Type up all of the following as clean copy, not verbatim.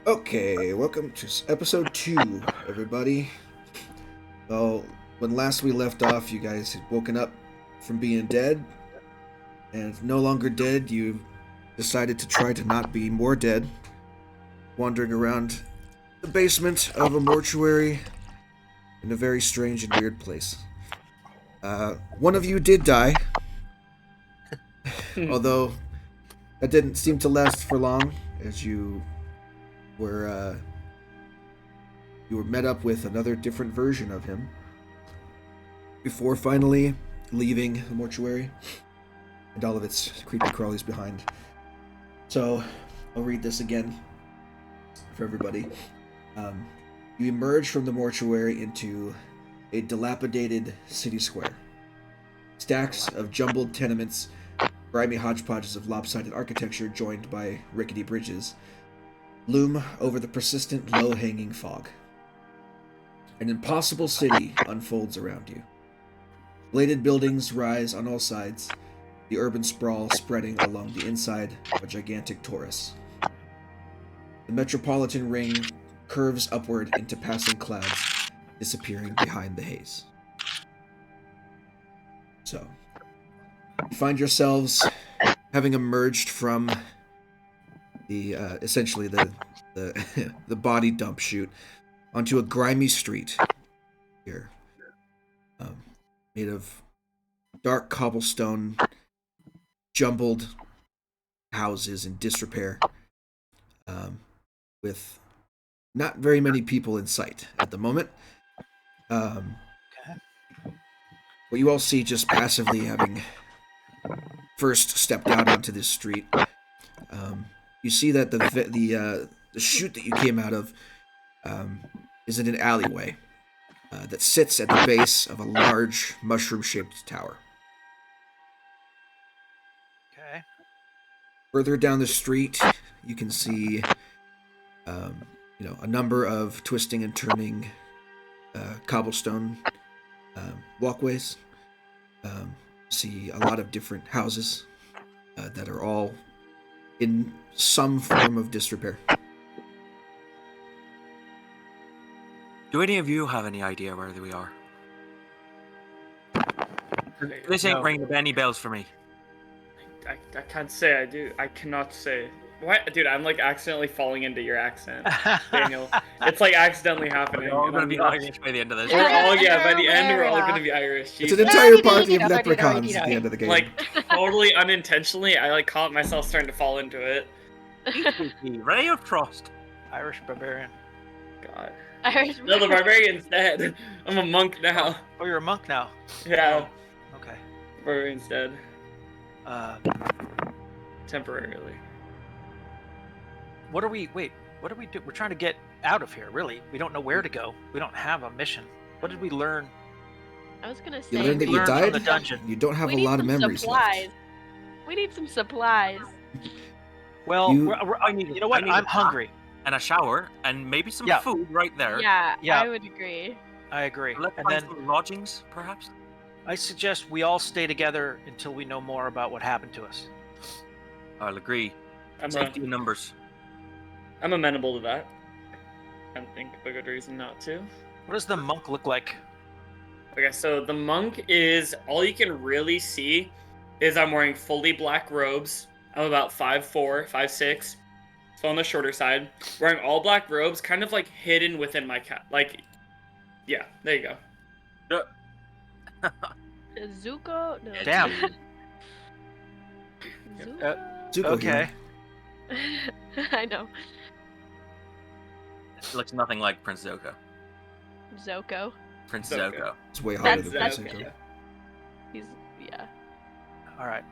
Okay, welcome to episode 2, everybody. Well, when last we left off, you guys had woken up from being dead, and no longer dead, you decided to try to not be more dead, wandering around the basement of a mortuary in a very strange and weird place. One of you did die, although that didn't seem to last for long, as were uh, you were met up with another different version of him before finally leaving the mortuary and all of its creepy crawlies behind. So I'll read this again for everybody. You emerge from the mortuary into a dilapidated city square. Stacks of jumbled tenements, grimy hodgepodges of lopsided architecture joined by rickety bridges, loom over the persistent low-hanging fog. An impossible city unfolds around you. Bladed buildings rise on all sides, the urban sprawl spreading along the inside of a gigantic torus. The metropolitan ring curves upward into passing clouds, disappearing behind the haze. So, you find yourselves having emerged from the essentially the the body dump chute onto a grimy street here, made of dark cobblestone, jumbled houses in disrepair, with not very many people in sight at the moment. Um, what you all see, just passively having first stepped out onto this street, you see that the chute that you came out of is in an alleyway that sits at the base of a large mushroom-shaped tower. Okay. Further down the street, you can see, a number of twisting and turning cobblestone walkways. See a lot of different houses that are all in some form of disrepair. Do any of you have any idea where we are? This ain't ringing any bells for me. I can't say I do. I cannot say. What? Dude, I'm like accidentally falling into your accent, Daniel. It's like accidentally happening. We're all going to be Irish by the end of this. We're all, by the end, we're all going to be Irish. It's an entire party of leprechauns at the end of the game. Like, totally unintentionally, I like caught myself starting to fall into it. Ray of trust. Irish barbarian. God. Irish No, the barbarian's dead. I'm a monk now. Oh, you're a monk now. Yeah. Oh, okay. Barbarian's dead. Temporarily. What are we do? We're trying to get out of here, really. We don't know where to go. We don't have a mission. What did we learn? I was gonna say You learned that you from died? the dungeon. You don't have we a need lot of some memories supplies. left. We need some supplies. Well, you know what? I'm hungry. And a shower, and maybe some food right there. Yeah, Yeah. I would agree. I agree. Let's And find then some lodgings, perhaps. I suggest we all stay together until we know more about what happened to us. I'll agree. I'm Safety in numbers. amenable to that. I don't think of a good reason not to. What does the monk look like? Okay, so the monk is, all you can really see is I'm wearing fully black robes. I'm about 5'4", 5'6", so on the shorter side. Wearing all black robes, kind of like hidden within my cap. Like, yeah, there you go. Zuko? No. Damn. Zuko? Zuko Okay. here. I know. It looks nothing like Prince Zuko. Zoko. Prince Zuko. Zuko. It's way harder than That's Zuko. okay. He's yeah. All right.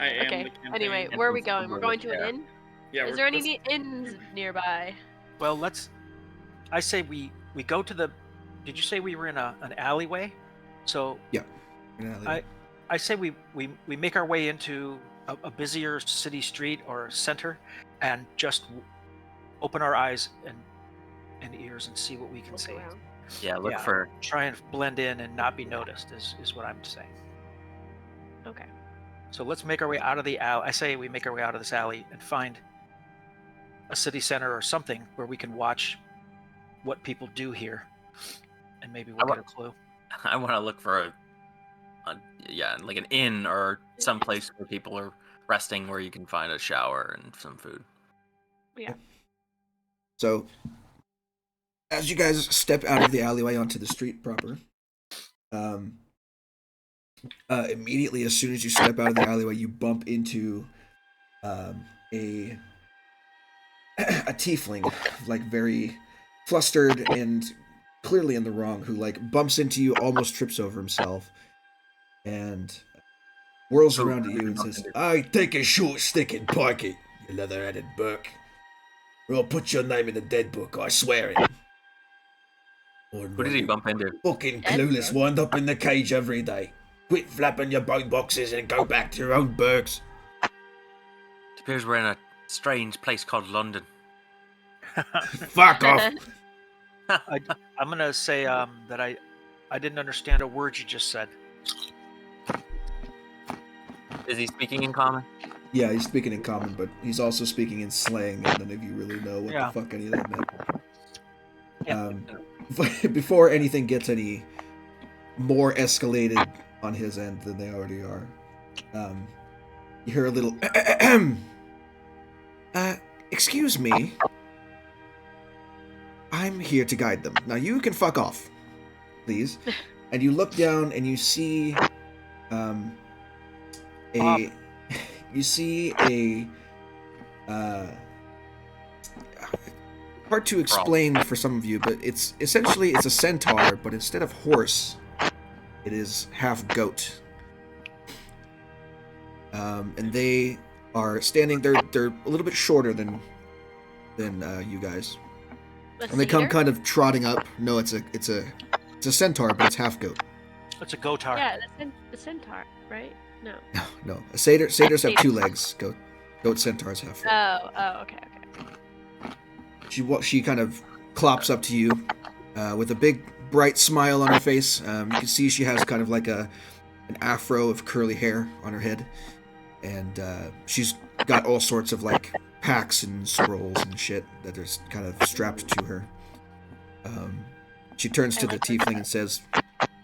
I am Okay. the campaign. Anyway, where are we going? We're going to an inn. Yeah, Is there any inns nearby? Well, I say we go to the. Did you say we were in an alleyway? So I say we make our way into a busier city street or center, and just open our eyes and ears and see what we can see. Around. Yeah, look Yeah. for. Try and blend in and not be noticed is what I'm saying. Okay. So let's make our way out of the alley. I say we make our way out of this alley and find a city center or something where we can watch what people do here, and maybe we'll get a clue. I want to look for like an inn or some place where people are resting, where you can find a shower and some food. Yeah. So, as you guys step out of the alleyway onto the street proper, immediately as soon as you step out of the alleyway, you bump into a tiefling, like very flustered and clearly in the wrong, who like bumps into you, almost trips over himself, and whirls around at you and says, "I take a short stick and pike it, you leather-headed Burke. Or I'll put your name in the dead book, I swear it." Who did he bump into? Fucking clueless, wind up in the cage every day. Quit flapping your bone boxes and go back to your own burgs. It appears we're in a strange place called London. Fuck off. I'm gonna say that I didn't understand a word you just said. Is he speaking in common? Yeah, he's speaking in common, but he's also speaking in slang, and none of you really know what the fuck any of that meant. Before anything gets any more escalated on his end than they already are, you hear a little excuse me. I'm here to guide them. Now you can fuck off, please. And you look down and you see hard to explain for some of you, but it's essentially a centaur, but instead of horse, it is half goat. And they are standing. They're a little bit shorter than you guys, and they come kind of trotting up. No, it's a centaur, but it's half goat. It's a goatar. Yeah, the centaur, right? No. Satyrs have 2 legs. Goat centaurs have 4. Oh, okay. She kind of clops up to you with a big bright smile on her face. You can see she has kind of like an afro of curly hair on her head, and she's got all sorts of like packs and scrolls and shit that are kind of strapped to her. She turns to the tiefling and says,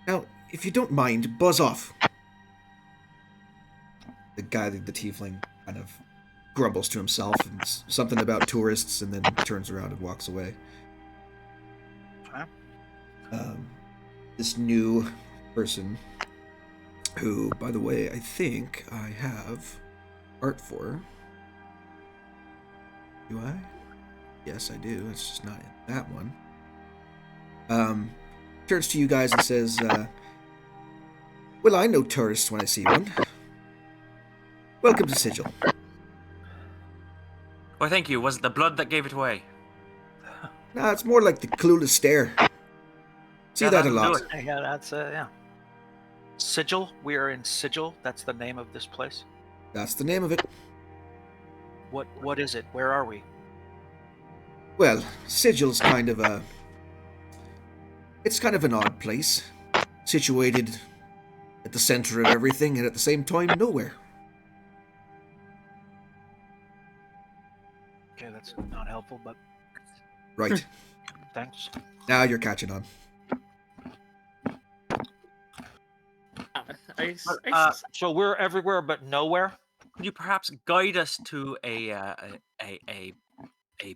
"Now, if you don't mind, buzz off." The tiefling, kind of grumbles to himself and something about tourists, and then turns around and walks away. This new person, who, by the way, I think I have art for. Do I? Yes, I do. It's just not in that one. Turns to you guys and says, "Well, I know tourists when I see one. Welcome to Sigil." Well, thank you. Was it the blood that gave it away? Nah, it's more like the clueless stare. See that a lot. Yeah, that's yeah. Sigil. We are in Sigil. That's the name of this place. That's the name of it. What is it? Where are we? Well, Sigil's kind of it's kind of an odd place, situated at the center of everything and at the same time nowhere. Okay, that's not helpful, but right. Thanks. Now you're catching on. So we're everywhere but nowhere. Could you perhaps guide us to a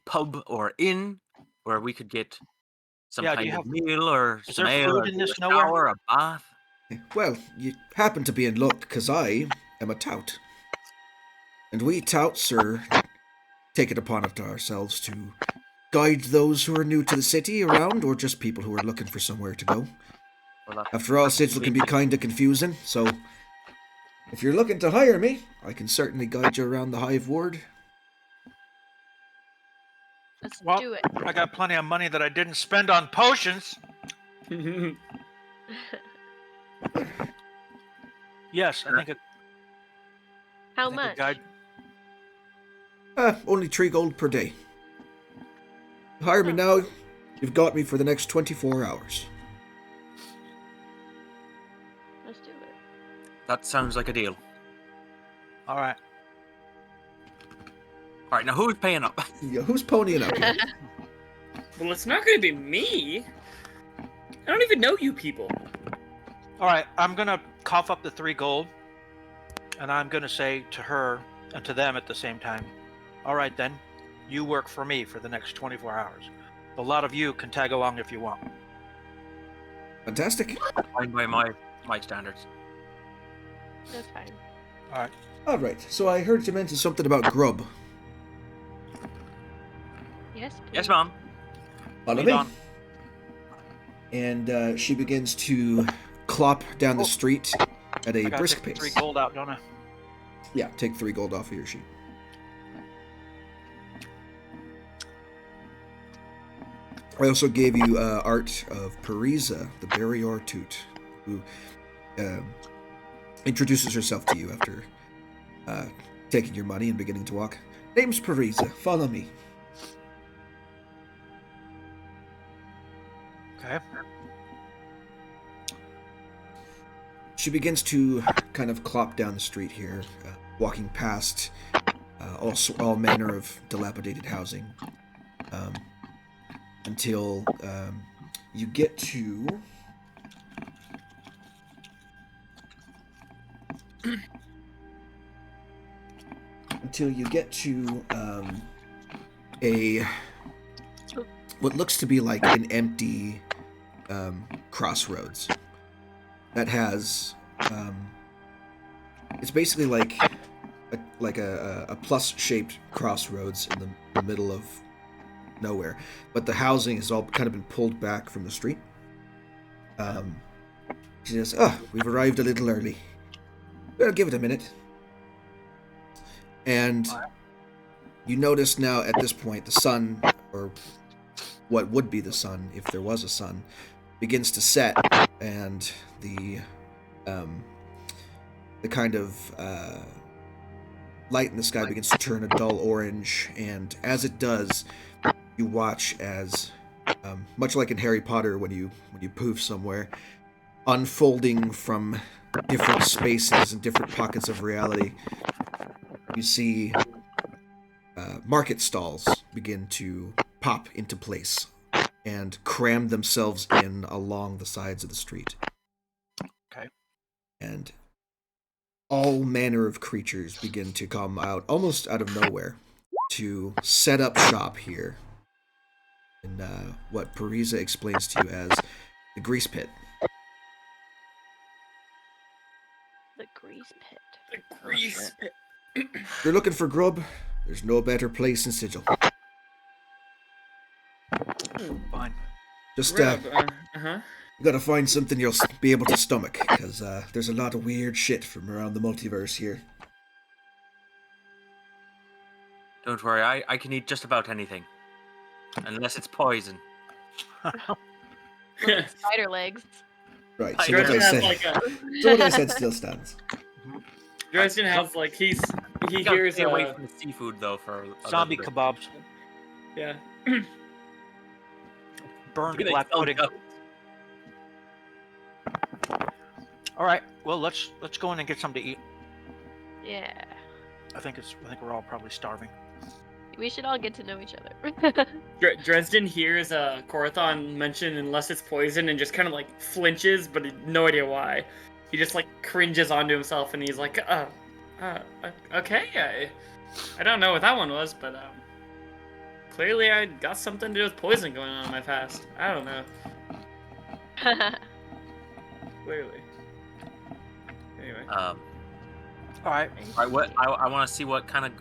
pub or inn where we could get some kind of meal or some ale or a shower, a bath? Well, you happen to be in luck, because I am a tout. And we touts take it upon ourselves to guide those who are new to the city around, or just people who are looking for somewhere to go. Well, after all, Sigil can be kind of confusing, so if you're looking to hire me, I can certainly guide you around the Hive Ward. Let's do it. I got plenty of money that I didn't spend on potions. Yes, I think. How much? Only 3 gold per day. Hire me now, you've got me for the next 24 hours. Let's do it. That sounds like a deal. All right. All right, now who's paying up? Yeah, who's ponying up here? Well, it's not going to be me. I don't even know you people. All right, I'm gonna cough up the 3 gold, and I'm gonna say to her and to them at the same time, all right then, you work for me for the next 24 hours. A lot of you can tag along if you want. Fantastic. Fine by my standards. That's fine. All right. All right. So I heard you mention something about grub. Yes, please. Yes, Mom. Follow Lead me. on. And she begins to clop down the street at a I gotta brisk take the pace. 3 gold out, don't I? Yeah, take 3 gold off of your sheet. I also gave you art of Parisa, the Barrior Toot, who introduces herself to you after taking your money and beginning to walk. Name's Parisa. Follow me. Okay. She begins to kind of clop down the street here, walking past all manner of dilapidated housing, until you get to a what looks to be like an empty crossroads that has it's basically like a plus-shaped crossroads in the middle of nowhere, but the housing has all kind of been pulled back from the street. She says, we've arrived a little early. Well, give it a minute. And you notice now at this point the sun, or what would be the sun if there was a sun, begins to set, and the kind of light in the sky begins to turn a dull orange, and as it does, you watch as, much like in Harry Potter when you poof somewhere, unfolding from different spaces and different pockets of reality, you see market stalls begin to pop into place and cram themselves in along the sides of the street. Okay. And all manner of creatures begin to come out, almost out of nowhere, to set up shop here in what Parisa explains to you as the grease pit. The grease pit. The grease pit. If you're looking for grub, there's no better place in Sigil. Fine. Just Grub, you gotta find something you'll be able to stomach, because there's a lot of weird shit from around the multiverse here. Don't worry, I can eat just about anything. Unless it's poison. Spider legs. Right, so Dresden what I has said, like a. so what I said still stands. Dresden has like he hears Stay away from the seafood though for a Zombie little bit. kebabs. Yeah. Burned Do they black sell pudding. goats? All right. Well, let's go in and get something to eat. Yeah. I think we're all probably starving. We should all get to know each other. Dresden hears Corathon mention unless it's poison and just kind of like flinches, but no idea why. He just like cringes onto himself and he's like, okay, I don't know what that one was, but clearly I got something to do with poison going on in my past. I don't know. Clearly. Anyway. All right. All right, what I want to see what kind of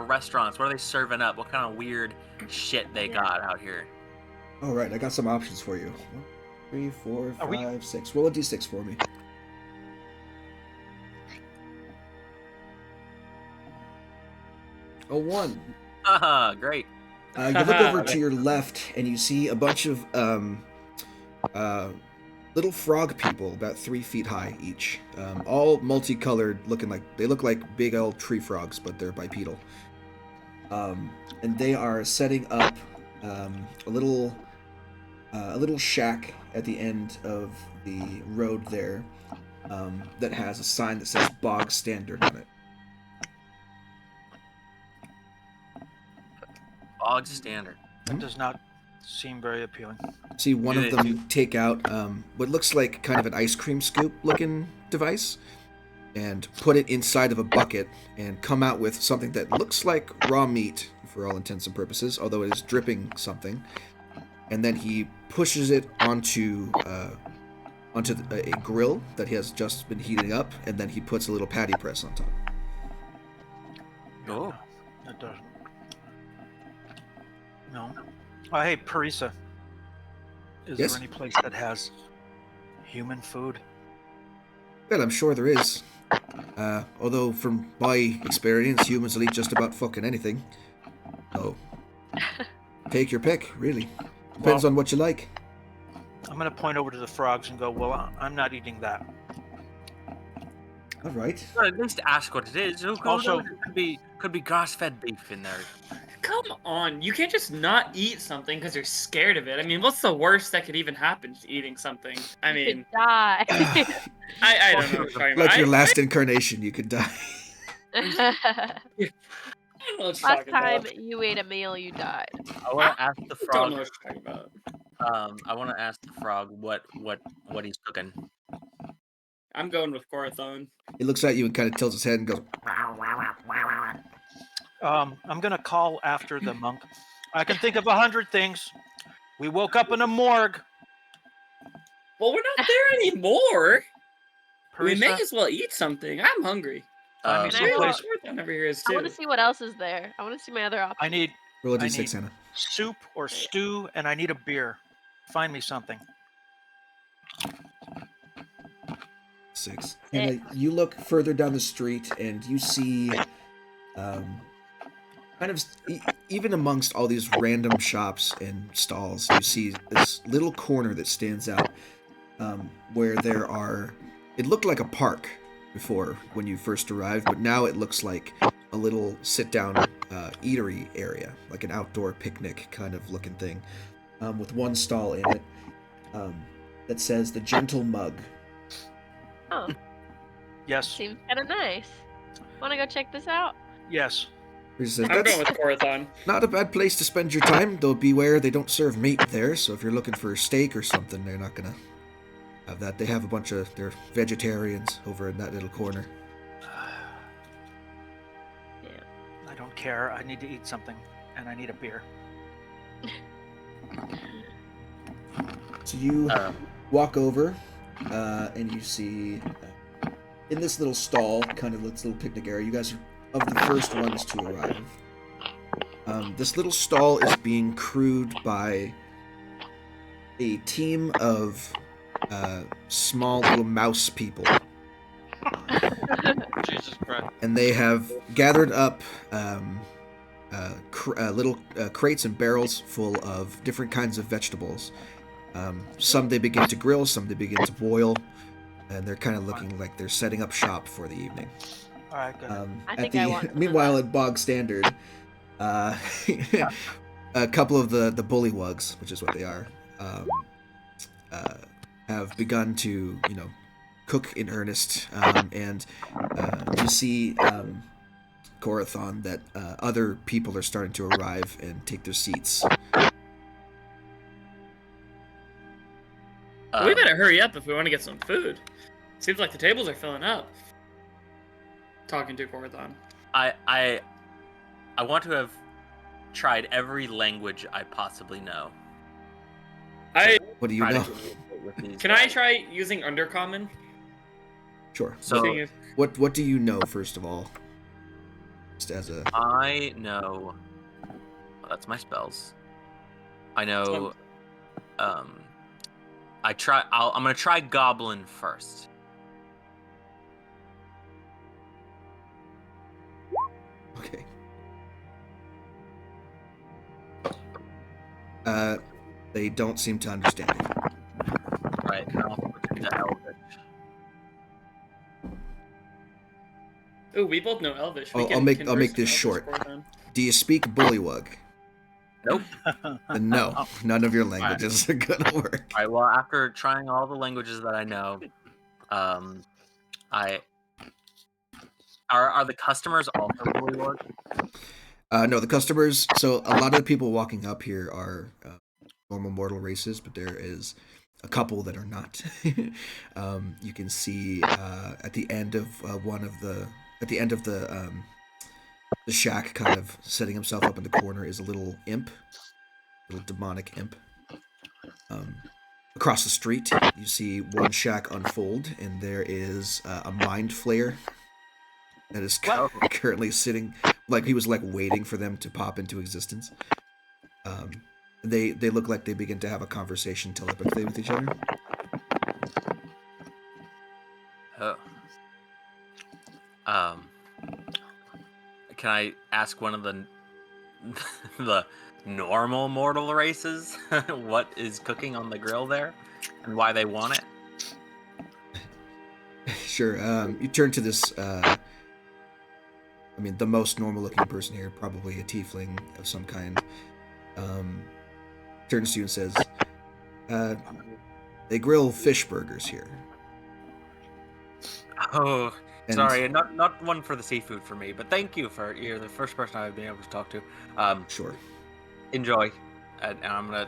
restaurants, what are they serving up? What kind of weird shit they got out here? All right, I got some options for you. 1, 3, 4, Are we- 5, 6. Roll a d6 for me. A 1. Haha, great. You look over to your left and you see a bunch of little frog people, about 3 feet high each, all multicolored, they look like big old tree frogs, but they're bipedal. And they are setting up a little shack at the end of the road there, that has a sign that says Bog Standard on it. Bog standard. That does not seem very appealing. See one of them take out what looks like kind of an ice cream scoop looking device and put it inside of a bucket and come out with something that looks like raw meat for all intents and purposes, although it is dripping something. And then he pushes it onto a grill that he has just been heating up, and then he puts a little patty press on top. Oh, that doesn't. No. Oh, hey, Parisa. Is Yes? there any place that has human food? Well, I'm sure there is. Although, from my experience, humans will eat just about fucking anything. So, take your pick, really. Depends on what you like. I'm going to point over to the frogs and go, well, I'm not eating that. All right. Well, at least ask what it is. Who Also- knows? It could be grass-fed beef in there. Come on, you can't just not eat something because you're scared of it. I mean, what's the worst that could even happen to eating something? I You mean, could die. I don't know what you're talking Like about. your last incarnation, you could die. I don't know what you're Last talking time about. you ate a meal, you died. I want to ask the I don't know frog. what you're talking about. I want to ask the frog what he's cooking. I'm going with Corathon. He looks at you and kind of tilts his head and goes, I'm going to call after the monk. I can think of 100 things. We woke up in a morgue. Well, we're not there anymore. We may Parisa, as well eat something. I'm hungry. find me Can I some roll place. Corathon over here is I too. want to see what else is there. I want to see my other options. I need roll a I d6, need- Hannah. soup or stew, and I need a beer. Find me something. 6. Hannah, you look further down the street and you see kind of even amongst all these random shops and stalls, you see this little corner that stands out where there are, it looked like a park before when you first arrived, but now it looks like a little sit-down eatery area, like an outdoor picnic kind of looking thing, with one stall in it that says the Gentle Mug. Oh, Yes. seems kind of nice. Want to go check this out? Yes. He says, I'm that's going with Corathon. not a bad place to spend your time, though beware they don't serve meat there, so if you're looking for steak or something, they're not gonna have that. They have a bunch of, they're vegetarians over in that little corner. Yeah. I don't care. I need to eat something, and I need a beer. So you walk over, and you see in this little stall, kind of this little picnic area, you guys are of the first ones to arrive. This little stall is being crewed by a team of small little mouse people. Jesus Christ. And they have gathered up little crates and barrels full of different kinds of vegetables. Some they begin to grill, some they begin to boil, and they're kind of looking like they're setting up shop for the evening. All right, good. I think I want some of Meanwhile, that. at Bog Standard, a couple of the bullywugs, which is what they are, have begun to, cook in earnest, and you see Corathon that other people are starting to arrive and take their seats. We better hurry up if we want to get some food. Seems like the tables are filling up. Talking to Corathon. I want to have tried every language I possibly know. What do you Try to know? communicate with these Can I guys. try using Undercommon? Sure. So Seeing if- What do you know, first of all? Just as a... I know. Well, that's my spells. I know. I'm gonna try Goblin first. Okay. They don't seem to understand it. Right. And I'll switch into Elvish. Ooh, we both know Elvish. We I'll can make converse this in short. Elvish, Corathon. Do you speak bullywug? Nope. No, none of your languages are gonna work. All right. Well, after trying all the languages that I know, are the customers also Bullywug? No, the customers. So a lot of the people walking up here are normal mortal races, but there is a couple that are not. You can see at the end of the shack, kind of setting himself up in the corner, is a little imp, little demonic imp. Across the street, you see one shack unfold, and there is a mind flayer that is currently sitting, like he was like waiting for them to pop into existence. They look like they begin to have a conversation telepathically with each other. Oh. Can I ask one of the the normal mortal races what is cooking on the grill there and why they want it? Sure. You turn to this. The most normal-looking person here, probably a tiefling of some kind, turns to you and says, "They grill fish burgers here." Oh, sorry, not one for the seafood for me, but thank you you're the first person I've been able to talk to. Sure. Enjoy, and I'm gonna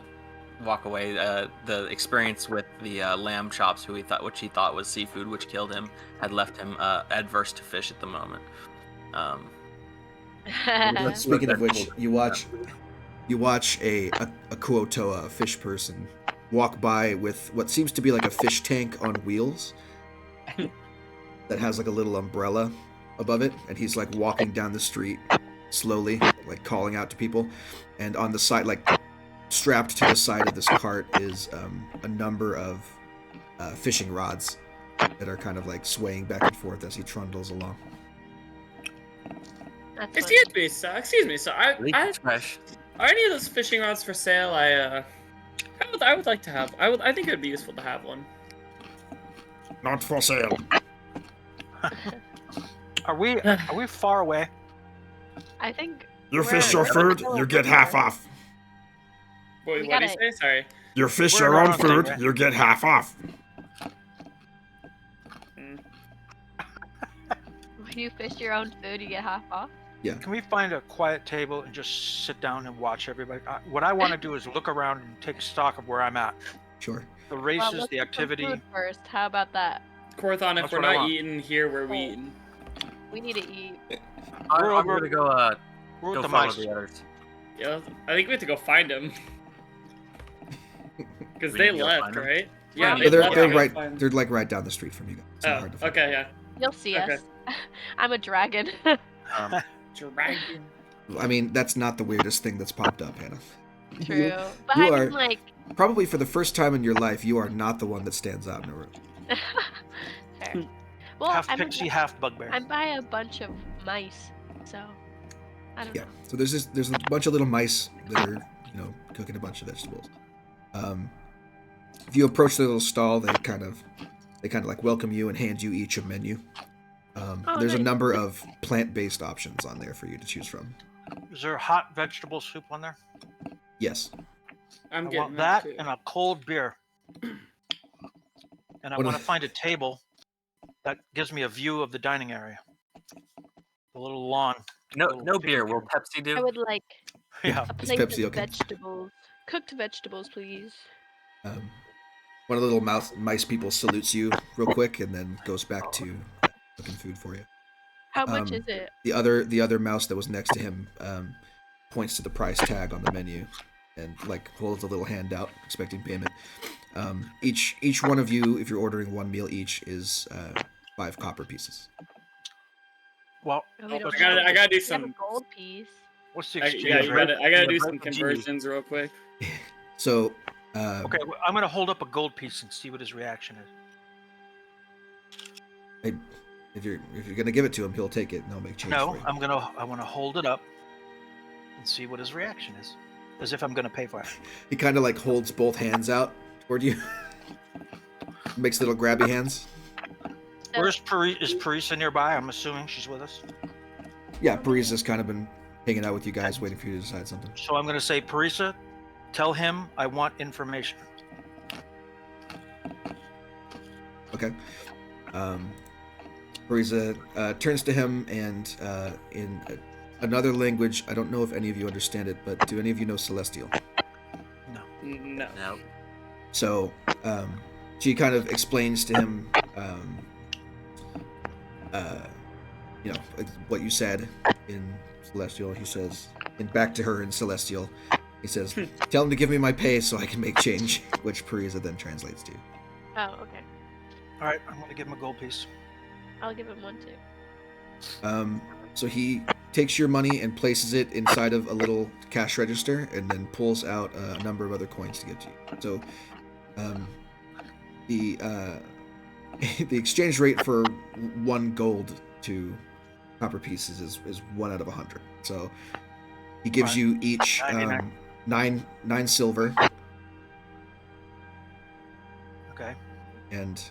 walk away. The experience with the lamb chops, which he thought was seafood, which killed him, had left him adverse to fish at the moment. Speaking of which, you watch a Kuotoa fish person walk by with what seems to be like a fish tank on wheels that has like a little umbrella above it, and he's like walking down the street slowly, like calling out to people, and on the side, like strapped to the side of this cart, is a number of fishing rods that are kind of like swaying back and forth as he trundles along. Excuse me, sir. Fresh. Are any of those fishing rods for sale? I would like to have. I think it would be useful to have one. Not for sale. Are we far away? I think You fish your food, you get half off. Wait, what did you say? Sorry. You fish We're your own around food, there. you get half off. When you fish your own food, you get half off. Yeah. Can we find a quiet table and just sit down and watch everybody? What I want to do is look around and take stock of where I'm at. Sure. The Well, races, let's the get some activity. food first. How about that? Korthon, if That's we're what I not want. eating here, where we eating? We need to eat. We're I'm over- gonna go We're go with the follow mice. the others. Yeah, I think we have to go find them. Because We they need to go left, find 'em? right? Yeah, Yeah, they They're, left. they're to go right. find 'em. They're like right down the street from you guys. It's not hard to find. Okay, yeah. You'll see Okay. us. I'm a dragon. Dragon. I mean, that's not the weirdest thing that's popped up, Hannah. True. But you I are mean, like. probably for the first time in your life, you are not the one that stands out in a room. Fair. Well, Half I'm, pixie, half bugbear. I'm by a bunch of mice, so I don't Yeah. know. So there's a bunch of little mice that are cooking a bunch of vegetables. If you approach the little stall, they kind of like welcome you and hand you each a menu. There's a Nice. number of plant-based options on there for you to choose from. Is there hot vegetable soup on there? Yes. I'm I getting want that too. and a cold beer. And I What want are- to find a table that gives me a view of the dining area. The little lawn. No Little beer. picnic Will Pepsi do? I would like Yeah. a Is plate Pepsi of okay? vegetables, cooked vegetables, please. One of the little mice people salutes you real quick and then goes back to cooking food for you. How much is it? The other mouse that was next to him points to the price tag on the menu and like holds a little hand out, expecting payment. Each one of you, if you're ordering one meal each, is 5 copper pieces. Well, Oh, we don't let's- have- I gotta do we have a some. gold piece. what's the I exchange rate? gotta do Yeah, some right, conversions real quick. So Okay, well, I'm gonna hold up a gold piece and see what his reaction is. if you're gonna give it to him, he'll take it and he'll make change No, for you. I want to hold it up and see what his reaction is, as if I'm gonna pay for it. He kind of like holds both hands out toward you, makes little grabby hands. Where's is Parisa nearby? I'm assuming she's with us. Yeah, Breeze has kind of been hanging out with you guys, waiting for you to decide something. So I'm gonna say, Parisa, tell him I want information. Okay. Breeze turns to him and in another language. I don't know if any of you understand it, but do any of you know Celestial? No. No. So she kind of explains to him, what you said in Celestial. He says, and back to her in Celestial, he says, "Tell him to give me my pay so I can make change," which Parisa then translates to. Oh, okay. All right, I'm going to give him a gold piece. I'll give him one too. So he takes your money and places it inside of a little cash register, and then pulls out a number of other coins to give to you. So the the exchange rate for 1 gold to copper pieces is 1 out of 100. So he gives you each 9 silver. Okay. And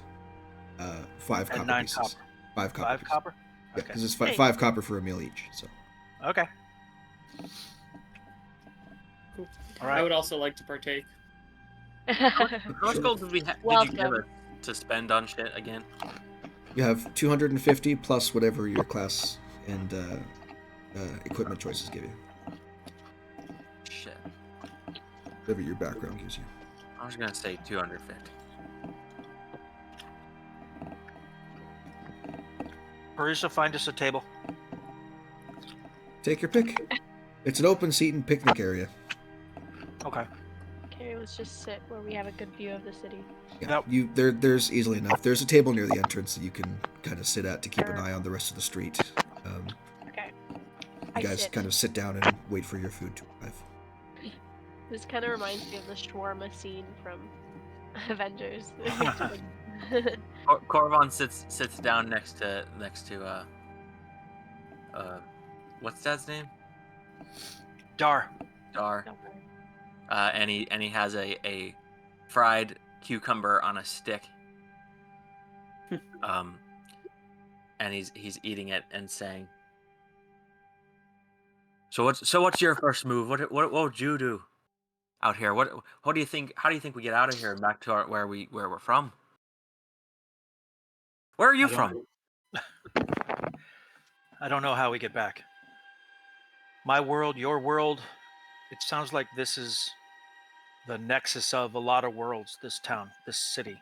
5 copper 9 pieces. copper. 5 copper. 5 pieces. copper? Yeah, Okay. because it's 5 copper for a meal each. So. Okay. Cool. All right. I would also like to partake. How much gold did you give Welcome. us to spend on shit again? You have 250 plus whatever your class and equipment choices give you. Shit. Whatever your background gives you. I was gonna say 250. Parisa, find us a table. Take your pick. It's an open seat and picnic area. Okay. Okay, let's just sit where we have a good view of the city. Yeah, Yep. There's easily enough. There's a table near the entrance that you can kind of sit at to keep an eye on the rest of the street. Okay. You guys kind of sit down and wait for your food to arrive. This kind of reminds me of the shawarma scene from Avengers. Corvon sits down next to what's Dad's name? Dar. And he has a fried cucumber on a stick. And he's eating it and saying, So what's your first move? What would you do out here? What do you think? How do you think we get out of here and back to where we're from? Where are you from? I don't know how we get back. My world, your world. It sounds like this is the nexus of a lot of worlds, this town, this city.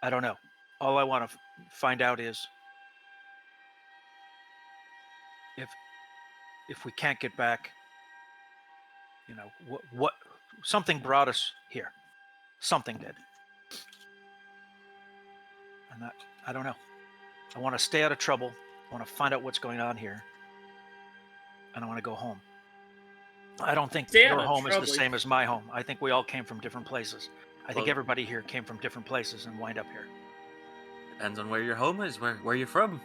I don't know. All I want to find out is if we can't get back, what something brought us here. Something did. And I don't know. I want to stay out of trouble. I want to find out what's going on here. And I want to go home. I don't think your home is the same as my home. I think we all came from different places. I think everybody here came from different places and wind up here. Depends on where your home is, where you're from.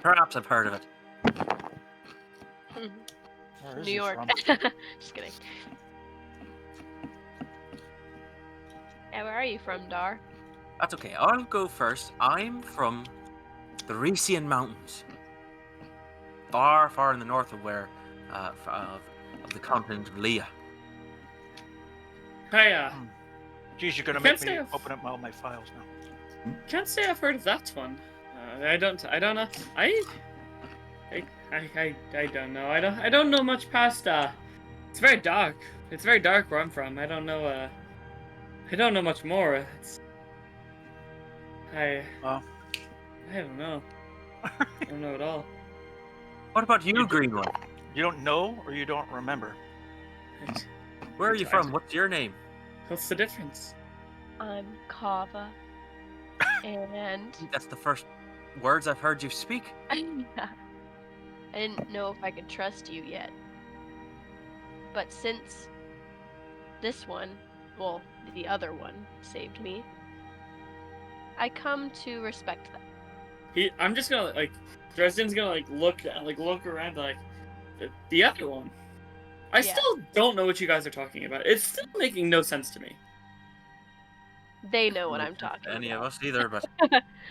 Perhaps I've heard of it. New York. Just kidding. Yeah, where are you from, Dar? That's okay. I'll go first. I'm from the Resian Mountains. Far, far in the north of where, of the continent of Leah. Hiya. Geez, you're gonna make me open up all my files now. Can't say I've heard of that one. I don't know. I don't know. I don't know much past. It's very dark. It's very dark where I'm from. I don't know. I don't know much more. I don't know. I don't know at all. What about you, Green One? You don't know or you don't remember? Where are you from? What's your name? What's the difference? I'm Kava. And that's the first words I've heard you speak. I didn't know if I could trust you yet. But since this one, well, the other one, saved me, I come to respect them. I'm just gonna Dresden's gonna look around the other one. I still don't know what you guys are talking about. It's still making no sense to me. They know what I'm talking about. Any of us either, but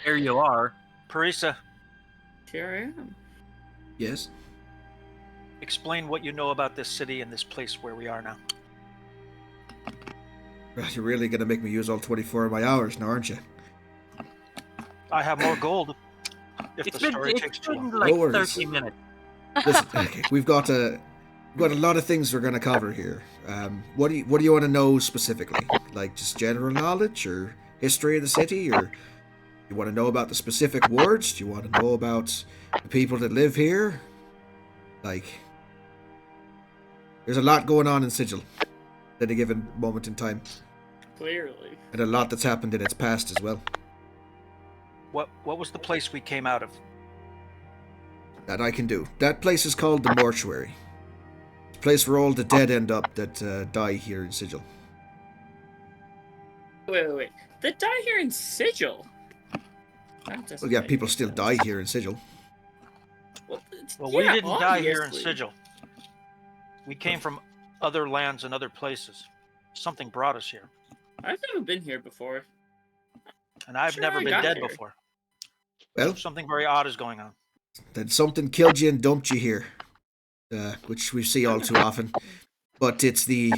here you are. Parisa. Here I am. Yes? Explain what you know about this city and this place where we are now. You're really going to make me use all 24 of my hours now, aren't you? I have more gold. If the It's story takes too been long. like No worries. 30 minutes. Listen, okay, we've got a lot of things we're going to cover here. What do you want to know specifically? Like just general knowledge or history of the city, or you want to know about the specific wards? Do you want to know about the people that live here? Like, there's a lot going on in Sigil at a given moment in time, Clearly. and a lot that's happened in its past as well. What was the place we came out of? That I can do. That place is called the mortuary. It's a place where all the dead end up that die here in Sigil. Wait. They die here in Sigil? Well, yeah, people still die here in Sigil. Well, We didn't die here in obviously. Sigil. We came from other lands and other places. Something brought us here. I've never been here before. And I've Sure, never I been got dead here. before. Well, Something very odd is going on. then something killed you and dumped you here, which we see all too often. But it's the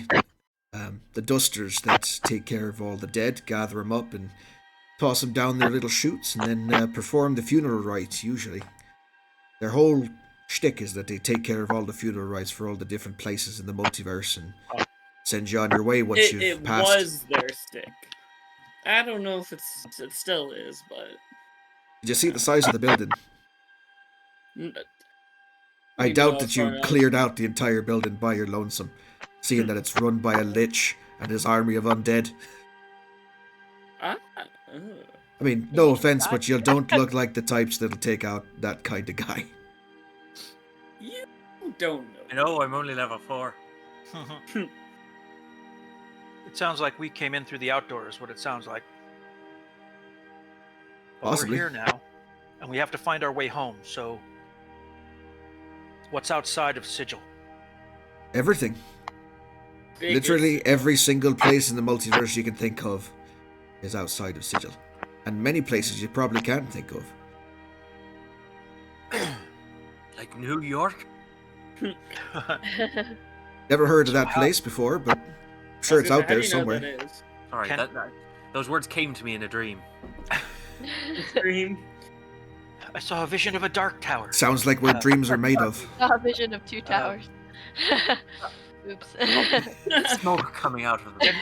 dusters that take care of all the dead, gather them up and toss them down their little chutes, and then perform the funeral rites. Usually, their whole shtick is that they take care of all the funeral rites for all the different places in the multiverse and send you on your way once you've It passed. was their stick. I don't know if it still is, but Did you see the size of the building? I Even doubt though that you far out. cleared out the entire building by your lonesome, seeing that it's run by a lich and his army of undead. uh, I mean, no offense, but you don't look like the types that'll take out that kind of guy. you don't know. You know, I'm only level 4. It sounds like we came in through the outdoors, what it sounds like. But Possibly. we're here now, and we have to find our way home, so... What's outside of Sigil? Everything. Biggest- Literally every single place in the multiverse you can think of is outside of Sigil. And many places you probably can't think of. Like New York? Never heard of So that how- place before, but I'm sure I was it's gonna out say, there how do you know somewhere. that is? Sorry, Can- those words came to me in a dream. Dream. I saw a vision of a dark tower. Sounds like what dreams are made of. Saw a vision of 2 towers. Oops. Smoke coming out of them.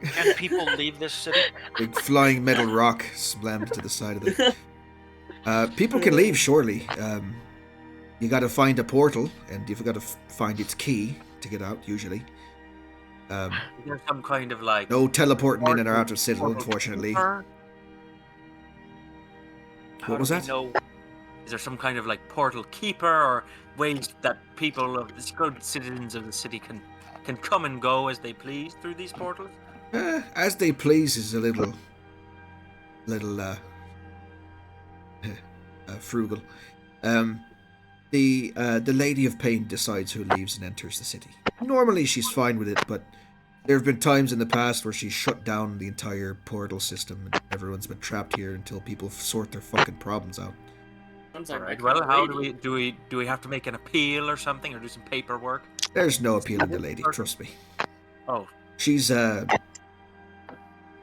Can people leave this city? Big flying metal rock slammed to the side of it. People can leave, surely. You gotta find a portal, and you've gotta find its key to get out, usually. Is there some kind of like... No teleporting in and out of Sigil, unfortunately. keeper? How was do we that? know? Is there some kind of like portal keeper or ways that people of the good citizens of the city can come and go as they please through these portals? As they please is a little frugal. The Lady of Pain decides who leaves and enters the city. Normally she's fine with it, but there have been times in the past where she's shut down the entire portal system and everyone's been trapped here until people sort their fucking problems out. Sounds like Alright, my well, kind of how lady. do we have to make an appeal or something, or do some paperwork? There's no appeal in the lady, trust me. Oh, She's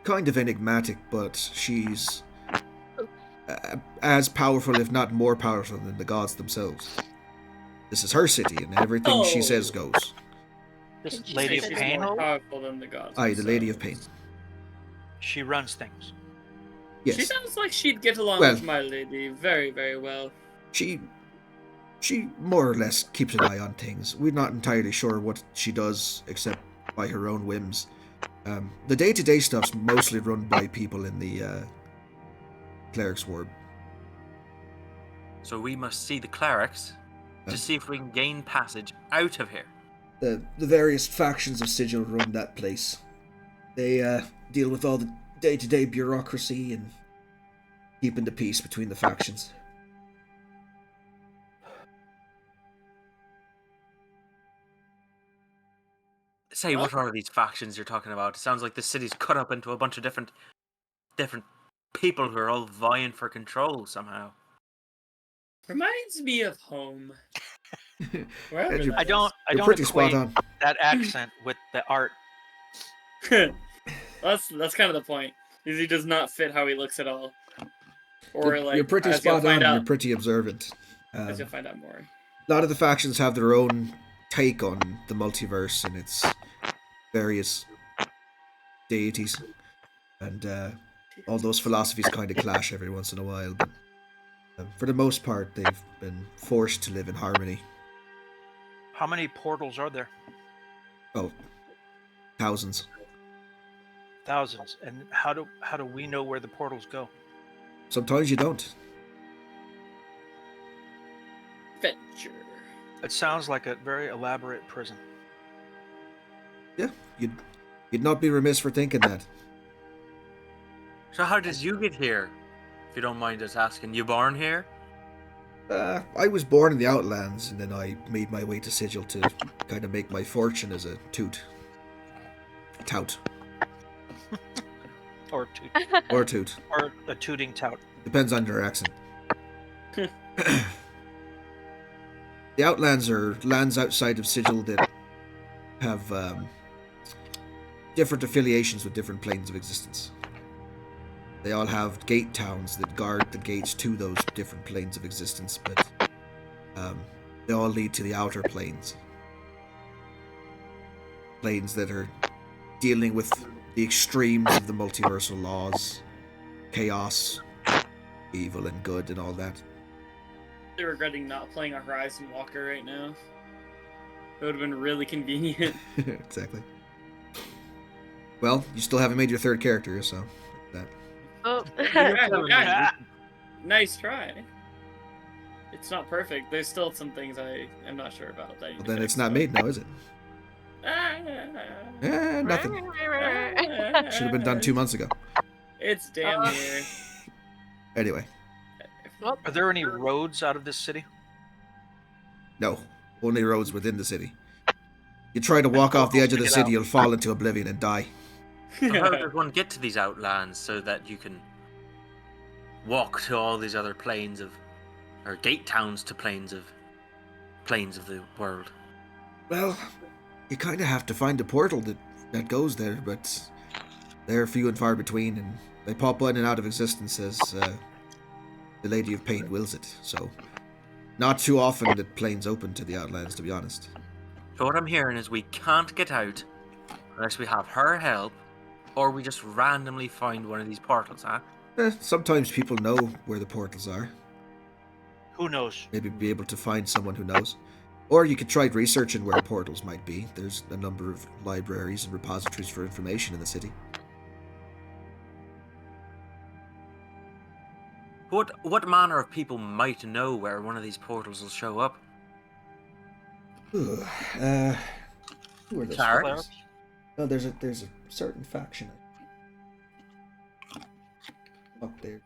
kind of enigmatic, but she's as powerful, if not more powerful, than the gods themselves. This is her city, and everything she says goes. This Can she Lady of say She's Pain, more powerful than the gods. Aye, the Lady of themselves. Pain. she runs things. Yes. She sounds like she'd get along Well- with my lady very, very well. She more or less keeps an eye on things. We're not entirely sure what she does, except by her own whims. The day-to-day stuff's mostly run by people in the cleric's ward. so we must see the clerics Yeah. to see if we can gain passage out of here. The various factions of Sigil run that place. They deal with all the day-to-day bureaucracy and keeping the peace between the factions. Say, what are these factions you're talking about? It sounds like the city's cut up into a bunch of different people who are all vying for control somehow. Reminds me of home. Wherever And that I is. don't You're pretty equate spot on. that accent with the art. That's kind of the point. Is he does not fit how he looks at all. Or you're pretty spot on. You're pretty observant. As you'll find out more. A lot of the factions have their own take on the multiverse and its various deities, and all those philosophies kind of clash every once in a while. But for the most part, they've been forced to live in harmony. How many portals are there? Oh, thousands. Thousands. And how do we know where the portals go? Sometimes you don't. Adventure. It sounds like a very elaborate prison. Yeah, you'd not be remiss for thinking that. So how did you get here? If you don't mind us asking, you born here? I was born in the Outlands, and then I made my way to Sigil to kind of make my fortune as a tout. Or toot. Or toot. Or a tooting tout. Depends on your accent. The Outlands are lands outside of Sigil that have different affiliations with different planes of existence. They all have gate towns that guard the gates to those different planes of existence, but they all lead to the outer planes. Planes that are dealing with the extremes of the multiversal laws, chaos, evil and good, and all that. They're regretting not playing a Horizon Walker right now. It would have been really convenient. Exactly. Well, you still haven't made your third character, so that. Oh. Nice try. It's not perfect. There's still some things I am not sure about. That Well, then it's not made now, is it? Nothing. Should have been done 2 months ago. It's damn near. Anyway. Are there any roads out of this city? No. Only roads within the city. You try to walk off the edge of the city, you'll fall into oblivion and die. So how does one get to these outlands so that you can walk to all these other planes of, or gate towns to planes of the world? Well, you kind of have to find a portal that goes there, but they're few and far between, and they pop in and out of existence as the Lady of Pain wills it. So, not too often that planes open to the Outlands, to be honest. So what I'm hearing is we can't get out unless we have her help, or we just randomly find one of these portals, huh? Sometimes people know where the portals are. Who knows? Maybe be able to find someone who knows. Or you could try researching where portals might be. There's a number of libraries and repositories for information in the city. What manner of people might know where one of these portals will show up? Who are those? Clerics? No, there's a certain faction up there.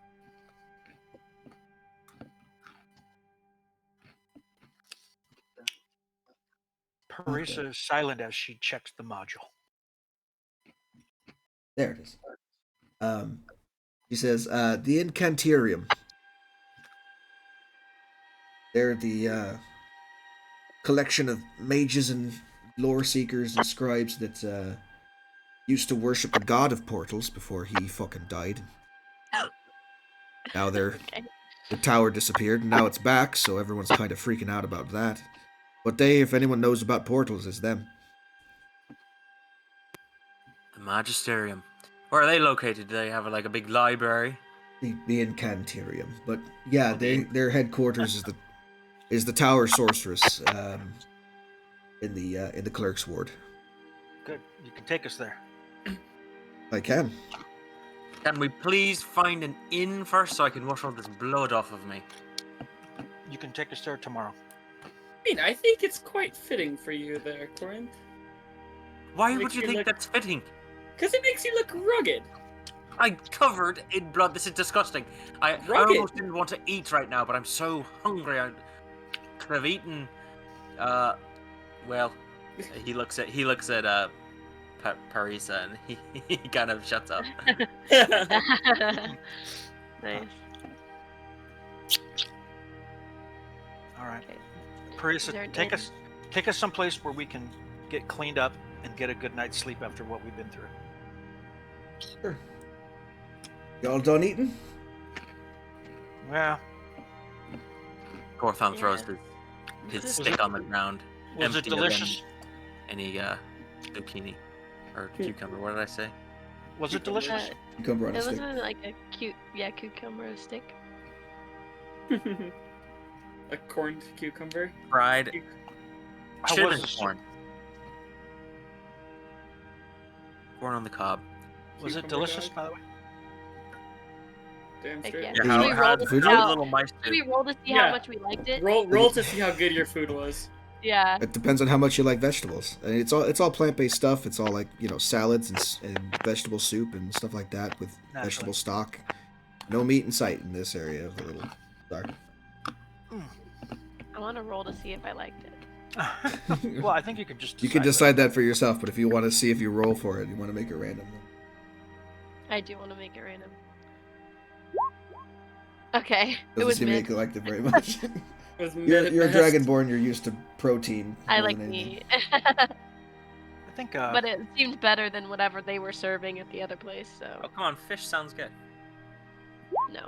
Parisa is silent as she checks the module. There it is. He says, the Incanterium. They're the collection of mages and lore seekers and scribes that used to worship the god of portals before he fucking died. Now the tower disappeared, and now it's back, so everyone's kind of freaking out about that. But they, if anyone knows about portals, is them. The Magisterium. Where are they located? Do they have like a big library? The Incanterium. But yeah, their headquarters is the Tower Sorceress in the clerk's ward. Good. You can take us there. I can. Can we please find an inn first so I can wash all this blood off of me? You can take us there tomorrow. I mean, I think it's quite fitting for you there, Corinth. Why would you think that's fitting? Because it makes you look rugged. I'm covered in blood. This is disgusting. I almost didn't want to eat right now, but I'm so hungry. I could have eaten. Well, he looks at Parisa and he kind of shuts up. Nice. All right. Okay. Parisa, take us someplace where we can get cleaned up and get a good night's sleep after what we've been through. Sure. Y'all done eating? Yeah. Gorthon throws Yeah. his stick on the ground. Was it emptier than delicious? Any zucchini or cucumber? What did I say? Was it delicious? Cucumber on a It stick. wasn't like a cute, cucumber stick. A corned cucumber. Fried. How Should was have been the corn. Corn on the cob. Was it Cucumber delicious, dog. by the way? Damn Heck straight. yeah. Yeah, Should how, we how, roll to see how how? little mice Should we do. roll to see Yeah. how much we liked it? Roll to see how good your food was. Yeah. It depends on how much you like vegetables. I mean, it's all plant-based stuff. It's all like salads and vegetable soup and stuff like that with Naturally. vegetable stock. No meat in sight in this area of the little dark. I want to roll to see if I liked it. Well, I think you can just. You can what- decide that for yourself, but if you want to see if you roll for it, you want to make it random. I do want to make it random. Okay. It Doesn't was seem mid. to like it very much. It was you're mid you're a at best. dragonborn. You're used to protein. I more like than anything. meat. I think. But it seemed better than whatever they were serving at the other place, Oh, so come on, fish sounds good. no.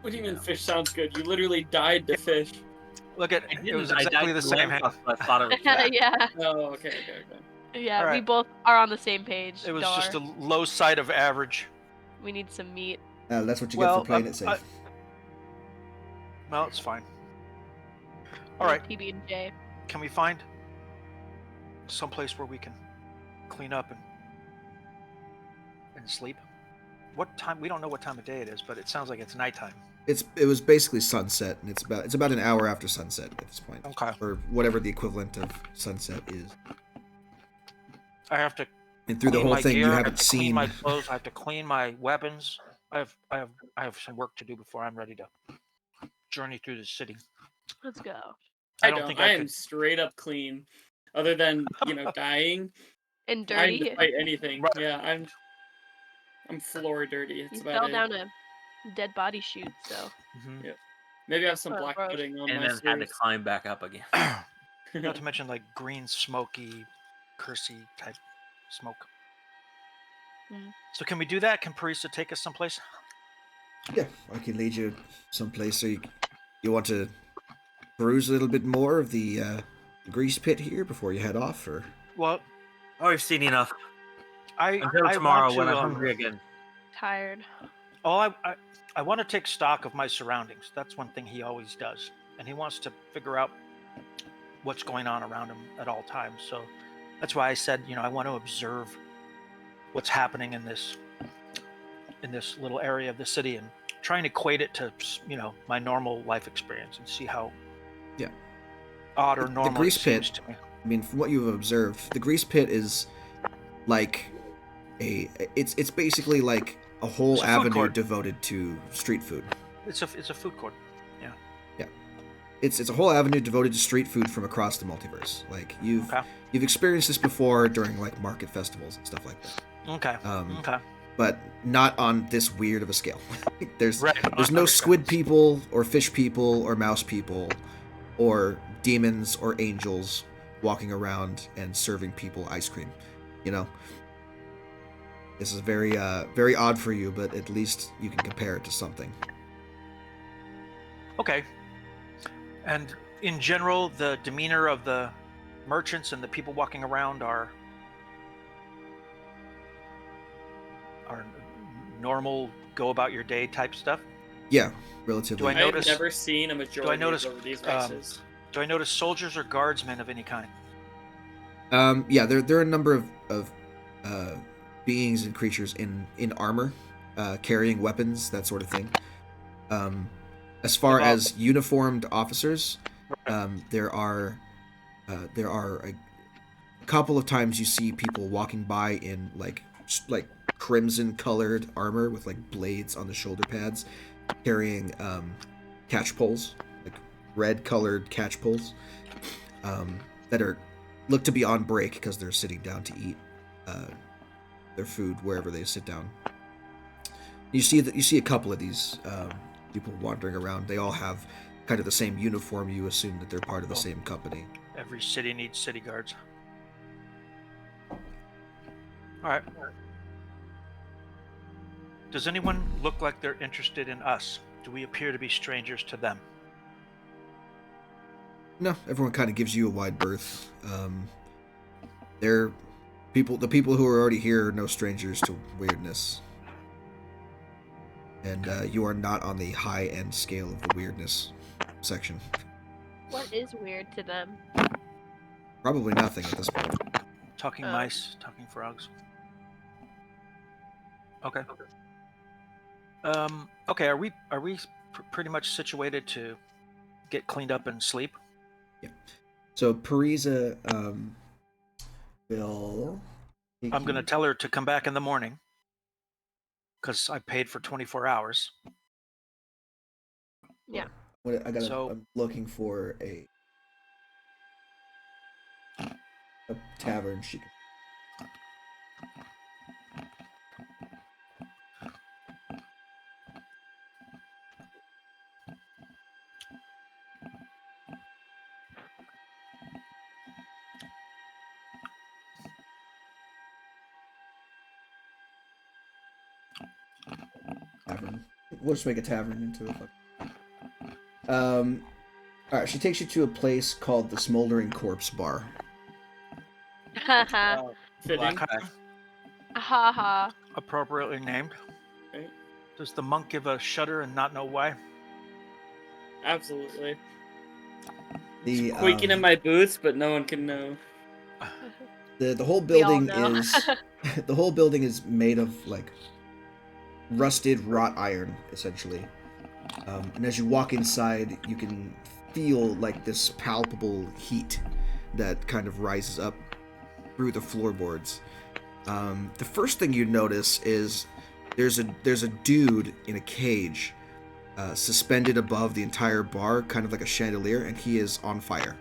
What do you mean fish sounds good? You literally died to fish. Look at I it was didn't. I exactly died the to same. lamb chop, so I thought it was that. Yeah. Oh, okay. Yeah, All we right. both are on the same page. It was Dar. just a low side of average. We need some meat. That's what you Well, get for playing it safe. Well, it's fine. All right. PB and J. Can we find someplace where we can clean up and sleep? What time? We don't know what time of day it is, but it sounds like it's nighttime. It was basically sunset, and it's about an hour after sunset at this point, Okay. or whatever the equivalent of sunset is. I have to And through the clean whole my thing, gear, you I have haven't to clean seen. my clothes. I have to clean my weapons. I have some work to do before I'm ready to journey through the city. Let's go. I don't think I am could. straight up clean. Other than dying, And I'm dirty. to fight anything. Right. Yeah, I'm floor dirty. It's You about fell it. down a dead body chute, so. Mhm. Maybe I have some Oh, black gross. pudding on And my then had to sleeves. climb back up again. Not to mention like green, smoky, cursey type smoke. Mm. So can we do that? Can Parisa take us someplace? Yeah, I can lead you someplace. So you want to peruse a little bit more of the grease pit here before you head off, or? Well, Oh, we've seen enough. Until I tomorrow want when to, I'm hungry again. Tired. Oh, I want to take stock of my surroundings. That's one thing he always does, and he wants to figure out what's going on around him at all times. So that's why I said, I want to observe what's happening in this little area of the city and try and equate it to my normal life experience and see how odd or normal the grease it seems pit. to me. I mean, from what you've observed, the grease pit is like it's basically like a whole It's a food avenue court. devoted to street food. It's a food court. It's a whole avenue devoted to street food from across the multiverse. Like you've Okay. experienced this before during like market festivals and stuff like that. Okay. Okay. But not on this weird of a scale. there's Right. there's no Understand. squid people or fish people or mouse people or demons or angels walking around and serving people ice cream. This is very very odd for you, but at least you can compare it to something. Okay. And in general, the demeanor of the merchants and the people walking around are normal, go about your day type stuff. Yeah, relatively. Do I I've notice- never seen a majority notice, of these races. Do I notice soldiers or guardsmen of any kind? Yeah, there are a number of beings and creatures in armor, carrying weapons, that sort of thing. As far About- as uniformed officers, there are a couple of times you see people walking by in like crimson colored armor with like blades on the shoulder pads, carrying catch poles, like red colored catch poles, that look to be on break because they're sitting down to eat their food wherever they sit down. You see a couple of these people wandering around. They all have kind of the same uniform. You assume that they're part of the same company. Every city needs city guards. All right. Does anyone look like they're interested in us Do we appear to be strangers to them? No, everyone kind of gives you a wide berth. They're the people who are already here are no strangers to weirdness. And you are not on the high-end scale of the weirdness section. What is weird to them? Probably nothing at this point. Talking mice, talking frogs. Okay. Okay. Are we pretty much situated to get cleaned up and sleep? Yeah. So Parisa will. I'm gonna tell her to come back in the morning because I paid for 24 hours. Yeah. I'm looking for a tavern she can. Tavern. We'll just make a tavern into a fucking. Alright, she takes you to a place called the Smoldering Corpse Bar. Haha. Fitting. Haha. Appropriately named. Right. Does the monk give a shudder and not know why? Absolutely. The Quaking in my boots, but no one can know. The whole We all building know. is the whole building is made of like rusted wrought iron, essentially. And as you walk inside, you can feel like this palpable heat that kind of rises up through the floorboards. The first thing you notice is there's a dude in a cage, suspended above the entire bar, kind of like a chandelier, and he is on fire.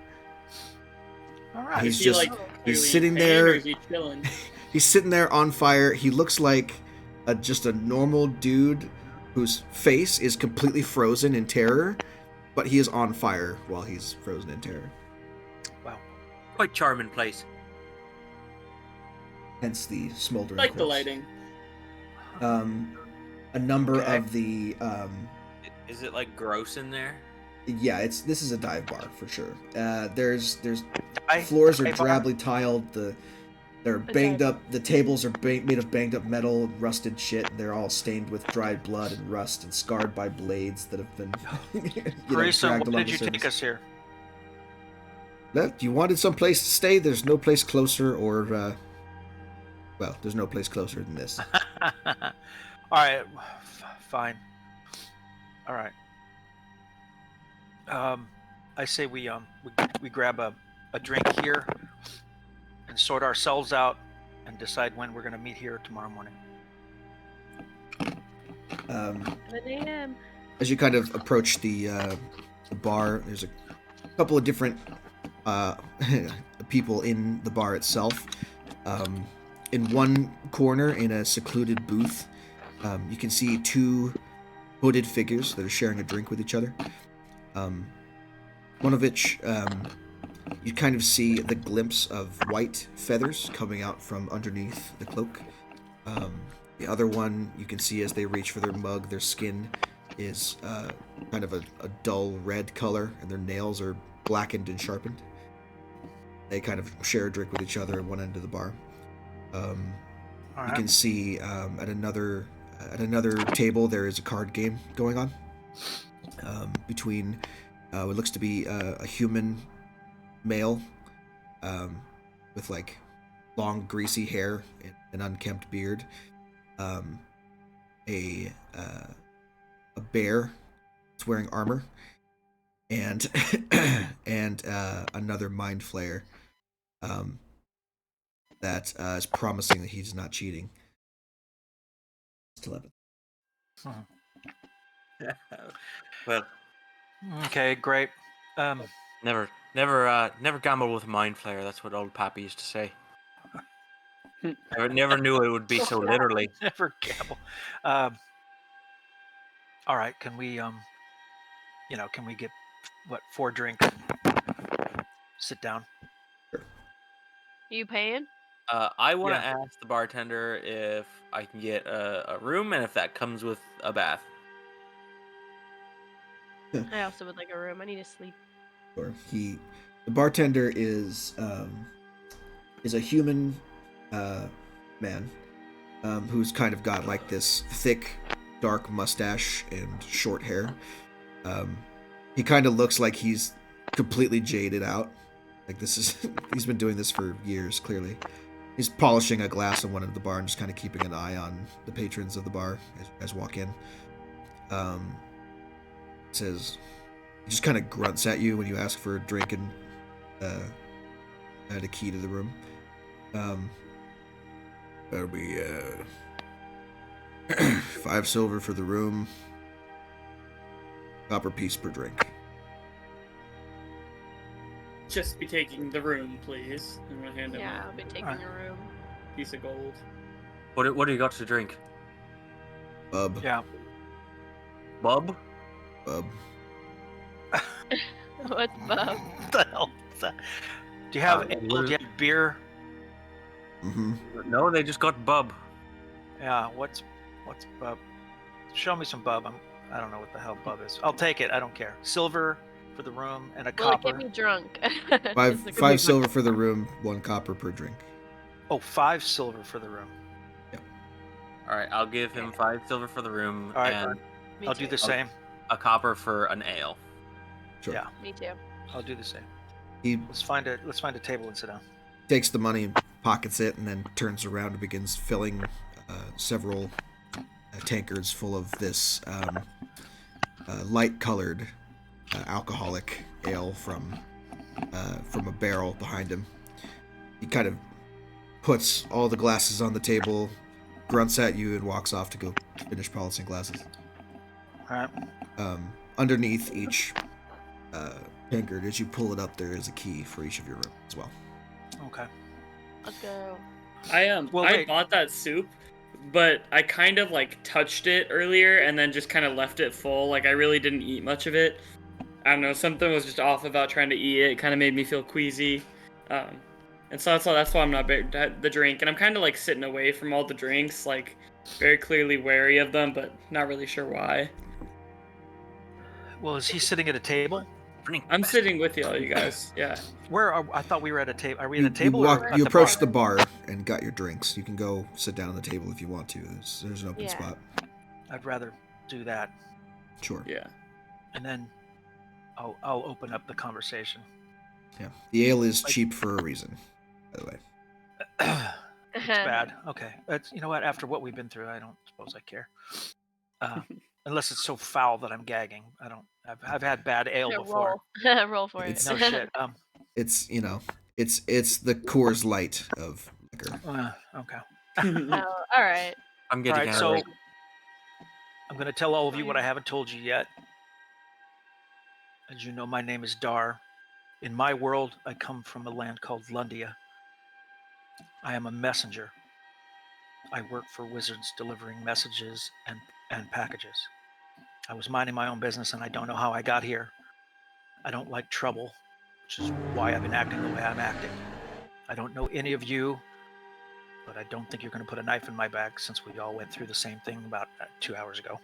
All right. He's Is he, just like, he's clearly sitting in pain, there. or is he chilling? He's sitting there on fire. He looks like just a normal dude whose face is completely frozen in terror, but he is on fire while he's frozen in terror. Wow. Quite charming place. Hence the smoldering Like corpse. the lighting. A number Okay. of the Is it like gross in there? yeah, this is a dive bar for sure. There's Dive floors are bar? drably tiled. They're banged up. The tables are made of banged up metal, rusted shit. They're all stained with dried blood and rust and scarred by blades that have been Parisa, dragged what along did the you surface. take us here? If you wanted some place to stay, there's no place closer, or well, there's no place closer than this. All right, fine. All right. I say we grab a drink here and sort ourselves out and decide when we're going to meet here tomorrow morning. 7 a.m. As you kind of approach the bar, there's a couple of different people in the bar itself. In one corner, in a secluded booth, you can see two hooded figures that are sharing a drink with each other. One of which you kind of see the glimpse of white feathers coming out from underneath the cloak. The other one, you can see as they reach for their mug, their skin is kind of a dull red color, and their nails are blackened and sharpened. They kind of share a drink with each other at one end of the bar. You can see at another table there is a card game going on between what looks to be a human male with like long greasy hair and an unkempt beard, a bear that's wearing armor, and and another mind flayer that is promising that he's not cheating. It's 11. Well, Okay, great. never gamble with a mind flayer. That's what old Pappy used to say. I never knew it would be so literally. Never gamble. All right, can we can we get 4 drinks? Sit down. You paying? I want to ask the bartender if I can get a room and if that comes with a bath. I also would like a room. I need to sleep. Or the bartender is a human man who's kind of got like this thick, dark mustache and short hair. He kind of looks like he's completely jaded out. Like he's been doing this for years, clearly. He's polishing a glass in one of the bar and just kind of keeping an eye on the patrons of the bar as you guys walk in. Says, he just kind of grunts at you when you ask for a drink and a key to the room. That'll be 5 silver for the room, copper piece per drink. Just be taking the room, please. I'm gonna hand him I'll be taking a room. a piece of gold. What do you got to drink? Bub. Yeah. Bub? Bub. What's bub? What the hell is that? Do you have do you have beer? Mm-hmm. No, they just got bub. Yeah. What's bub? Show me some bub. I don't know what the hell bub is. I'll take it. I don't care. Silver for the room and a Will it copper. get me drunk? Five silver for the room, 1 copper per drink. Oh, 5 silver for the room. All right, I'll give him 5 silver for the room, All right, and Me I'll too. do the same. a copper for an ale. Sure. Yeah. Me too. I'll do the same. He Let's find a table and sit down. takes the money and pockets it, and then turns around and begins filling several tankards full of this light-colored alcoholic ale from a barrel behind him. He kind of puts all the glasses on the table, grunts at you, and walks off to go finish polishing glasses. All right. Underneath each tankard, as you pull it up, there is a key for each of your rooms as well. Okay. Let's go. I Well, I wait. bought that soup, but I kind of like touched it earlier and then just kind of left it full. Like I really didn't eat much of it. I don't know, something was just off about trying to eat it. It kind of made me feel queasy. And so that's why I'm not the drink. And I'm kind of like sitting away from all the drinks, like very clearly wary of them, but not really sure why. Well, is he sitting at a table? I'm sitting with you guys. Yeah. Where are I thought we were at a table. Are we at a table? or at You the approach bar? the bar and got your drinks. You can go sit down at the table if you want to. There's an open Yeah. spot. I'd rather do that, Sure. Yeah. and then I'll open up the conversation. Yeah. The ale is cheap for a reason, by the way. It's bad. Okay. You know what? After what we've been through, I don't suppose I care. Unless it's so foul that I'm gagging. I don't. I've had bad ale before. Roll for it. It's- No shit. It's it's the Coors Light of liquor. Okay. Oh, all right. I'm getting All right. out So of I'm going to tell all of you what I haven't told you yet. As you know, my name is Dar. In my world, I come from a land called Lundia. I am a messenger. I work for wizards delivering messages and packages. I was minding my own business and I don't know how I got here. I don't like trouble, which is why I've been acting the way I'm acting. I don't know any of you, but I don't think you're going to put a knife in my back since we all went through the same thing about 2 hours ago.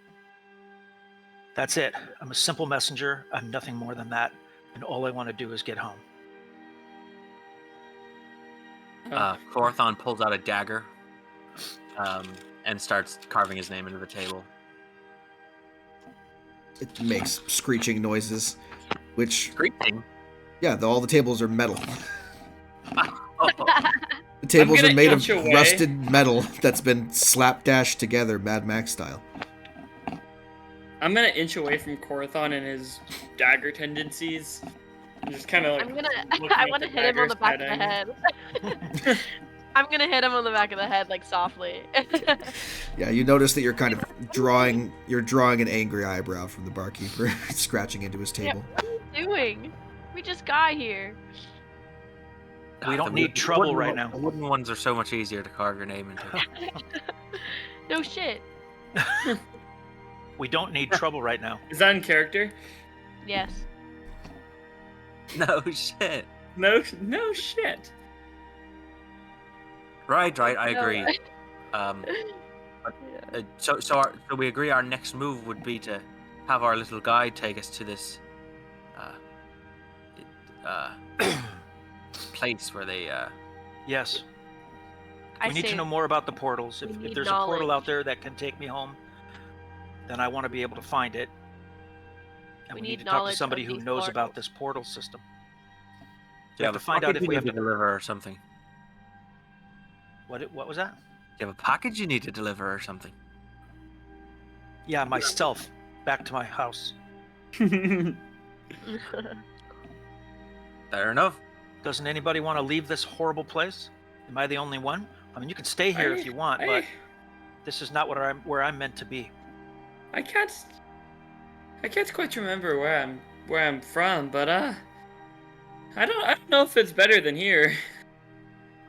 That's it. I'm a simple messenger. I'm nothing more than that. And all I want to do is get home. Corothon pulls out a dagger and starts carving his name into the table. It makes screeching noises, which Screeching? yeah, all the tables are metal. Oh, The tables gonna are made of inch away. rusted metal that's been slapdashed together, Mad Max style. I'm gonna inch away from Corothon and his dagger tendencies. And just kind of like. I'm gonna. looking I at want to the hit him on the dagger back of the side head. I'm gonna hit him on the back of the head, like softly. Yeah, you notice that you're kind of drawing an angry eyebrow from the barkeeper, scratching into his table. What are you doing? We just got here. We don't the need trouble wooden right one- now. The wooden ones are so much easier to carve your name into. No shit. We don't need trouble right now. Is that in character? Yes. No shit. No shit. Right, I No. agree. So we agree our next move would be to have our little guide take us to this place where they. Yes. I We need to say know more about the portals. we If need there's a portal knowledge. out there that can take me home, then I want to be able to find it. And We we need need to talk to knowledge somebody of who these knows about portals. this portal system. Do you have have to a find out package if you we need have to to. deliver or something? What was that? Do you have a package you need to deliver or something? Yeah, myself back to my house. Fair enough. Doesn't anybody want to leave this horrible place? Am I the only one? I mean, you can stay here if you want, but this is not where I'm meant to be. I can't quite remember where I'm from, but I don't know if it's better than here.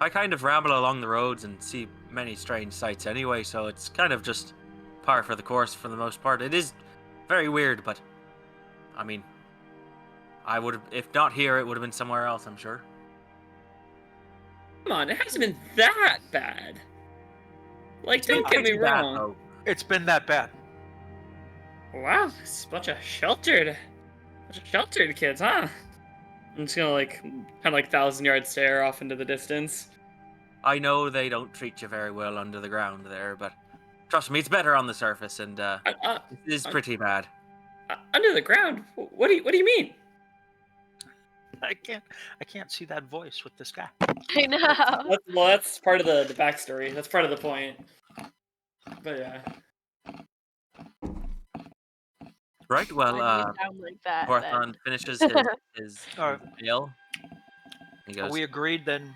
I kind of ramble along the roads and see many strange sights anyway, so it's kind of just par for the course for the most part. It is very weird, but I mean, I would have, if not here, it would have been somewhere else, I'm sure. Come on, it hasn't been that bad. Like, It's been don't get me pretty bad, wrong. though. It's been that bad. Wow, it's a bunch of sheltered kids, huh? I'm just gonna kind of 1,000-yard stare off into the distance. I know they don't treat you very well under the ground there, but trust me, it's better on the surface, and it is pretty bad. Under the ground? What do you mean? I can't see that voice with this guy. I know. That's part of the backstory. That's part of the point. But yeah. Right, well, Why do you sound like that, Horthon then? finishes his Alright. meal. He goes, We agreed then.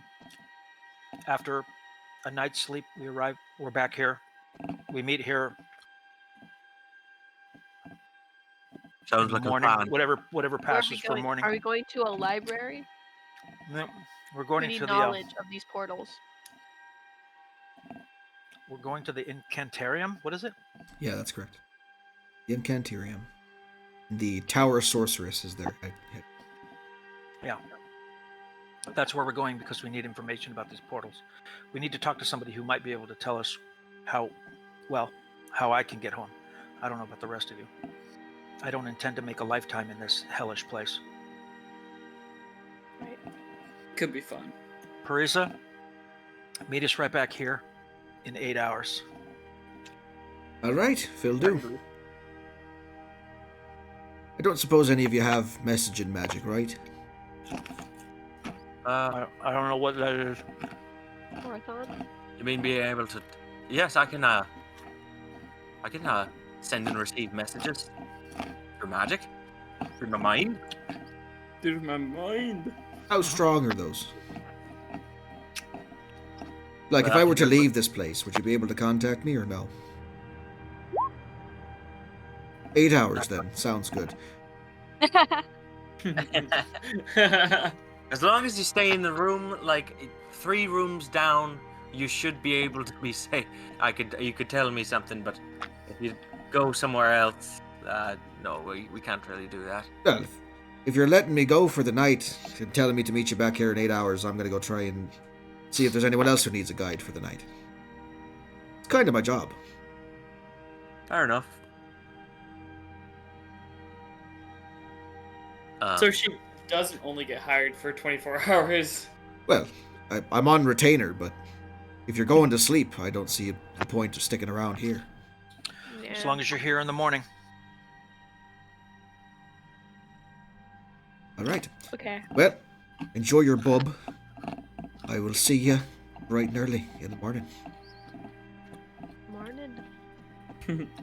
After a night's sleep, we're back here. We meet here sounds in the like a morning. plan. Whatever Where are passes we for going? morning. Are we going to a library? No, we're We going need to the knowledge of these portals. we're going to the Incantarium. What is it? Yeah, that's correct. The Incantarium. The Tower Sorceress is there. Yeah. That's where we're going because we need information about these portals. We need to talk to somebody who might be able to tell us how I can get home. I don't know about the rest of you. I don't intend to make a lifetime in this hellish place. Right. Could be fun. Parisa, meet us right back here in 8 hours. All right, will do. I don't suppose any of you have messaging magic, right? I don't know what that is. Horthon? You mean being able to? Yes, I can send and receive messages through magic, through my mind. Through my mind. How strong are those? Like, if I were to leave this place, would you be able to contact me or no? 8 hours then. Sounds good. As long as you stay in the room, like 3 rooms down, you should be able to be safe. You could tell me something, but if you go somewhere else, no, we can't really do that. Well, if you're letting me go for the night and telling me to meet you back here in 8 hours, I'm going to go try and see if there's anyone else who needs a guide for the night. It's kind of my job. Fair enough. So she doesn't only get hired for 24 hours. Well, I'm on retainer, but if you're going to sleep, I don't see the point of sticking around here. Yeah. As long as you're here in the morning. All right. Okay. Well, enjoy your bub. I will see you bright and early in the morning. Morning.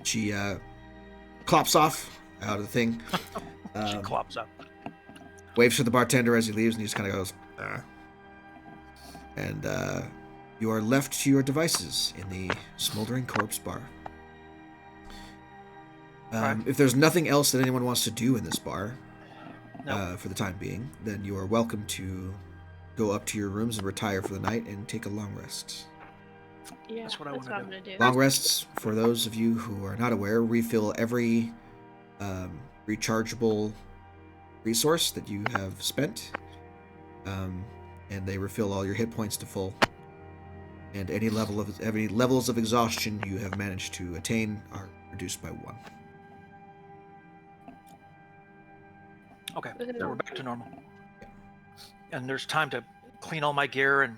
She clops off out of the thing. She clops up. Waves to the bartender as he leaves, and he just kind of goes, and you are left to your devices in the Smoldering Corpse Bar. Right. If there's nothing else that anyone wants to do in this bar, No. for the time being, then you are welcome to go up to your rooms and retire for the night and take a long rest. Yeah, That's what I I'm wanna gonna do. Long rests, for those of you who are not aware, refill every rechargeable resource that you have spent, and they refill all your hit points to full. And any levels of exhaustion you have managed to attain are reduced by 1. Okay, so we're back to normal. And there's time to clean all my gear and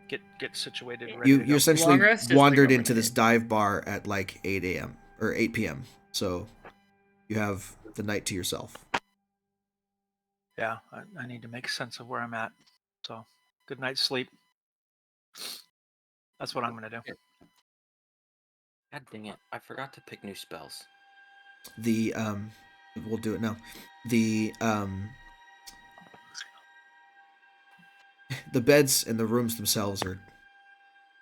get situated. Ready to You go. essentially Long rest is wandered like into this overnight. dive bar at like 8 a.m. or 8 p.m. So you have the night to yourself. Yeah, I need to make sense of where I'm at. So good night's sleep. That's what I'm gonna do. God dang it! I forgot to pick new spells. The we'll do it now. The the beds and the rooms themselves are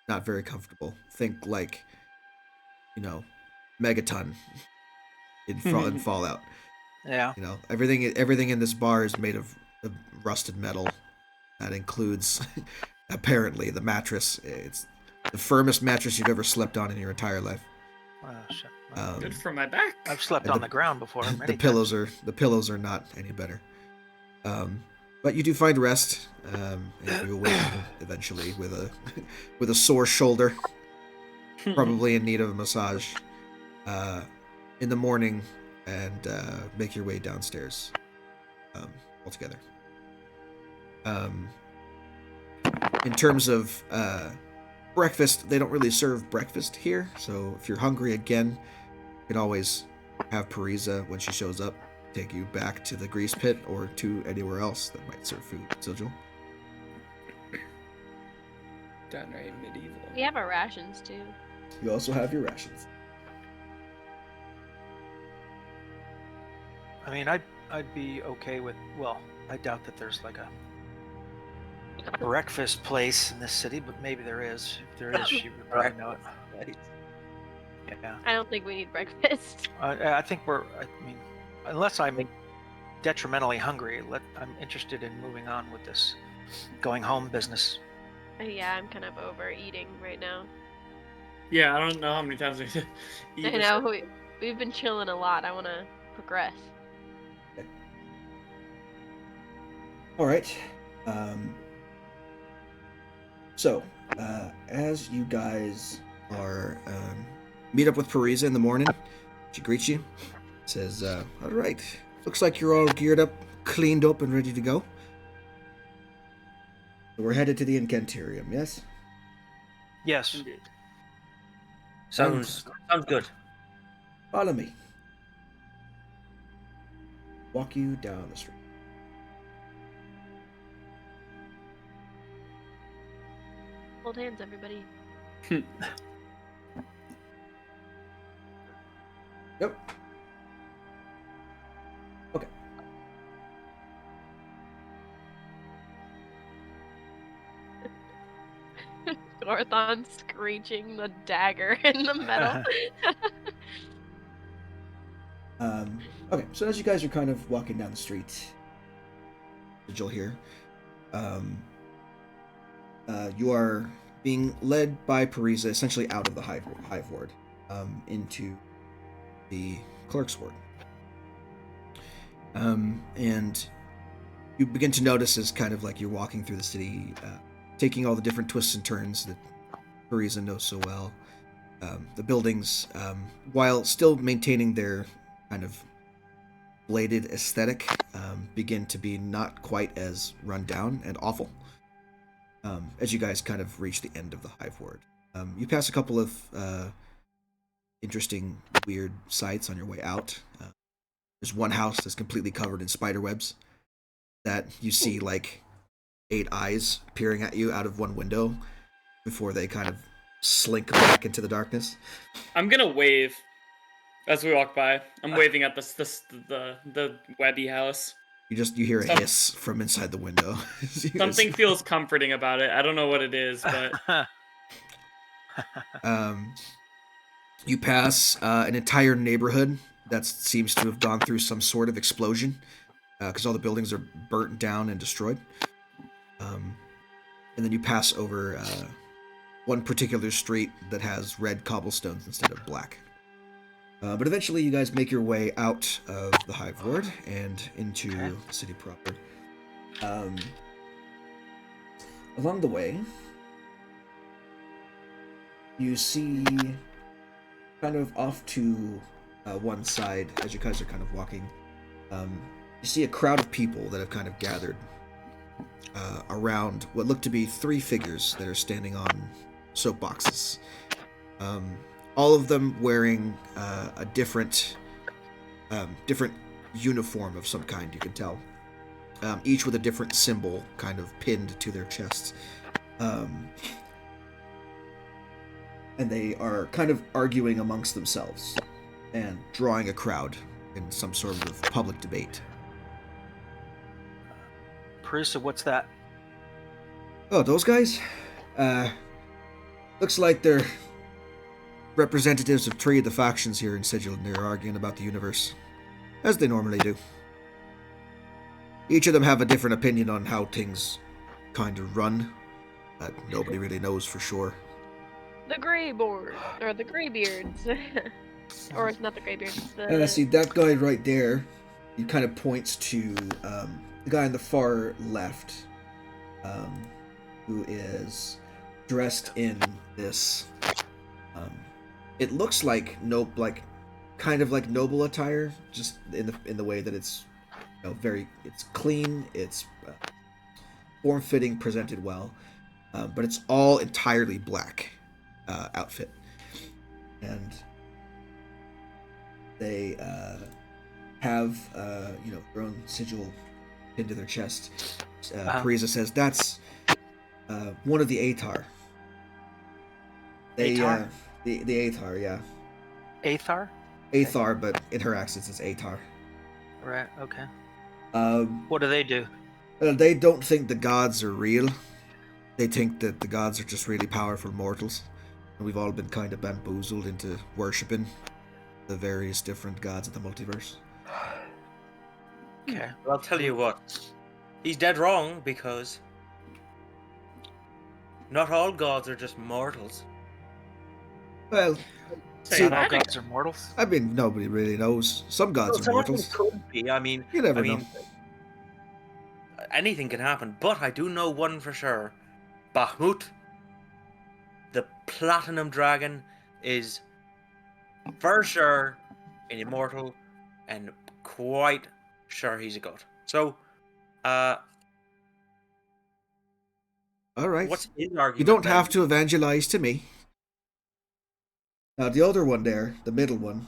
not very comfortable. Think like, Megaton in Fallout. Yeah. Everything in this bar is made of rusted metal. That includes apparently the mattress. It's the firmest mattress you've ever slept on in your entire life. Oh, shit. Good for my back. I've slept on the ground before. The pillows are not any better. But you do find rest, and you awake eventually with a sore shoulder, probably in need of a massage, in the morning, and make your way downstairs altogether. In terms of breakfast, they don't really serve breakfast here, so if you're hungry again, you can always have Parisa, when she shows up, take you back to the grease pit or to anywhere else that might serve food. Sigil? Downright medieval. We have our rations too. You also have your rations. I mean, I'd be okay with. Well, I doubt that there's like a breakfast place in this city, but maybe there is. If there is, she would probably know it. Yeah. I don't think we need breakfast. I think I mean, unless I'm detrimentally hungry, I'm interested in moving on with this going home business. Yeah, I'm kind of overeating right now. Yeah, I don't know how many times we eat. I know we've been chilling a lot. I want to progress. All right. So, as you guys are meet up with Parisa in the morning, she greets you, says, "All right, looks like you're all geared up, cleaned up, and ready to go. We're headed to the Incantorium, yes?" Yes. Sounds good. Follow me. Walk you down the street. Hold hands, everybody. Yep. Okay. Gorthon screeching the dagger in the metal. Okay, so as you guys are kind of walking down the street, Sigil here, you are being led by Parisa essentially out of the hive ward, into the clerk's ward. And you begin to notice as kind of like you're walking through the city, taking all the different twists and turns that Parisa knows so well. The buildings, while still maintaining their kind of bladed aesthetic, begin to be not quite as run down and awful. As you guys kind of reach the end of the hive ward, you pass a couple of interesting, weird sights on your way out. There's one house that's completely covered in spider webs that you see like 8 eyes peering at you out of one window before they kind of slink back into the darkness. I'm gonna wave as we walk by. I'm waving at the webby house. You hear a hiss from inside the window. Something feels comforting about it. I don't know what it is, but you pass an entire neighborhood that seems to have gone through some sort of explosion, because all the buildings are burnt down and destroyed. And then you pass over one particular street that has red cobblestones instead of black. But eventually you guys make your way out of the hive ward and into the city proper. Along the way, you see kind of off to one side, as you guys are kind of walking, You see a crowd of people that have kind of gathered around what look to be 3 figures that are standing on soapboxes. All of them wearing a different uniform of some kind, you can tell. Each with a different symbol kind of pinned to their chests. And they are kind of arguing amongst themselves and drawing a crowd in some sort of public debate. Parisa, what's that? Oh, those guys? Looks like they're representatives of 3 of the factions here in Sigil, and they're arguing about the universe, as they normally do. Each of them have a different opinion on how things kind of run, but nobody really knows for sure. The Greyboard, or the Greybeards. Or it's not the Greybeards, See, that guy right there, he kind of points to the guy on the far left, who is dressed in this, it looks like kind of like noble attire, just in the way that it's, it's clean, it's form-fitting, presented well, but it's all entirely black outfit, and they have their own sigil into their chest. Parisa says that's one of the Athar. Athar? The Athar, yeah. Athar? Athar, but in her accents it's Athar. Right, okay. What do they do? They don't think the gods are real. They think that the gods are just really powerful mortals. And we've all been kind of bamboozled into worshipping the various different gods of the multiverse. Okay. Well, I'll tell you what. He's dead wrong, because not all gods are just mortals. Well, not all gods are mortals? I mean, nobody really knows. Some gods are mortals. Could be. I mean, you never know. Anything can happen, but I do know one for sure. Bahamut, the Platinum Dragon, is for sure an immortal, and quite sure he's a god. So, all right. What's his argument? You don't have to evangelize to me. Now, the other one there, the middle one,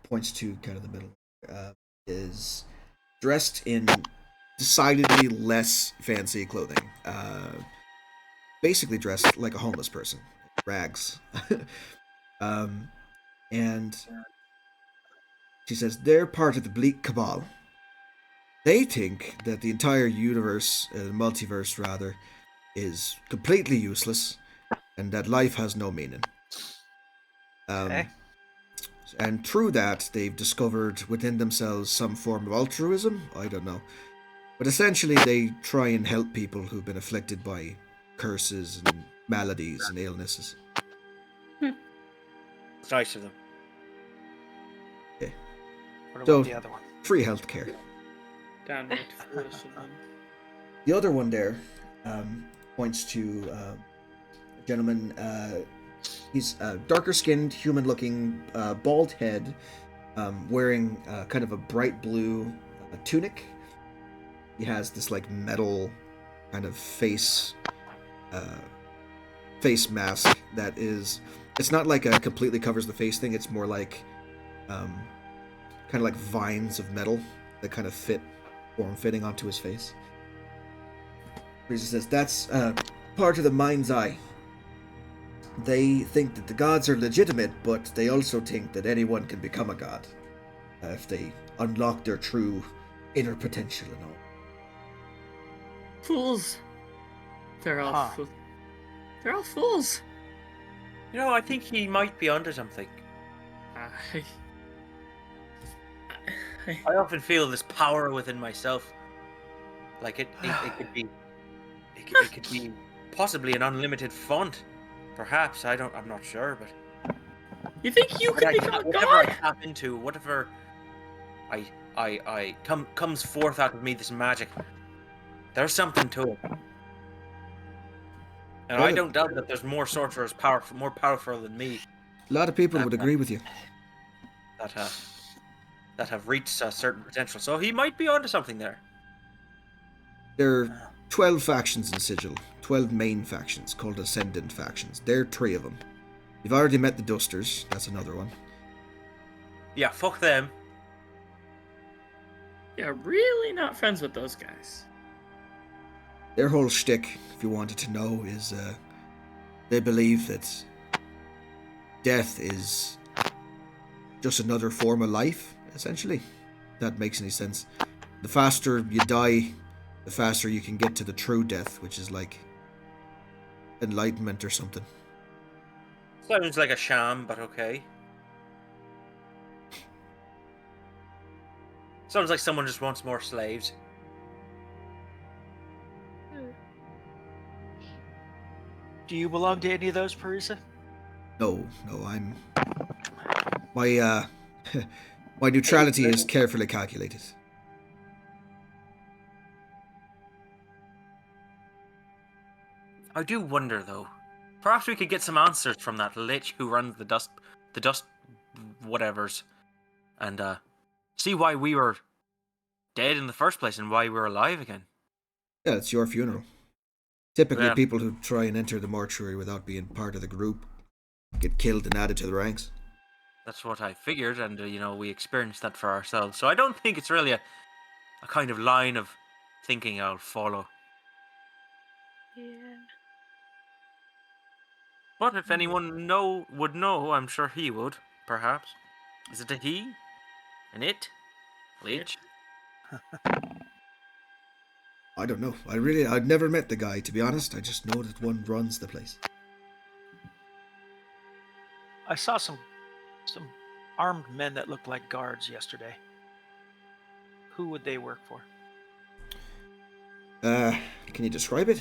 points to kind of the middle, is dressed in decidedly less fancy clothing. Basically dressed like a homeless person. Rags. And she says they're part of the Bleak Cabal. They think that the entire universe, multiverse rather, is completely useless, and that life has no meaning. Okay. And through that, they've discovered within themselves some form of altruism. I don't know. But essentially, they try and help people who've been afflicted by curses and maladies and illnesses. It's nice of them. Okay. What about the other one? Free healthcare. Downright foolish of them. The other one there points to a gentleman. He's darker skinned, human looking, bald head, wearing kind of a bright blue tunic. He has this like metal kind of face mask that is, it's not like a completely covers the face thing. It's more like kind of like vines of metal that kind of form fitting onto his face. Frieza says that's part of the mind's eye. They think that the gods are legitimate, but they also think that anyone can become a god if they unlock their true inner potential and all. Fools. They're all they're all fools. You know, I think he might be onto something. I often feel this power within myself. Like it could be, it could be possibly an unlimited font. Perhaps I'm not sure, but you think you could become a god? Whatever I tap into, whatever comes forth out of me, this magic. There's something to it, and I don't doubt that there's more sorcerers more powerful than me. A lot of people would agree with you. That that have reached a certain potential. So he might be onto something there. There are 12 factions in Sigil, 12 main factions called Ascendant factions. There are 3 of them. You've already met the Dusters, that's another one. Yeah, fuck them. Yeah, really not friends with those guys. Their whole shtick, if you wanted to know, is they believe that death is just another form of life, essentially. If that makes any sense. The faster you die, the faster you can get to the true death, which is like enlightenment or something. Sounds like a sham, but okay. Sounds like someone just wants more slaves. Do you belong to any of those, Parisa? No, I'm... My, my neutrality is carefully calculated. I do wonder, though. Perhaps we could get some answers from that lich who runs the dust whatevers, and see why we were dead in the first place and why we're alive again. Yeah, it's your funeral. Typically, Yeah. people who try and enter the mortuary without being part of the group get killed and added to the ranks. That's what I figured, and we experienced that for ourselves. So I don't think it's really a kind of line of thinking I'll follow. Yeah. But if anyone would know, I'm sure he would. Perhaps. Is it a he? An it? Lich? I don't know. I'd never met the guy, to be honest. I just know that one runs the place. I saw some armed men that looked like guards yesterday. Who would they work for? Can you describe it?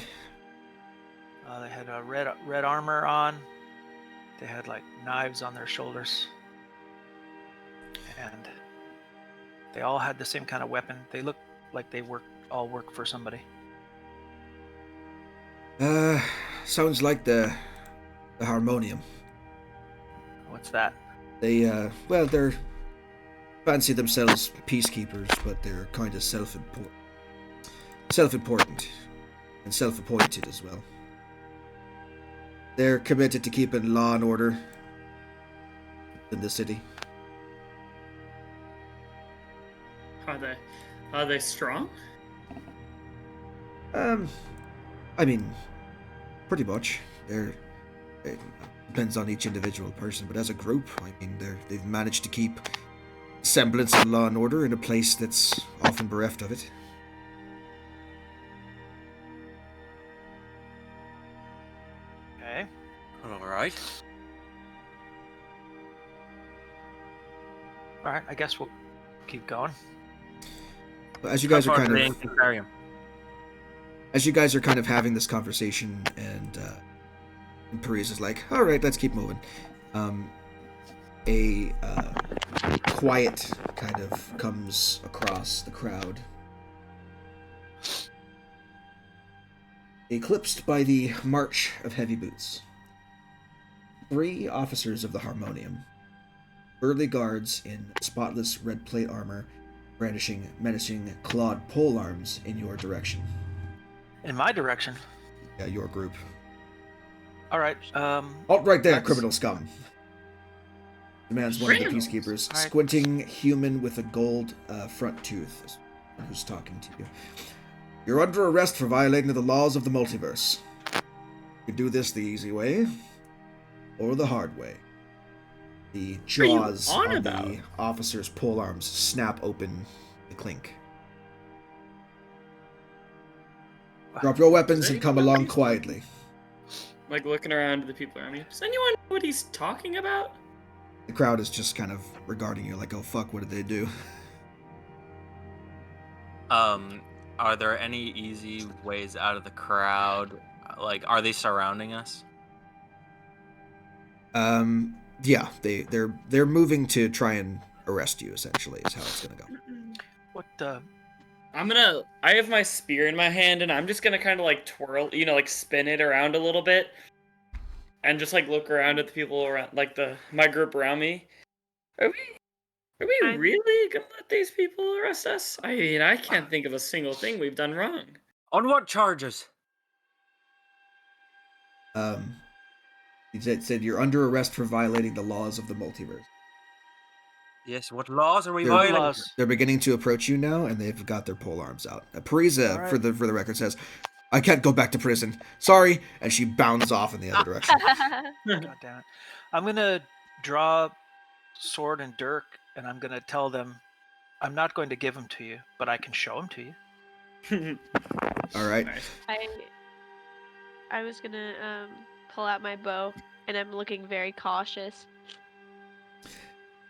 They had a red armor on. They had like knives on their shoulders, and they all had the same kind of weapon. They looked like they all work for somebody. Sounds like the Harmonium. What's that? They're fancy themselves peacekeepers, but they're kind of self-important and self-appointed as well. They're committed to keeping law and order in the city. Are they strong? I mean, pretty much. It depends on each individual person, but as a group, I mean, they've managed to keep semblance of law and order in a place that's often bereft of it. Okay. All right. All right. I guess we'll keep going. But as you guys are kind of Aquarium. as you guys are kind of having this conversation, and Paris is like, all right, let's keep moving. A quiet kind of comes across the crowd, eclipsed by the march of heavy boots. 3 officers of the Harmonium, burly guards in spotless red plate armor, brandishing menacing clawed pole arms in your direction. In my direction. Yeah, your group. All right. Halt right there, criminal scum. Demands one of the Criminals? peacekeepers, All right. squinting human with a gold front tooth, who's talking to you. You're under arrest for violating the laws of the multiverse. You can do this the easy way, or the hard way. The jaws on on about? the officer's polearms snap open the clink. Drop your weapons and come along quietly. Like looking around to the people around me. Does anyone know what he's talking about? The crowd is just kind of regarding you like, oh fuck, what did they do? Are there any easy ways out of the crowd? Like, are they surrounding us? Yeah, they're moving to try and arrest you, essentially, is how it's gonna go. What? I have my spear in my hand, and I'm just gonna kind of like twirl, like spin it around a little bit, and just like look around at the people around, like my group around me. Are Are we really gonna let these people arrest us? I mean, I can't think of a single thing we've done wrong. On what charges? He said you're under arrest for violating the laws of the multiverse. Yes, what laws are we They're- violating? Laws. They're beginning to approach you now, and they've got their pole arms out. Parisa, Alright. for the record, says, "I can't go back to prison. Sorry," and she bounds off in the other direction. God damn it. I'm gonna draw sword and dirk, and I'm gonna tell them I'm not going to give them to you, but I can show them to you. All right. Nice. I was gonna pull out my bow, and I'm looking very cautious.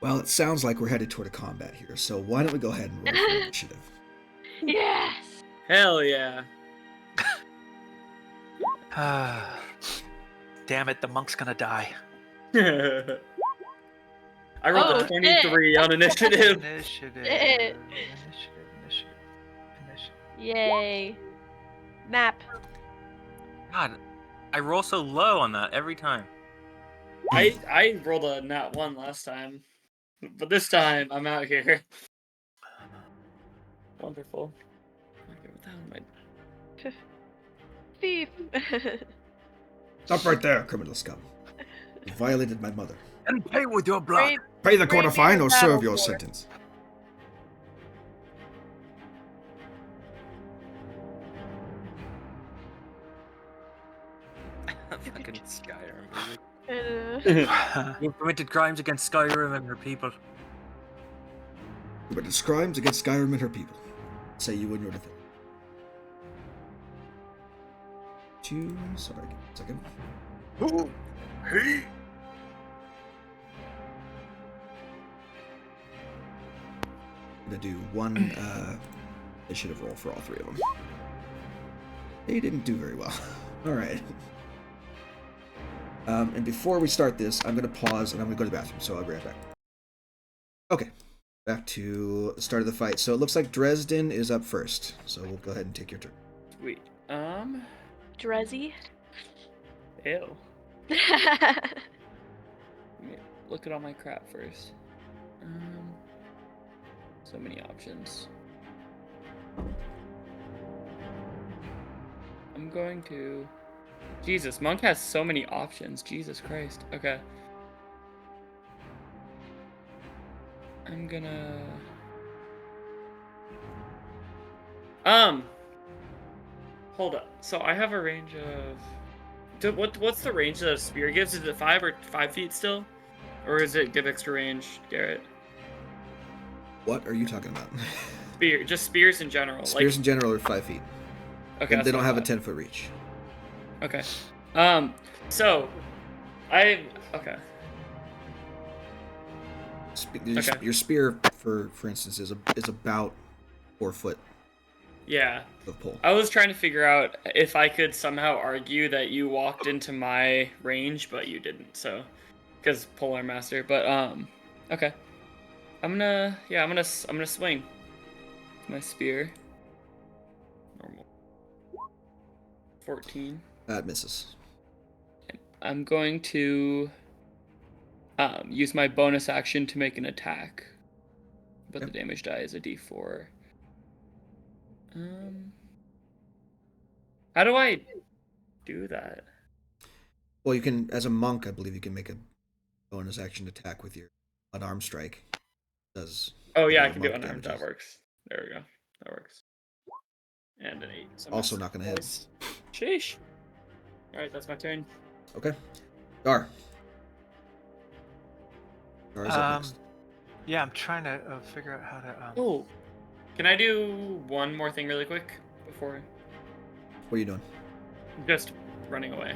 Well, it sounds like we're headed toward a combat here, so why don't we go ahead and roll for initiative? Yes. Hell yeah. Damn it, the monk's gonna die. I rolled Oh, a 23 on initiative. Initiative. Shit. Initiative. Yay. Map. God, I roll so low on that every time. I rolled a nat 1 last time, but this time I'm out here. Wonderful. Okay, what the hell am I... Thief. Stop right there, criminal scum. You violated my mother. And pay with your blood. Brave- Pay the court a Brave fine man or serve battle your for. sentence. Fucking Skyrim. And, You committed crimes against Skyrim and her people. But it's crimes against Skyrim and her people. Say you in your defense. Sorry, give me a second. Oh, hey. I'm gonna do one initiative roll for all three of them. They didn't do very well. All right. And before we start this, I'm gonna pause and I'm gonna go to the bathroom. So I'll be right back. Okay, back to the start of the fight. So it looks like Dresden is up first. So we'll go ahead and take your turn. Sweet. Drezzy. Ew. Look at all my crap first. So many options. I'm going to... Jesus, Monk has so many options. Jesus Christ. Okay. I'm gonna... Hold up. So I have a range of... What's the range that a spear gives? Is it 5 or 5 feet still? Or is it give extra range, Garrett? What are you talking about? Just spears in general. Spears in general are 5 feet. Okay. They don't have a ten. 10-foot reach. Okay. So okay. Your spear, for instance, is about 4 foot Yeah. of pole. I was trying to figure out if I could somehow argue that you walked into my range, but you didn't. So, because Polar Master. But okay. I'm gonna swing. My spear. Normal. 14. That misses. I'm going to use my bonus action to make an attack, but Yep. the damage die is a D4. How do I do that? Well, you can, as a monk, I believe you can make a bonus action attack with your unarmed strike. Does Oh yeah, I whatever can do monk unarmed. That damages. works. There we go. That works. And an 8. So I Also missed not gonna hit. twice. Sheesh. All right, that's my turn. Okay. Gar. Gar is up next. Yeah, I'm trying to figure out how to. Oh, can I do one more thing really quick before? What are you doing? Just running away.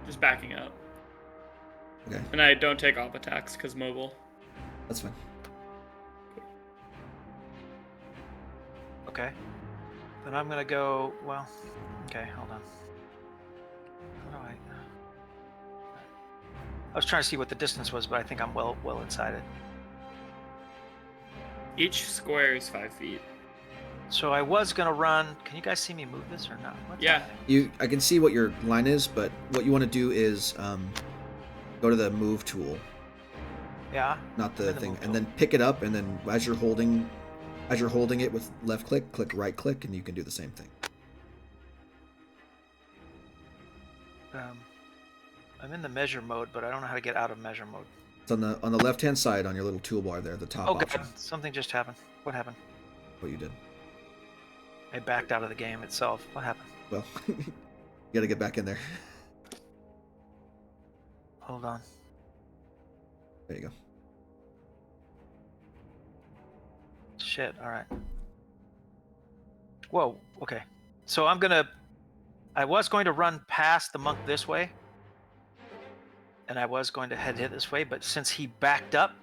Just backing up. Okay, And I don't take off attacks because mobile. that's fine. Okay. Then I'm gonna go. Well, okay, hold on. How do I? I was trying to see what the distance was, but I think I'm well inside it. Each square is 5 feet. So I was gonna run. Can you guys see me move this or not? What's Yeah. happening? I can see what your line is, but what you want to do is go to the move tool Yeah. Not the In the thing. move And tool. then pick it up, and then as you're holding it with left click, click right click, and you can do the same thing. I'm in the measure mode, but I don't know how to get out of measure mode. It's on the left hand side on your little toolbar there, the top Oh option. god, something just happened. What happened? What you did. I backed out of the game itself. What happened? Well, you got to get back in there. Hold on. There you go. Shit. All right. Whoa. Okay. So I was going to run past the monk this way, and I was going to head this way, but since he backed up,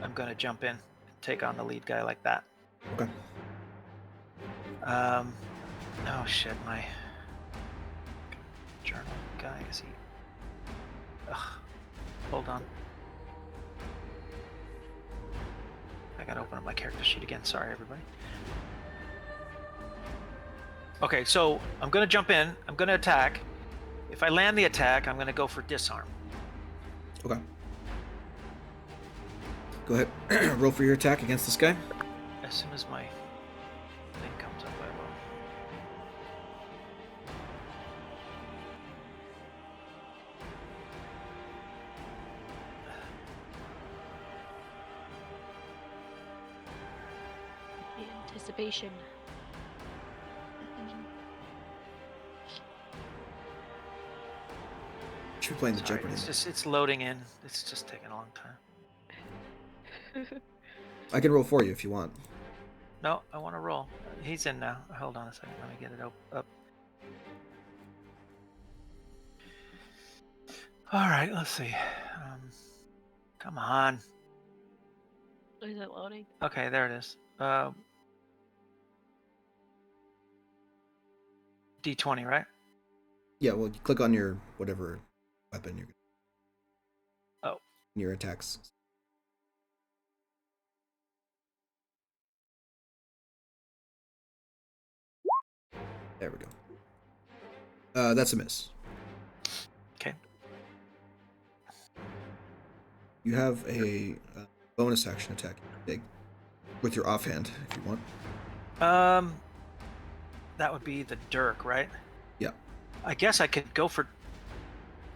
I'm going to jump in and take on the lead guy like that. Okay. Oh shit, my journal guy, is he? Ugh. Hold on. I gotta open up my character sheet again. Sorry, everybody. Okay, so I'm gonna jump in. I'm gonna attack. If I land the attack, I'm gonna go for disarm. Okay. Go ahead. Roll for your attack against this guy. As soon as my thing comes up, I will. The anticipation. Should be playing the Sorry, Jeopardy. it's loading in. It's just taking a long time. I can roll for you if you want. No, I want to roll. He's in now. Hold on a second. Let me get it up. All right, let's see. Come on. Is it loading? Okay, there it is. D20, right? Yeah, well, you click on your whatever weapon you're. Oh. Your attacks. There we go. That's a miss. Okay. You have a bonus action attack dig with your offhand if you want. That would be the Dirk, right? Yeah. I guess I could go for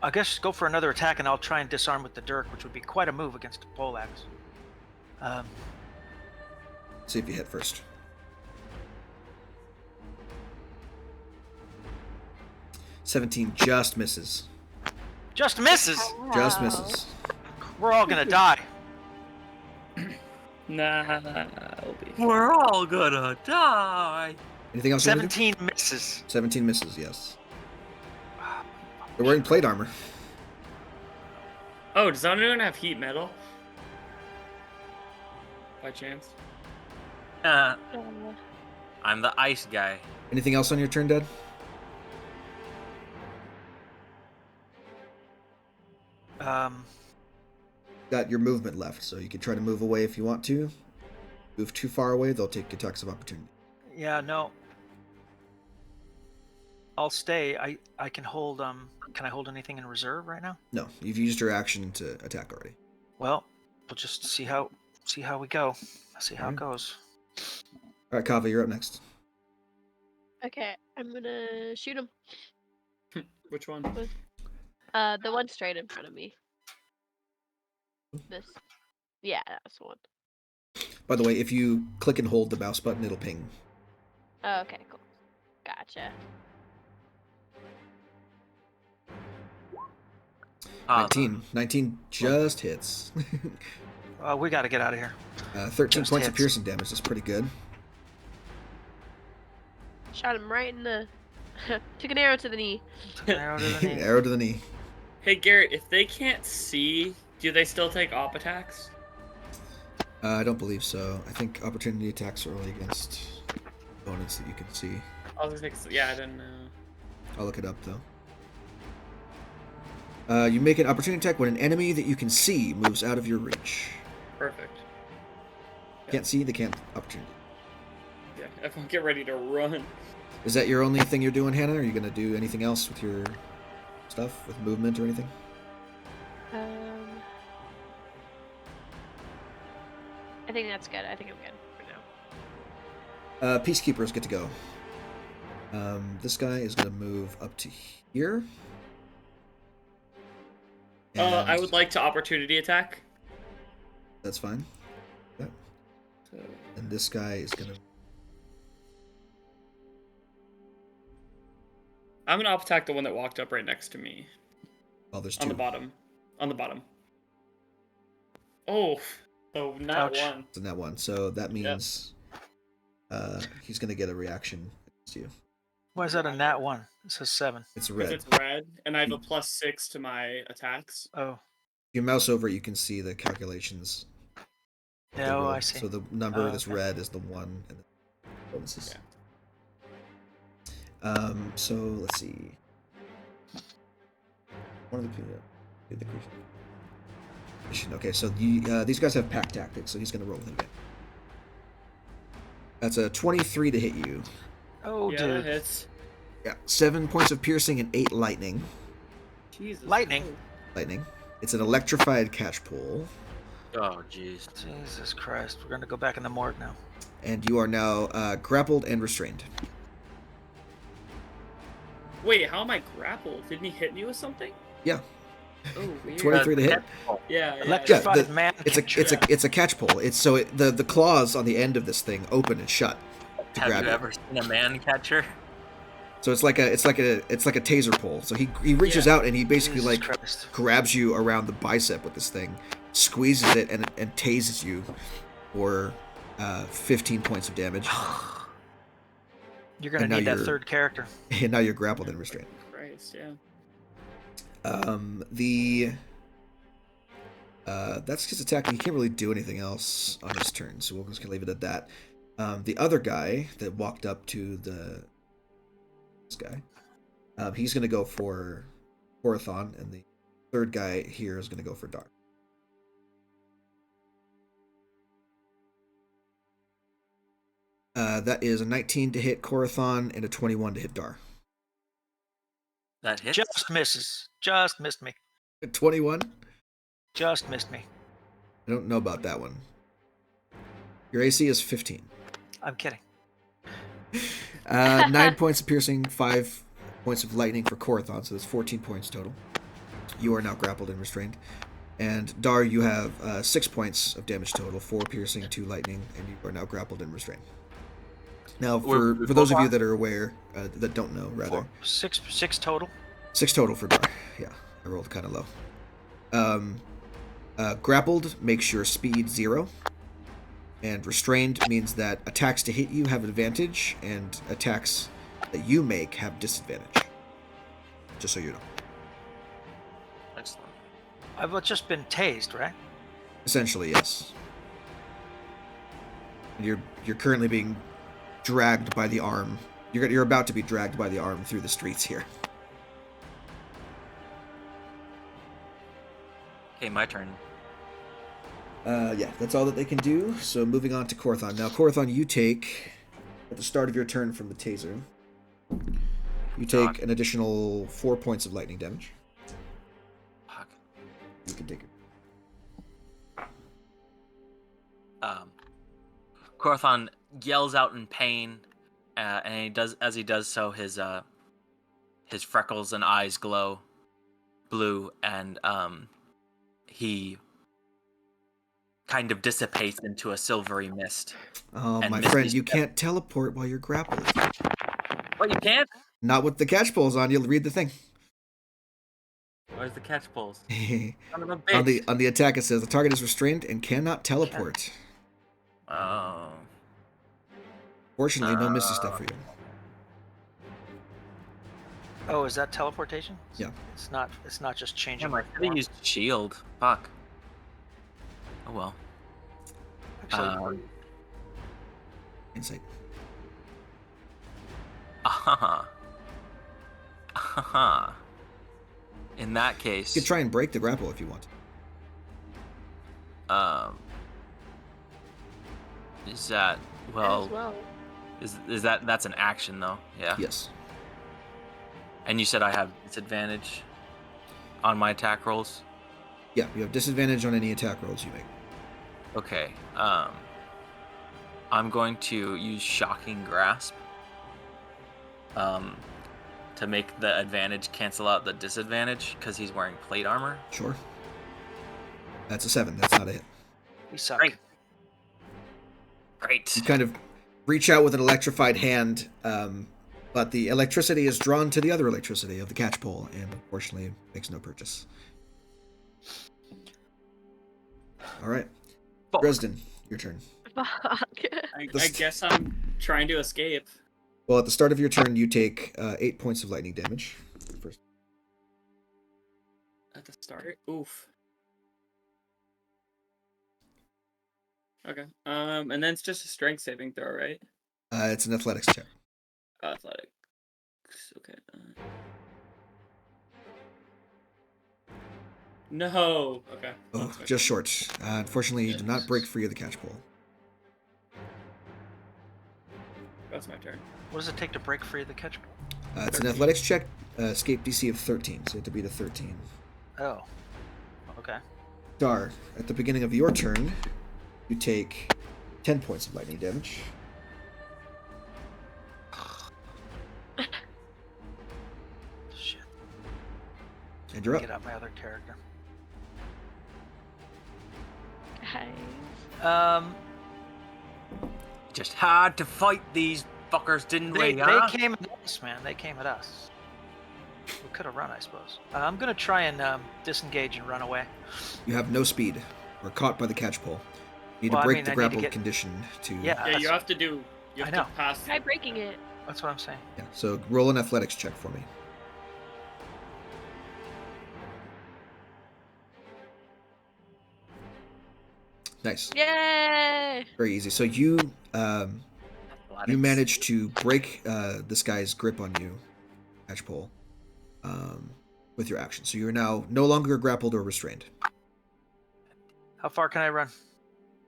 another attack, and I'll try and disarm with the Dirk, which would be quite a move against a poleaxe. See if you hit first. $17 just misses. Just misses. Just misses. We're all gonna die. Nah, it'll be fine. We're all gonna die. Anything else? 17 misses. 17 misses. Yes. They're wearing plate armor. Oh, does anyone have heat metal? By chance? I'm the ice guy. Anything else on your turn, Dad? Got your movement left, so you can try to move away if you want to. Move too far away, they'll take attacks of opportunity. Yeah, no. I'll stay. I can hold. Can I hold anything in reserve right now? No, you've used your action to attack already. Well, we'll just see how we go. See how it goes. All right, Kava, you're up next. Okay, I'm gonna shoot him. Which one? The one straight in front of me. This. Yeah, that's the one. By the way, if you click and hold the mouse button, it'll ping. Oh, okay, cool. Gotcha. 19 just hits. We got to get out of here. 13 Just points of hits. piercing damage. That's pretty good. Shot him right in the. Took an arrow to the knee. Arrow to the knee. Arrow to the knee. Hey Garrett, if they can't see, do they still take op attacks? I don't believe so. I think opportunity attacks are only against opponents that you can see. I was gonna say, yeah, I didn't know. I'll look it up though. You make an opportunity attack when an enemy that you can see moves out of your reach. Perfect. Can't see, they can't opportunity. Yeah, everyone get ready to run. Is that your only thing you're doing, Hannah? Are you gonna do anything else with your stuff, with movement or anything? think that's good. I think I'm good for now. Peacekeepers get to go. This guy is going to move up to here. I would like to opportunity attack. That's fine. Yeah. And this guy is going to... I'm going to attack the one that walked up right next to me. Oh, there's two. On the bottom. On the bottom. Oh, so not Ouch. one. It's a nat 1. So that means he's going to get a reaction against you. Why is that a nat 1? It says 7. It's Because red. it's red, and I have a +6 to my attacks. Oh. If you mouse over, you can see the calculations. Yeah, I see. So the number that's okay. red is the 1, and the bonuses. Yeah. So let's see. One of the creatures. Okay, so these guys have pack tactics, so he's going to roll with it again. That's a 23 to hit you. Oh, yeah, dude. that hits. Yeah, 7 points of piercing and 8 lightning. Jesus. Lightning. Lightning. It's an electrified catch pole. Oh, jeez. Jesus Christ. We're going to go back in the morgue now. And you are now grappled and restrained. Wait, how am I grappled? Didn't he hit me with something? Yeah. Oh, weird. 23 to hit. Yeah. Electrified man. It's a catch pole. It's so the claws on the end of this thing open and shut to Have grab you ever seen a man catcher? So it's like a taser pole. So he reaches out and he basically Jesus like Christ. grabs you around the bicep with this thing, squeezes it and tases you for 15 points of damage. You're going to need that third character. And now you're grappled and restrained. Christ, yeah. That's his attack. He can't really do anything else on his turn, so we're just gonna leave it at that. The other guy that walked up to this guy, he's gonna go for Horathon, and the third guy here is gonna go for Dar. That is a 19 to hit Corathon and a 21 to hit Dar. That hits? Just misses. Just missed me. 21? Just missed me. I don't know about that one. Your AC is 15. I'm kidding. 9 points of piercing, 5 points of lightning for Corathon, so that's 14 points total. You are now grappled and restrained. And Dar, you have 6 points of damage total, 4 piercing, 2 lightning, and you are now grappled and restrained. Now, for those of you that are aware, that don't know, rather. 6 total? 6 total for Dar. Yeah, I rolled kind of low. Grappled makes your speed 0. And restrained means that attacks to hit you have advantage, and attacks that you make have disadvantage. Just so you know. Excellent. I've just been tased, right? Essentially, yes. You're currently being dragged by the arm. You're about to be dragged by the arm through the streets here. Okay, my turn. Yeah, that's all that they can do. So moving on to Corathon. Now, Corathon, you take, at the start of your turn from the taser, you take an additional 4 points of lightning damage. Fuck. You can take it. Corathon yells out in pain, and as he does so, his freckles and eyes glow blue, and he kind of dissipates into a silvery mist. Oh, and my friend, you can't teleport while you're grappled. What, you can't? Not with the catch poles on. You'll read the thing. Where's the catch poles? Son of a bitch. on the attack, it says the target is restrained and cannot teleport. Oh. Fortunately, no misty stuff for you. Oh, is that teleportation? Yeah. It's not just changing. Damn, I could have used shield. Fuck. Oh well. Actually, Insight. In that case, You could try and break the grapple if you want. Is that well? Well. Is that's an action though? Yeah. Yes. And you said I have disadvantage on my attack rolls. Yeah, you have disadvantage on any attack rolls you make. Okay. I'm going to use Shocking Grasp to make the advantage cancel out the disadvantage because he's wearing plate armor. Sure. That's a 7. That's not a hit. We suck. Great. You kind of reach out with an electrified hand, but the electricity is drawn to the other electricity of the catch pole, and unfortunately makes no purchase. All right. Fuck. Dresden, your turn. Fuck. I guess I'm trying to escape. Well, at the start of your turn, you take 8 points of lightning damage. First. At the start? Oof. Okay. And then it's just a strength saving throw, right? It's an athletics check. Athletics. Okay. No. Okay. Oh, just short. Unfortunately, you do not break free of the catch pole. That's my turn. What does it take to break free of the catch pole? It's an athletics check. Escape DC of 13, so you have to beat a 13. Oh. Okay. Dar, at the beginning of your turn, you take 10 points of lightning damage. Shit. And you're up. Get out my other character. Guys. Just had to fight these fuckers, didn't They we? Huh? came at us, man. They came at us. We could have run, I suppose. I'm gonna try and disengage and run away. You have no speed. We're caught by the catch pole. You need to break the grapple condition to... Yeah, you have to do... You have to pass... Try breaking it. That's what I'm saying. Yeah, so roll an athletics check for me. Nice. Yay! Very easy. So you manage to break this guy's grip on you, catch pole, with your action. So you're now no longer grappled or restrained. How far can I run?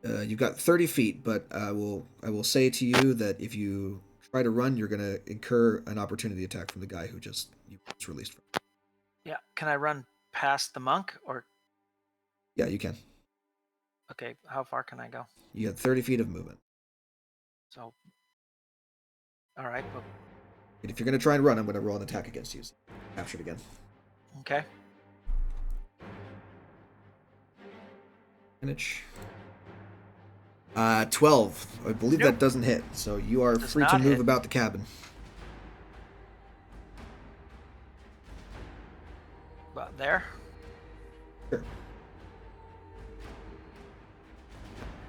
You've got 30 feet, but I will say to you that if you try to run, you're going to incur an opportunity attack from the guy who just released from. Yeah. Can I run past the monk or? Yeah, you can. Okay. How far can I go? You got 30 feet of movement. So. All right. But... And if you're going to try and run, I'm going to roll an attack against you. So captured again. Okay. Advantage. 12. I believe that doesn't hit, so you are free to move about the cabin. About there? Sure.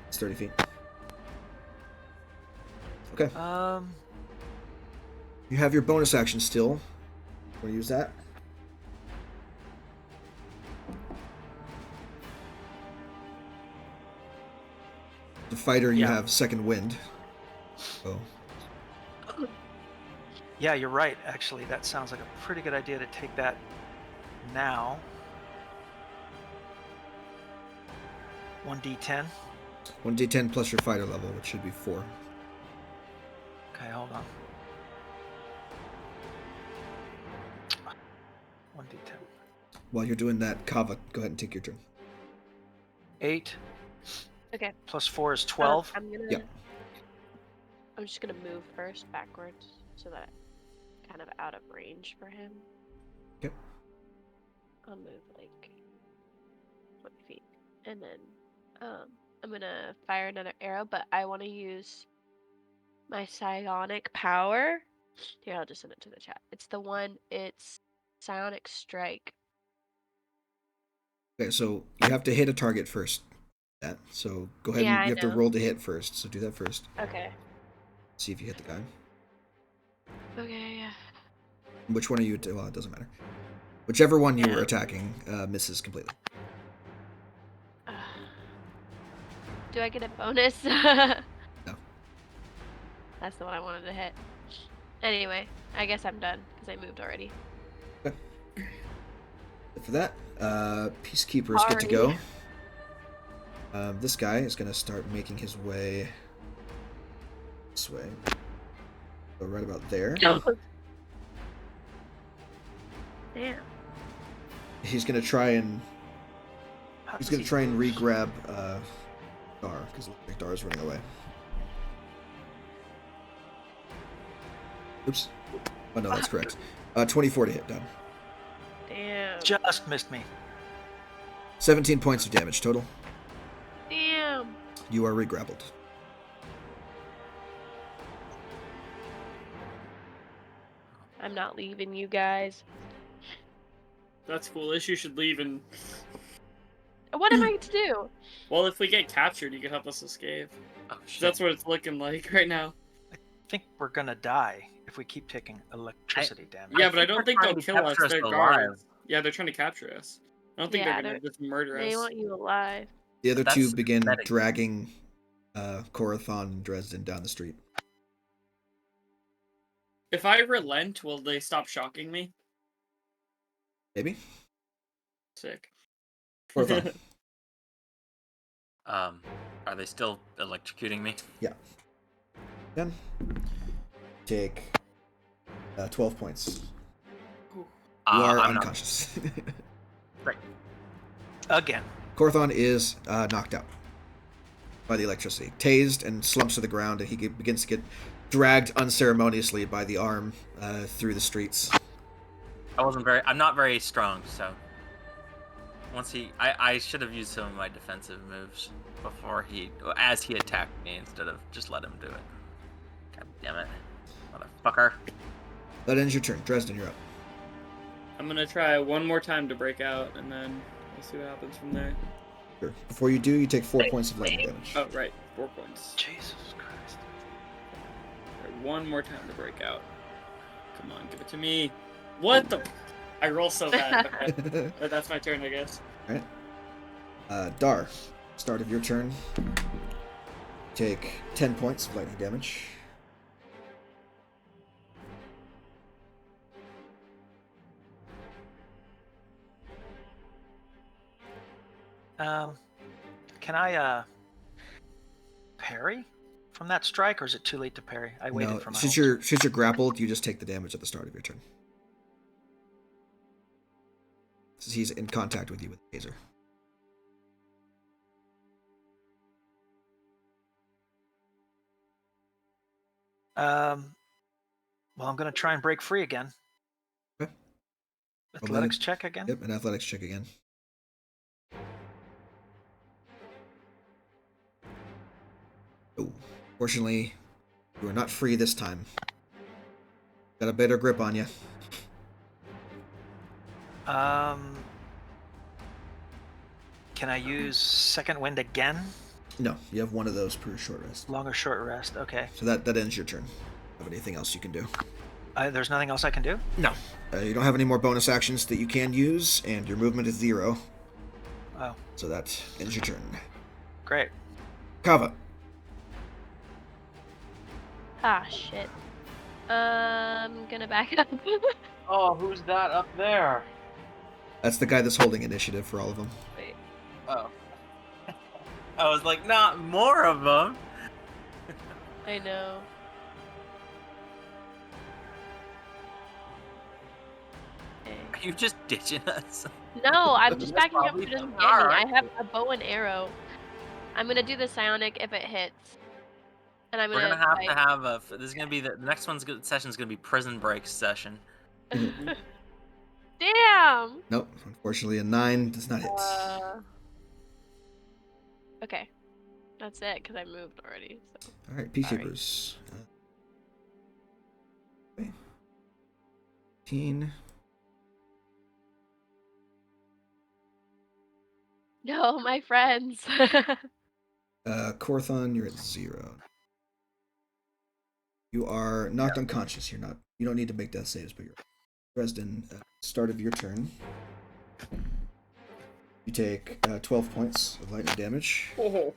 It's 30 feet. Okay. You have your bonus action still. Want to use that? The fighter, you have second wind. Oh. Yeah, you're right. Actually, that sounds like a pretty good idea to take that now. 1d10. 1d10 plus your fighter level, which should be 4. Okay, hold on. 1d10. While you're doing that, Kava, go ahead and take your turn. 8. Okay. Plus 4 is 12. I'm just gonna move first backwards so that I'm kind of out of range for him. Okay. I'll move like 20 feet, and then I'm gonna fire another arrow, but I want to use my psionic power. Here, I'll just send it to the chat. It's psionic strike. Okay, so you have to hit a target first. So go ahead and you have to roll to hit first. So do that first. Okay. See if you hit the guy. Okay. Which one are you? Well, it doesn't matter. Whichever one you were attacking misses completely. Do I get a bonus? No. That's the one I wanted to hit. Anyway, I guess I'm done because I moved already. Okay. For that, Peacekeeper is good to go. This guy is going to start making his way this way. So right about there. Damn. He's going to try and re-grab Dar because Dar is running away. Oops. Oh no, that's correct. 24 to hit, Dom. Damn. Just missed me. 17 points of damage total. Damn. You are re-grappled. I'm not leaving you guys. That's foolish. You should leave and. What am I to do? Well, if we get captured, you can help us escape. Oh shit. That's what it's looking like right now. I think we're gonna die if we keep taking electricity damage. Yeah, but I don't think they're they'll trying to kill us. capture us They're alive. guards. Yeah, they're trying to capture us. I don't think Yeah, they're gonna just murder They us. want you alive. The other That's two begin pathetic. dragging Korathon and Dresden down the street. If I relent, will they stop shocking me? Maybe? Sick. Korathon. Are they still electrocuting me? Yeah. Then take 12 points. You are I'm unconscious. Right. Again. Korathon is knocked out by the electricity, tased and slumps to the ground, and he begins to get dragged unceremoniously by the arm through the streets. I'm not very strong, so once I should have used some of my defensive moves as he attacked me instead of just let him do it. God damn it, motherfucker! That ends your turn. Dresden, you're up. I'm gonna try one more time to break out, and then we'll see what happens from there. Sure. Before you do, you take 4 points of lightning damage. Oh, right. 4 points. Jesus Christ. Right, one more time to break out. Come on, give it to me. What the? I roll so bad. Okay. That's my turn, I guess. Alright. Dar, start of your turn. Take 10 points of lightning damage. Can I parry from that strike, or is it too late to parry? I waited No, for my since whole you're grappled, you just take the damage at the start of your turn. Since he's in contact with you with the taser. Well, I'm gonna try and break free again. Okay. Athletics check again. Yep, an athletics check again. Oh, fortunately, you are not free this time. Got a better grip on you. Can I use second wind again? No, you have one of those per short rest. Long or short rest? Okay. So that ends your turn. Have anything else you can do? There's nothing else I can do? No. You don't have any more bonus actions that you can use, and your movement is 0. Oh. So that ends your turn. Great. Kava. Ah, shit. I'm gonna back up. Oh, who's that up there? That's the guy that's holding initiative for all of them. Wait. Oh. I was like, not more of them. I know. Okay. Are you just ditching us? No, I'm just That's backing up so probably it doesn't get me. smart. I have a bow and arrow. I'm gonna do the psionic if it hits. And I'm We're gonna gonna have fight. to have a. This is gonna be the next session's gonna be prison break session. Damn! Nope, unfortunately a 9 does not hit. Okay. That's it, because I moved already. So. Alright, peacekeepers. 15. No, my friends. Korathon, you're at 0. You are knocked unconscious. You don't need to make death saves, but you're Dresden, start of your turn. You take 12 points of lightning damage. Oh.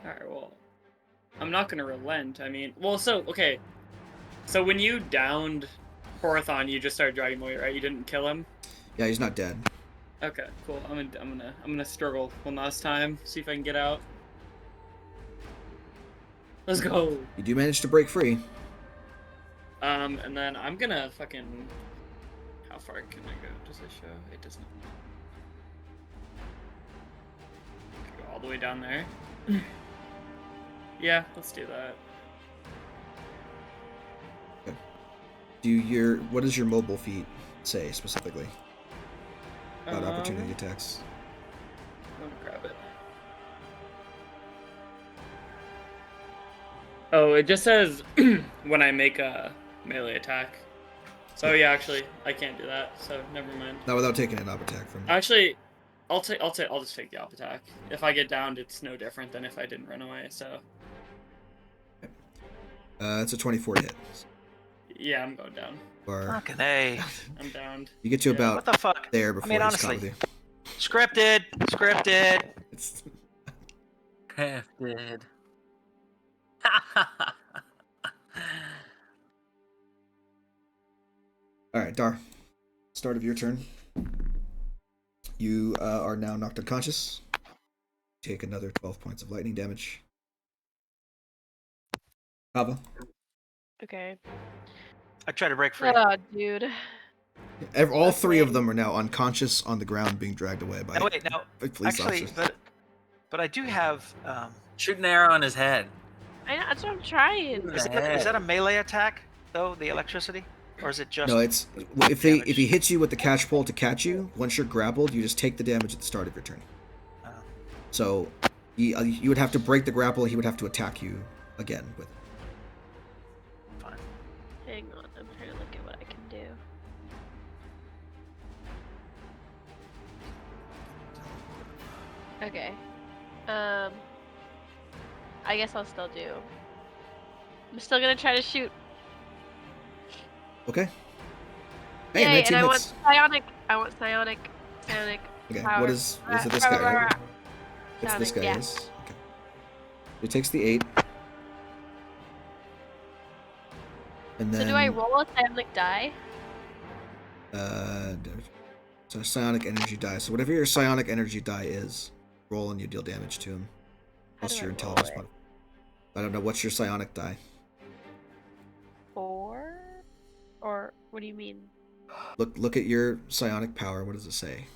Alright, well. I'm not gonna relent. I mean, well, okay. So when you downed Korathon, you just started dragging him away, right? You didn't kill him? Yeah, he's not dead. Okay, cool. I'm gonna struggle one last time. See if I can get out. Let's go. You do manage to break free. And then I'm gonna fucking. How far can I go? Does it show? It does not. Go all the way down there. Yeah, let's do that. Okay. What does your mobile feat say specifically about opportunity I'm attacks? gonna grab it. Oh, it just says when I make a melee attack. So yeah, actually, I can't do that. So never mind. Not without taking an op attack from you. Actually, I'll just take the op attack. If I get downed, it's no different than if I didn't run away. So. It's a 24 to hit. Yeah, I'm going down. Fucking A. I'm downed. You get to about What the fuck? there before he's honestly. caught with Scripted. It's Crafted. all right, Dar. Start of your turn. You are now knocked unconscious. Take another 12 points of lightning damage. Kava. Okay. I try to break free. Oh, dude. All three of them are now unconscious on the ground, being dragged away by police Actually, officers. but I do have. Shoot an arrow on his head. That's what I'm trying. Is that a melee attack though? The electricity, or is it just? No, it's if he hits you with the catch pole to catch you. Once you're grappled, you just take the damage at the start of your turn. Oh. So you would have to break the grapple. He would have to attack you again with. Fine. Hang on, I'm trying to look at what I can do. Okay. I guess I'll still do. I'm still gonna try to shoot. Okay. Hey, Yay, 19 and I hits. want psionic. Psionic. Okay, power. what is it this guy, right? It's this guy, yeah. yes. Okay. He takes the 8. And then So do I roll a psionic die? So psionic energy die. So whatever your psionic energy die is, roll and you deal damage to him. How Plus do your I intelligence roll it? modifier. I don't know, what's your psionic die? 4? Or what do you mean? Look at your psionic power. What does it say?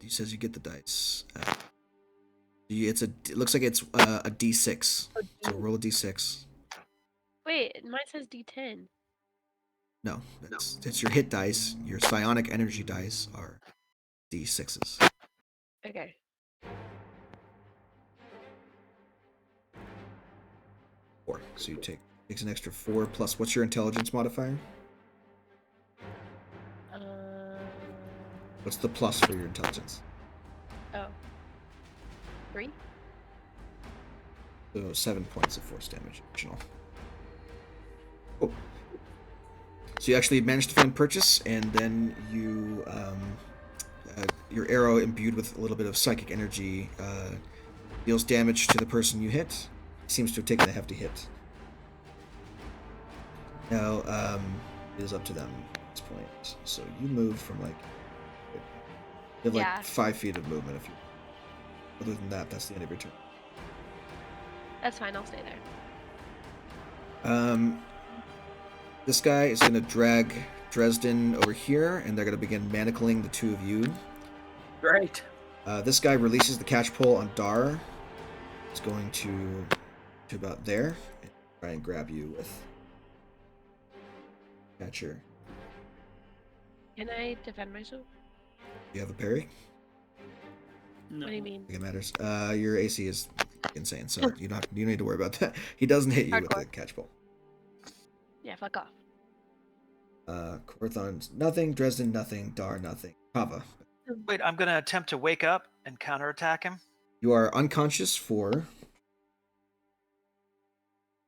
He says you get the dice. It looks like it's a D6. So roll a D6. Wait, mine says D10. No, it's your hit dice. Your psionic energy dice are D6s. Okay. Four. So you takes an extra 4 plus. What's your intelligence modifier? What's the plus for your intelligence? 3? So 7 points of force damage. Original. Oh. So you actually managed to find purchase, and then you your arrow imbued with a little bit of psychic energy deals damage to the person you hit. He seems to have taken a hefty hit. Now it is up to them at this point. So you move from you have 5 feet of movement. If you, other than that, that's the end of your turn. That's fine, I'll stay there. This guy is going to drag Dresden over here, and they're going to begin manacling the two of you. Great. This guy releases the catch pole on Dar. It's going to about there and try and grab you with catcher. Can I defend myself? Do you have a parry? No. What do you mean? I think it matters. Your AC is insane, so you don't need to worry about that. He doesn't hit you with the catch pole. Yeah, fuck off. Korthon, nothing. Dresden, nothing. Dar, nothing. Kava. Wait, I'm gonna attempt to wake up and counterattack him. You are unconscious for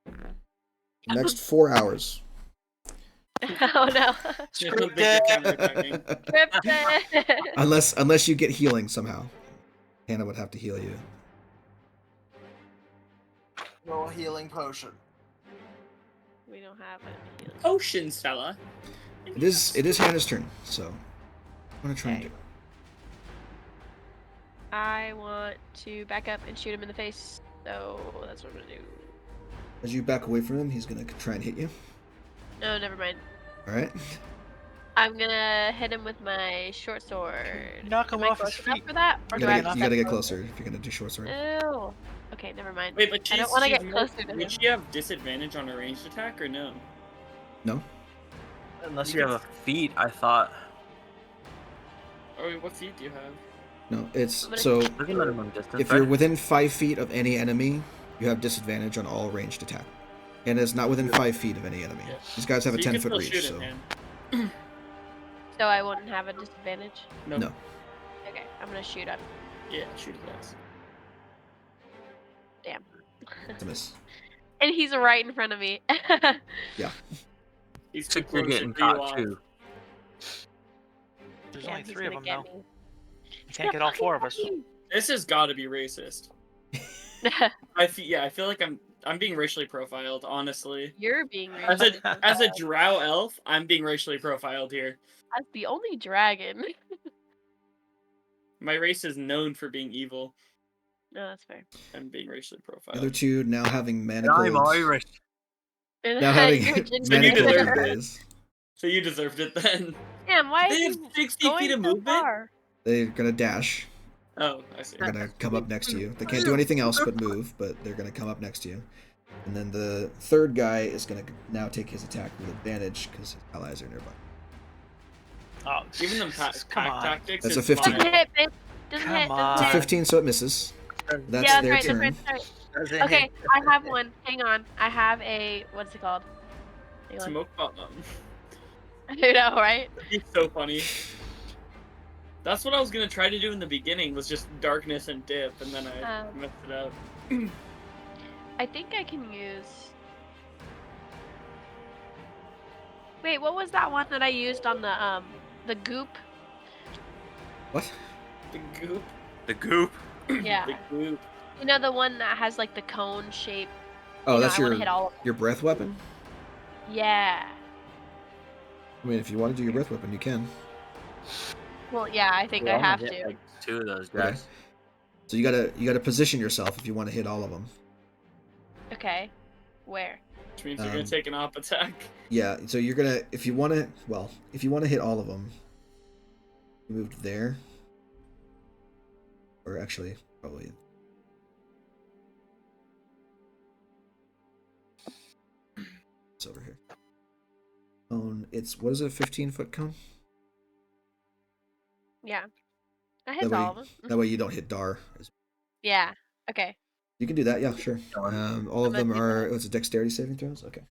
the next 4 hours. Oh no. Scripted. Unless you get healing somehow. Hannah would have to heal you. Roll a healing potion. We don't have it. Potions, fella. It is Hannah's turn, so I'm gonna try and do. I want to back up and shoot him in the face, so that's what I'm gonna do. As you back away from him, he's gonna try and hit you. No, never mind. All right. I'm gonna hit him with my short sword. Knock him Am I off his close enough feet. for that? Or You do I have gotta to get step closer if you're gonna do short sword. Ew. Okay, never mind. Wait, but I don't she's, want to she's get more, closer to would him. she have disadvantage on a ranged attack or no? No. Unless you have a feat, I thought. Oh, wait, what feat do you have? No, it's I'm gonna so There's a minimum distance, if you're right? within 5 feet of any enemy, you have disadvantage on all ranged attack. And it's not within 5 feet of any enemy. Yeah. These guys have So a you can 10-foot still reach, shoot so it, man. So I wouldn't have a disadvantage? Nope. no. Okay, I'm gonna shoot him. Yeah, shoot it ass. Damn. It's a miss. And he's right in front of me. Yeah. He's too You're close getting to you caught too. There's Yeah, only he's 3 of gonna them now. get me. You can't get all 4 of us. This has got to be racist. I feel like I'm being racially profiled, honestly. You're being As racially a profiled. drow elf, I'm being racially profiled here. As the only dragon. My race is known for being evil. No, that's fair. I'm being racially The profiled. other two now having I'm manacled. Irish. Now having You're ginger. manacled deserve it. days. So you deserved it then. Damn, why They is have he 60 going feet of so movement? far? They're gonna dash. Oh, I see. They're gonna come up next to you. They can't do anything else but move, but they're gonna come up next to you. And then the third guy is gonna now take his attack with advantage because his allies are nearby. Oh, Giving them come pack on. tactics. That's is a 15. Doesn't fine. hit, bitch. Doesn't Come hit, doesn't on. It's a hit. 15, so it misses. That's Yeah, their that's turn. right, that's right. Okay, I have one. Hang on. I have a, what's it called? Hang on. Smoke bomb. I know, right? It's so funny. That's what I was gonna try to do in the beginning, was just darkness and dip, and then I messed it up. I think I can use... Wait, what was that one that I used on the goop? What? The goop. The goop. Yeah. The goop. You know, the one that has like the cone shape? Oh, You know, that's I wanna your hit all of them. your breath weapon? Yeah. I mean, if you want to do your breath weapon, you can. Well, yeah, I think I only have hit, to. like, 2 of those Okay. guys. So you gotta position yourself if you want to hit all of them. Okay. Where? Which means you're gonna take an op attack. Yeah. So you're gonna if you want to hit all of them, you moved there. Or actually, probably. It's over here. Cone. It's what is it? A 15-foot cone. Yeah. I hit That way, all of them. that way you don't hit Dar. Yeah. Okay. You can do that, yeah, sure. All of I'm them gonna do are. that. What's it? Dexterity saving throws. Okay.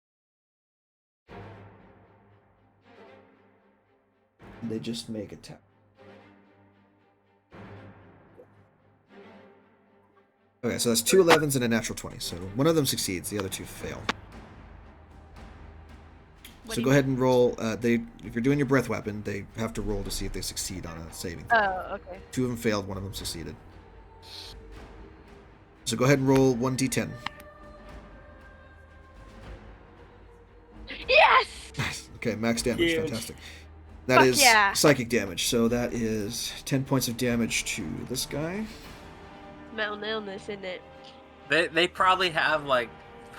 They just make attack. Okay, so that's 2 11s and a natural 20. So one of them succeeds, the other 2 fail. What So do go you ahead and roll. If you're doing your breath weapon, they have to roll to see if they succeed on a saving throw. Oh, okay. 2 of them failed, 1 of them succeeded. So go ahead and roll 1d10. Yes! Okay, max damage, Huge. fantastic. That Fuck is yeah. psychic damage, so that is 10 points of damage to this guy. Mental illness, isn't it? They probably have like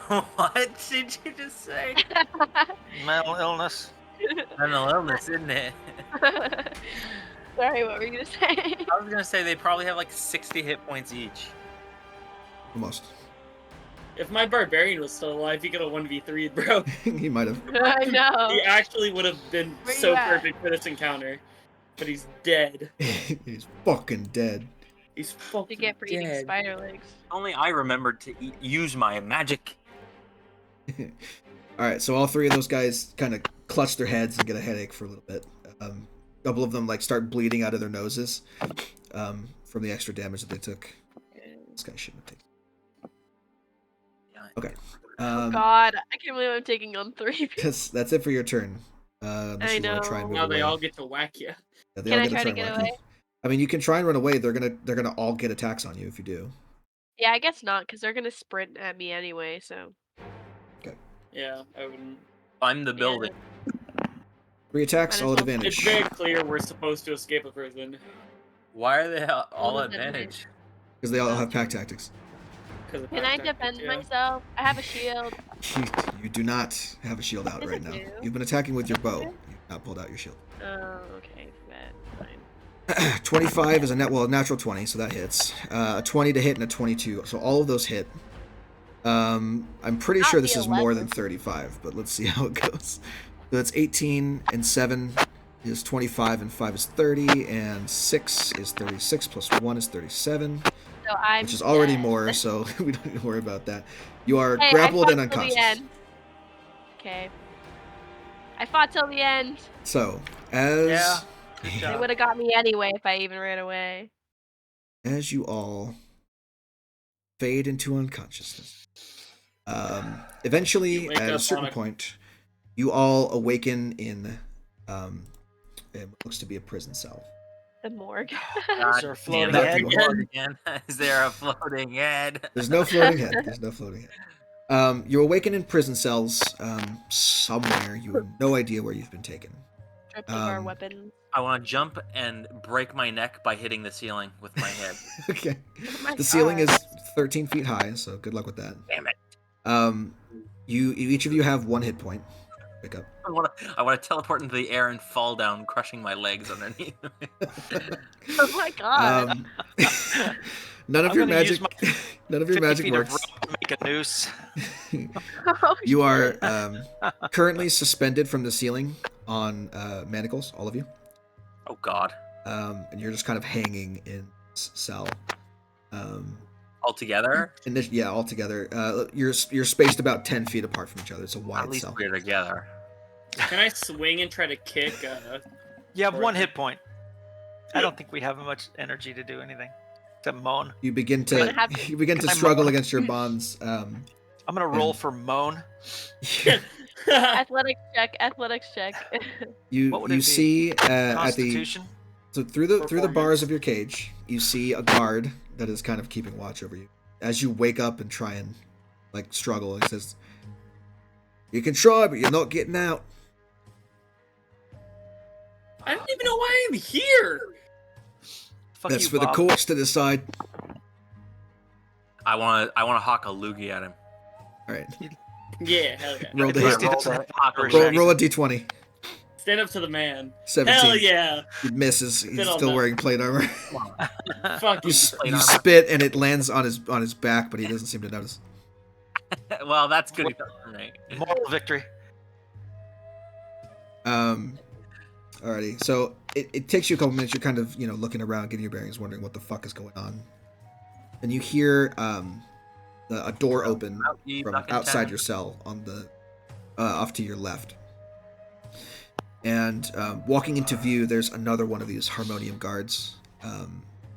what did you just say? Mental illness. Mental illness, isn't it? Sorry, what were you gonna say? I was gonna say they probably have like 60 hit points each. Almost. If my barbarian was still alive, he could have 1v3'd, bro. He might have. I know. He actually would have been Where so you at? perfect for this encounter. But he's dead. He's fucking dead. He's To fucking get for eating dead. spider legs. Only I remembered to use my magic. Alright, so all 3 of those guys kind of clutch their heads and get a headache for a little bit. A couple of them like start bleeding out of their noses from the extra damage that they took. This guy shouldn't have taken. Okay. God, I can't believe I'm taking on 3 people. That's it for your turn. Unless I you want to try and know. move Now they away. all get to whack you. Yeah, they Can all I get try to and get whack away? you. I mean, you can try and run away. They're gonna all get attacks on you if you do. Yeah, I guess not, because they're gonna sprint at me anyway, so. Yeah, I wouldn't. I'm the building. 3 attacks, Might all as at well. It's advantage. very clear we're supposed to escape a prison. Why are they all does that advantage? Because they all have pack tactics. Can I defend myself? I have a shield. You do not have a shield out Yes, right I now. do. You've been attacking with your bow. Okay. You've not pulled out your shield. Oh, okay. Bad. Fine. 25 is a natural 20, so that hits. A 20 to hit and a 22, so all of those hit. I'm pretty sure this is more than 35, but let's see how it goes. So that's 18, and 7 is 25, and 5 is 30, and 6 is 36, plus 1 is 37, which is already more, so we don't need to worry about that. You are grappled and unconscious. Okay. I fought till the end. So, they would have got me anyway if I even ran away. As you all fade into unconsciousness, eventually, at a certain point, you all awaken in it looks to be a prison cell. The morgue. Is there a floating head again? Is there a floating head? There's no floating head. There's no floating head. You awaken in prison cells somewhere. You have no idea where you've been taken. Stripped of our weapons. I want to jump and break my neck by hitting the ceiling with my head. Okay. The ceiling is 13 feet high, so good luck with that. Damn it. Each of you have 1 hit point. Pick up. I want to teleport into the air and fall down, crushing my legs underneath. Oh my god. None of your magic works. To make a noose. You are currently suspended from the ceiling on manacles, all of you. Oh god. And you're just kind of hanging in this cell. All together? All together. You're spaced about 10 feet apart from each other. It's a wide cell. At least we're together. Can I swing and try to kick? You have 1 hit point. I don't think we have much energy to do anything except moan. You begin to struggle against your bonds. I'm gonna roll for moan. Athletics check. You see at the so through the bars of your cage, you see a guard that is kind of keeping watch over you. As you wake up and try and struggle, it says, "You can try, but you're not getting out." I don't even know why I'm here. That's for the courts to decide. I want to hawk a loogie at him. All right. Yeah, hell yeah. Roll a d20. Stand up to the man. 17. Hell yeah. He misses. He's still wearing plate armor. Fuck you spit and it lands on his back, but he doesn't seem to notice. Well, that's good enough for me. Moral victory. Alrighty. So it takes you a couple minutes. You're kind of looking around, getting your bearings, wondering what the fuck is going on. And you hear a door open from outside your cell on the off to your left. And walking into view, there's another one of these Harmonium guards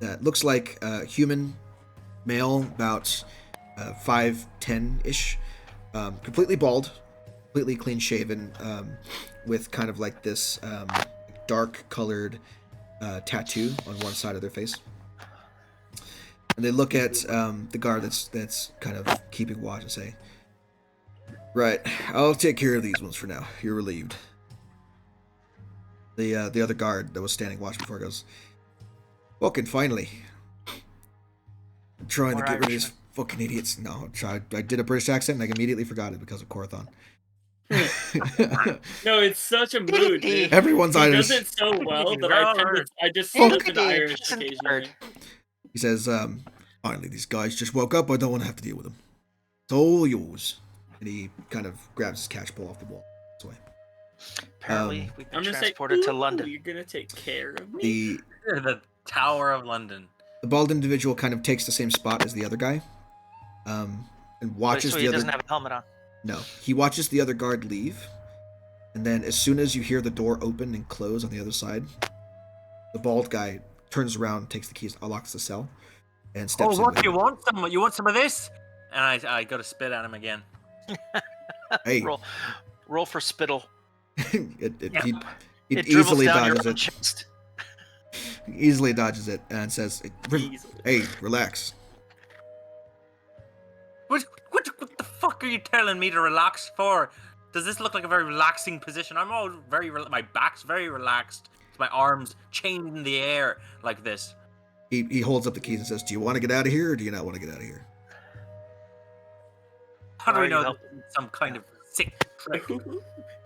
that looks like a human male, about 5'10" ish, completely bald, completely clean shaven, with kind of like this dark colored tattoo on one side of their face. And they look at the guard that's kind of keeping watch and say, "Right, I'll take care of these ones for now. You're relieved." The other guard that was standing watch before goes, "Fucking finally. I'm trying to get rid of these fucking idiots." No, I did a British accent and I immediately forgot it because of Corathon. No, it's such a mood, dude. Everyone's Irish. He does it so well that I just slip into Irish occasionally. He says, "Finally, these guys just woke up. I don't want to have to deal with them. It's all yours." And he kind of grabs his catch pole off the wall. This way. Apparently, we've been transported to London. You're gonna take care of me. The Tower of London. The bald individual kind of takes the same spot as the other guy, and watches so the he other. Doesn't have a helmet on. No, he watches the other guard leave, and then as soon as you hear the door open and close on the other side, the bald guy turns around, takes the keys, unlocks the cell, and steps in. Oh, what do you want? You want some of this? And I go to spit at him again. Hey, roll for spittle. He easily dodges it. He easily dodges it and says, "Hey, relax." What the fuck are you telling me to relax for? Does this look like a very relaxing position? I'm all my back's very relaxed. My arms chained in the air like this. He holds up the keys and says, "Do you want to get out of here, or do you not want to get out of here?" How do we know some kind of sick trick?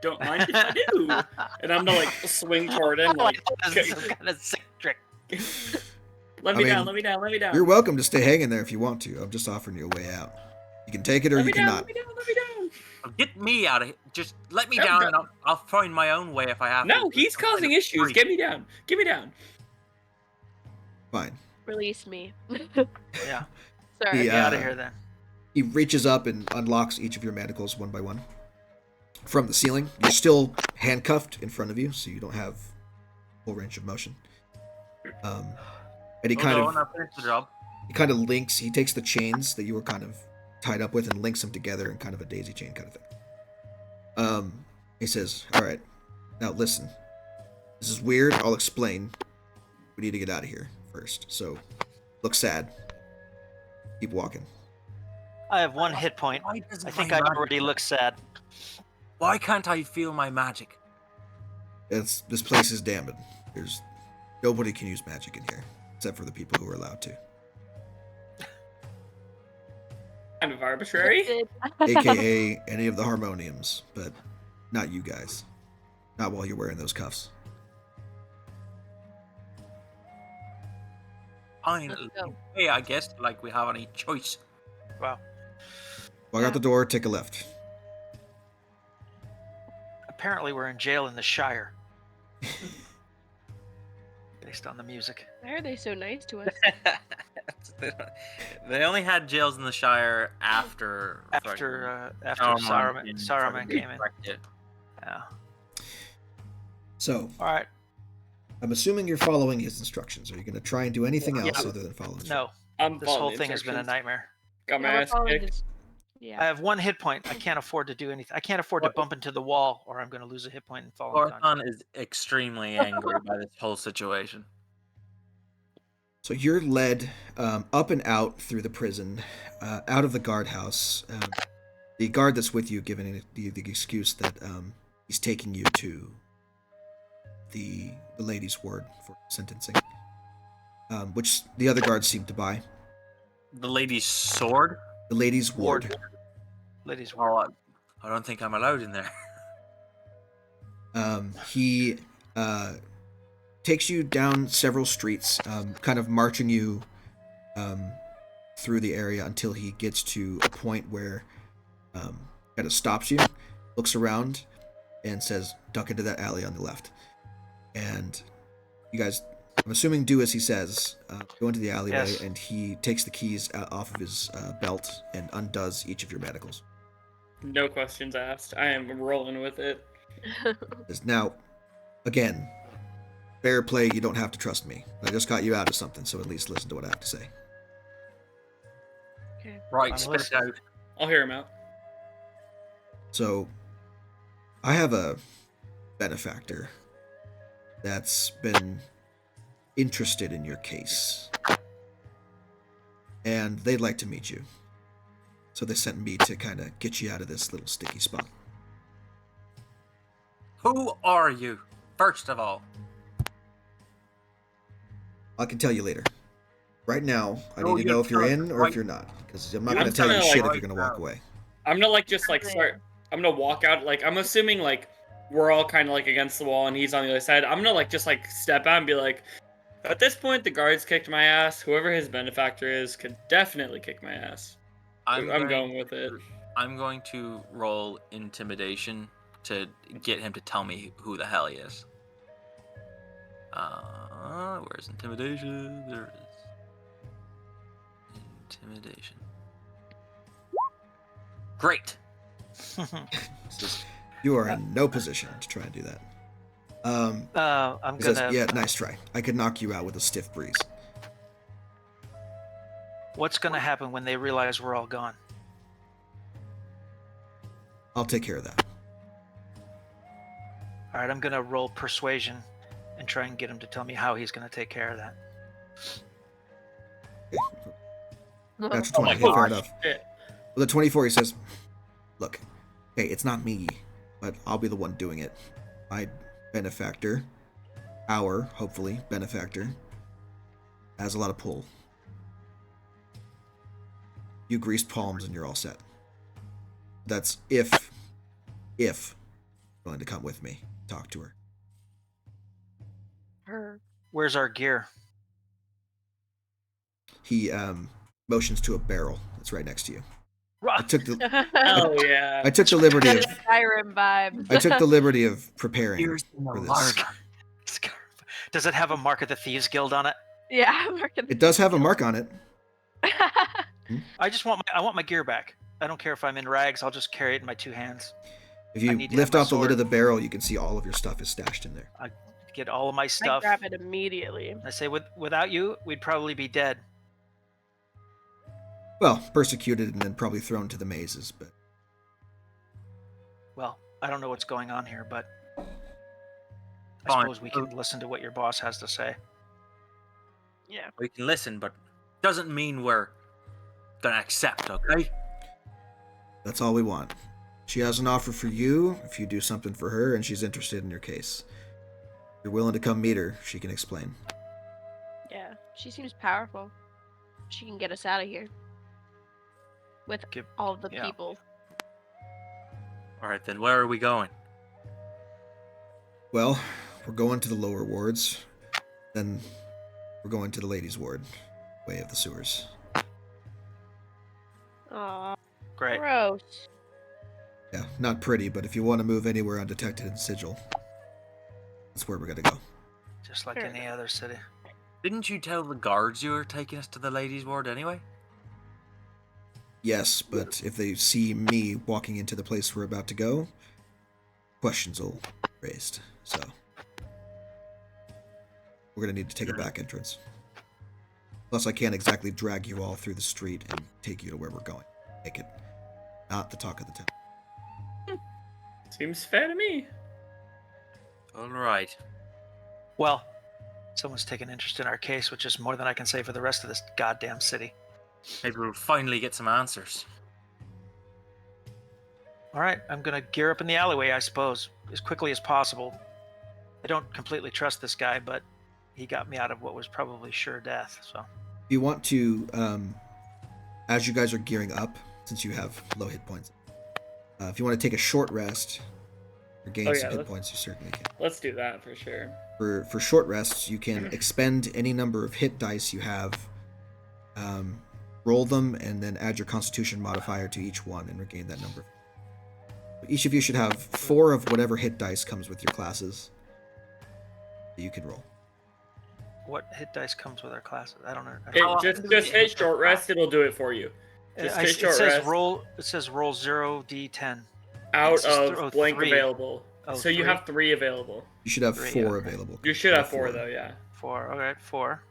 Don't mind if I do. And I'm gonna swing toward him some kind of sick trick. Let me down. Let me down. Let me down. You're welcome to stay hanging there if you want to. I'm just offering you a way out. You can take it or you cannot. Let me down. Let me down. Get me out of here. Just let me down, and I'll find my own way if I have to. No, he's causing issues. Get me down. Get me down. Fine. Release me. Yeah. Sorry. Get out of here then. He reaches up and unlocks each of your manacles one by one. From the ceiling, you're still handcuffed in front of you, so you don't have full range of motion. And he kind of links. He takes the chains that you were kind of tied up with and links them together in kind of a daisy chain kind of thing. He says, "All right, now listen. This is weird. I'll explain. We need to get out of here first. So, look sad. Keep walking." I have 1 hit point. I think I already look sad. Why can't I feel my magic? This place is damned. There's nobody can use magic in here except for the people who are allowed to. Kind of arbitrary. AKA any of the Harmoniums, but not you guys. Not while you're wearing those cuffs. Fine. Hey, I guess like we have any choice. Wow. Walk out the door, take a left. Apparently we're in jail in the Shire. Based on the music. Why are they so nice to us? They only had jails in the Shire after Saruman came in. Yeah. So, all right. I'm assuming you're following his instructions. Are you going to try and do anything else other than follow his No. This whole thing has been a nightmare. Got my ass kicked. Yeah. I have 1 hit point. I can't afford to do anything. I can't afford to bump into the wall, or I'm going to lose a hit point and fall. Orthon is extremely angry by this whole situation. So you're led up and out through the prison, out of the guardhouse. The guard that's with you giving the excuse that he's taking you to the lady's ward for sentencing, which the other guards seem to buy. The lady's sword? The lady's ward. Ladies' ward. I don't think I'm allowed in there. He takes you down several streets, kind of marching you through the area until he gets to a point where kind of stops you, looks around, and says, "Duck into that alley on the left." And you guys, I'm assuming, do as he says. Go into the alleyway, yes. And he takes the keys off of his belt and undoes each of your manacles. No questions asked. I am rolling with it. Now, again, fair play, you don't have to trust me. I just got you out of something, so at least listen to what I have to say. Okay. Right, spit it out. I'll hear him out. So, I have a benefactor that's been interested in your case. And they'd like to meet you. So they sent me to kind of get you out of this little sticky spot. Who are you, first of all? I can tell you later. Right now, I need to know if you're in or if you're not. Because I'm not going to tell you shit if you're going to walk away. I'm going to start. I'm going to walk out. I'm assuming, we're all kind of, against the wall and he's on the other side. I'm going to, step out and be like, at this point, the guards kicked my ass. Whoever his benefactor is could definitely kick my ass. I'm going with it. I'm going to roll intimidation to get him to tell me who the hell he is. Where's intimidation? There it is. Intimidation. Great. You are in no position to try and do that. I'm gonna. Yeah, nice try. I could knock you out with a stiff breeze. What's gonna happen when they realize we're all gone? I'll take care of that. All right, I'm gonna roll persuasion and try and get him to tell me how he's gonna take care of that. Okay. Natural 20. Okay, fair enough. With a 24, he says, "Look, hey, it's not me, but I'll be the one doing it. My benefactor, hopefully, benefactor, has a lot of pull. You grease palms and you're all set. That's if you're willing to come with me, talk to her. Where's our gear? He motions to a barrel that's right next to you. I took the yeah. I took the liberty of Skyrim vibes. I took the liberty of preparing Here's for the this. Does it have a mark of the Thieves Guild on it? Yeah, It does have a mark on it. I just want my gear back. I don't care if I'm in rags. I'll just carry it in my 2 hands. If you lift off the lid of the barrel, you can see all of your stuff is stashed in there. I get all of my I stuff. grab it immediately. I say, without you, we'd probably be dead. Well, persecuted and then probably thrown to the mazes, but... Well, I don't know what's going on here, but I Fine. suppose we can listen to what your boss has to say. Yeah. We can listen, but doesn't mean we're gonna accept, okay? That's all we want. She has an offer for you if you do something for her and she's interested in your case. If you're willing to come meet her, she can explain. Yeah. She seems powerful. She can get us out of here. With all of the people. Alright, then where are we going? Well, we're going to the lower wards. Then we're going to the ladies' ward. Way of the sewers. Aw. Great. Gross. Yeah, not pretty, but if you want to move anywhere undetected in Sigil, that's where we're gonna go. Just like any other city. Didn't you tell the guards you were taking us to the ladies' ward anyway? Yes, but if they see me walking into the place we're about to go, questions will be raised. So we're gonna need to take a back entrance. Plus, I can't exactly drag you all through the street and take you to where we're going. Make it not the talk of the town. Seems fair to me. Alright. Well, someone's taken interest in our case, which is more than I can say for the rest of this goddamn city. Maybe we'll finally get some answers. All right, I'm gonna gear up in the alleyway, I suppose, as quickly as possible. I don't completely trust this guy, but he got me out of what was probably sure death. So, if you want to, as you guys are gearing up, since you have low hit points, if you want to take a short rest or gain some hit points, you certainly can. Let's do that for sure. For short rests, you can expend any number of hit dice you have, roll them, and then add your Constitution modifier to each one and regain that number. Each of you should have 4 of whatever hit dice comes with your classes that you can roll. what hit dice comes with our classes? I don't know. Just hit short rest. It'll do it for you. Just hit short rest. It says roll 0d10 out of blank 3. available. Oh, so you have 3 available. You should have 3, 4 okay. available. You should have 4 though, yeah. 4. All right, 4.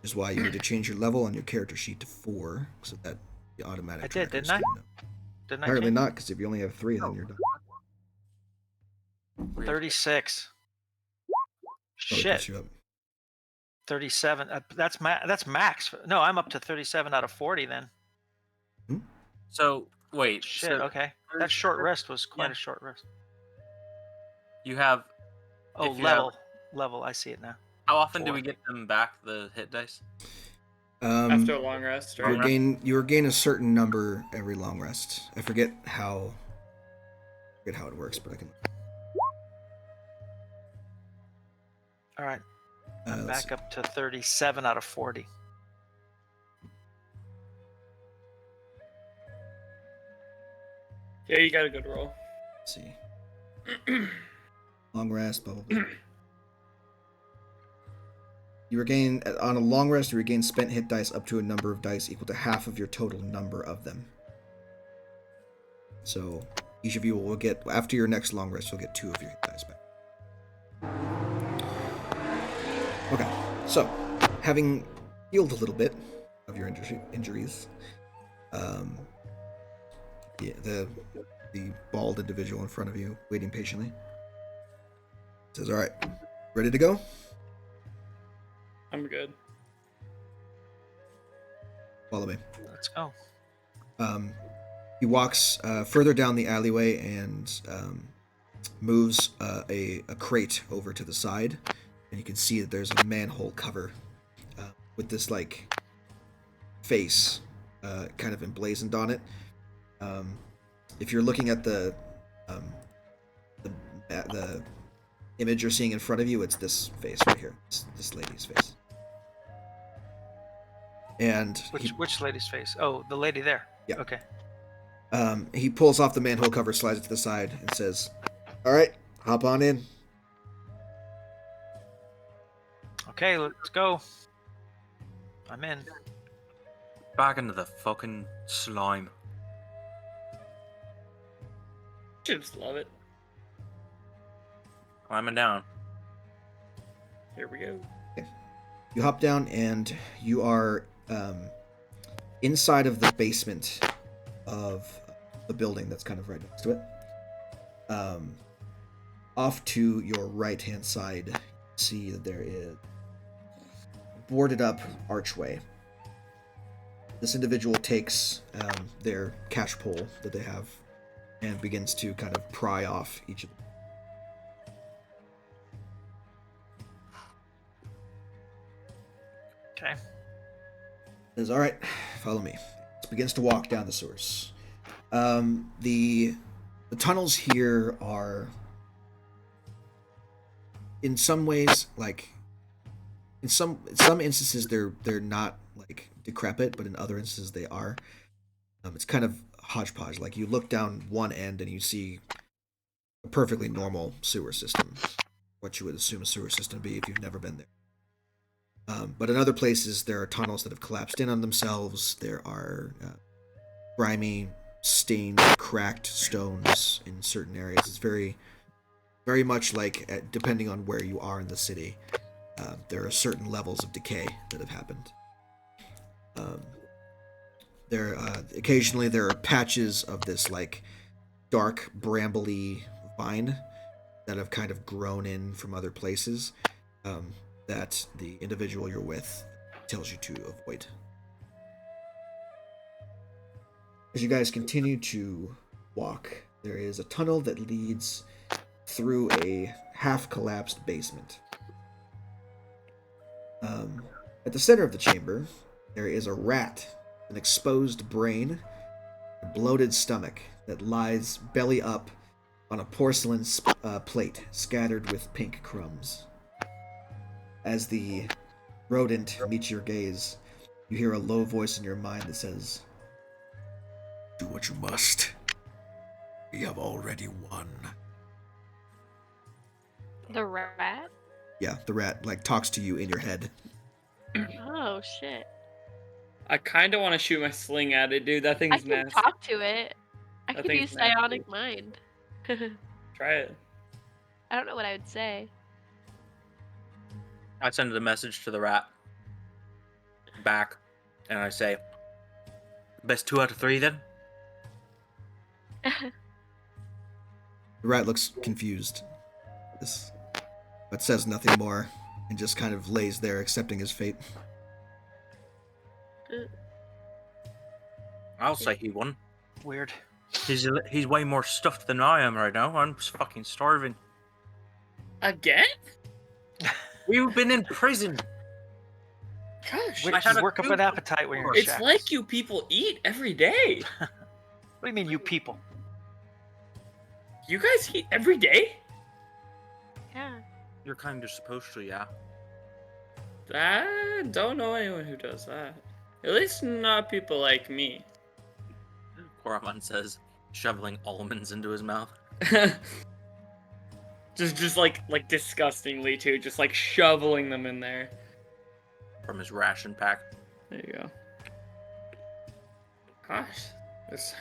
Which is why you need to change your level on your character sheet to 4, so that the automatic. I did, didn't I? Didn't I? Apparently not, because if you only have 3, then you're done. 36. Oh, it puts Shit. you up. 37. That's max. No, I'm up to 37 out of 40 then. So, wait. Shit, So okay. That short rest was quite a short rest. you have... Oh, if you level. have- Level, I see it now. How often do 4. we get them back, the hit dice? After a long rest, right? You regain a certain number every long rest. I forget how it works, but I can. All right. I'm let's back up to 37 out of 40. Yeah, you got a good roll. see. Long rest, blah blah blah. You regain on a long rest. You regain spent hit dice up to a number of dice equal to half of your total number of them. So each of you will get, after your next long rest, you'll get 2 of your hit dice back. Okay, so having healed a little bit of your injuries, the bald individual in front of you, waiting patiently, says, "All right, ready to go?" I'm good. Follow me. Let's go. He walks further down the alleyway and moves a crate over to the side, and you can see that there's a manhole cover with this like face kind of emblazoned on it. If you're looking at the image you're seeing in front of you, it's this face right here, this lady's face. And which lady's face? Oh, the lady there. Yeah. Okay. He pulls off the manhole cover, slides it to the side, and says, "All right, hop on in." Okay, let's go. I'm in. Back into the fucking slime. Just love it. Climbing down. Here we go. You hop down, and you are inside of the basement of the building that's kind of right next to it. Off to your right-hand side, you see that there is a boarded-up archway. This individual takes their cash pole that they have and begins to kind of pry off each of them. Okay. Says, "All right, follow me." Begins to walk down the sewers. The tunnels here are, in some ways, like in some instances they're not like decrepit, but in other instances they are. It's kind of hodgepodge. Like you look down one end and you see a perfectly normal sewer system, what you would assume a sewer system would be if you've never been there. But in other places, there are tunnels that have collapsed in on themselves. There are grimy, stained, cracked stones in certain areas. It's very, very much like, depending on where you are in the city, there are certain levels of decay that have happened. Occasionally there are patches of this like dark brambly vine that have kind of grown in from other places. That the individual you're with tells you to avoid. As you guys continue to walk, there is a tunnel that leads through a half-collapsed basement. At the center of the chamber, there is a rat, an exposed brain, a bloated stomach that lies belly up on a porcelain plate scattered with pink crumbs. As the rodent meets your gaze, you hear a low voice in your mind that says, "Do what you must. We have already won." The rat? Yeah, the rat like talks to you in your head. Oh shit. I kind of want to shoot my sling at it, dude. That I thing's can nasty. talk to it. I That could thing's use nasty. psionic mind. Try it. I don't know what I would say. I send a message to the rat back, and I say, "Best 2 out of 3 then?" The rat looks confused, but says nothing more and just kind of lays there accepting his fate. I'll say he won. Weird. He's way more stuffed than I am right now. I'm fucking starving. Again? We've been in prison. Gosh, Witches work up an appetite when you're in it's shacks. like you people eat every day. What do you mean, you people? You guys eat every day? Yeah. You're kind of supposed to, yeah. I don't know anyone who does that. At least not people like me. Koromon says, shoveling almonds into his mouth. just like disgustingly too, just like shoveling them in there. From his ration pack. There you go. Gosh, this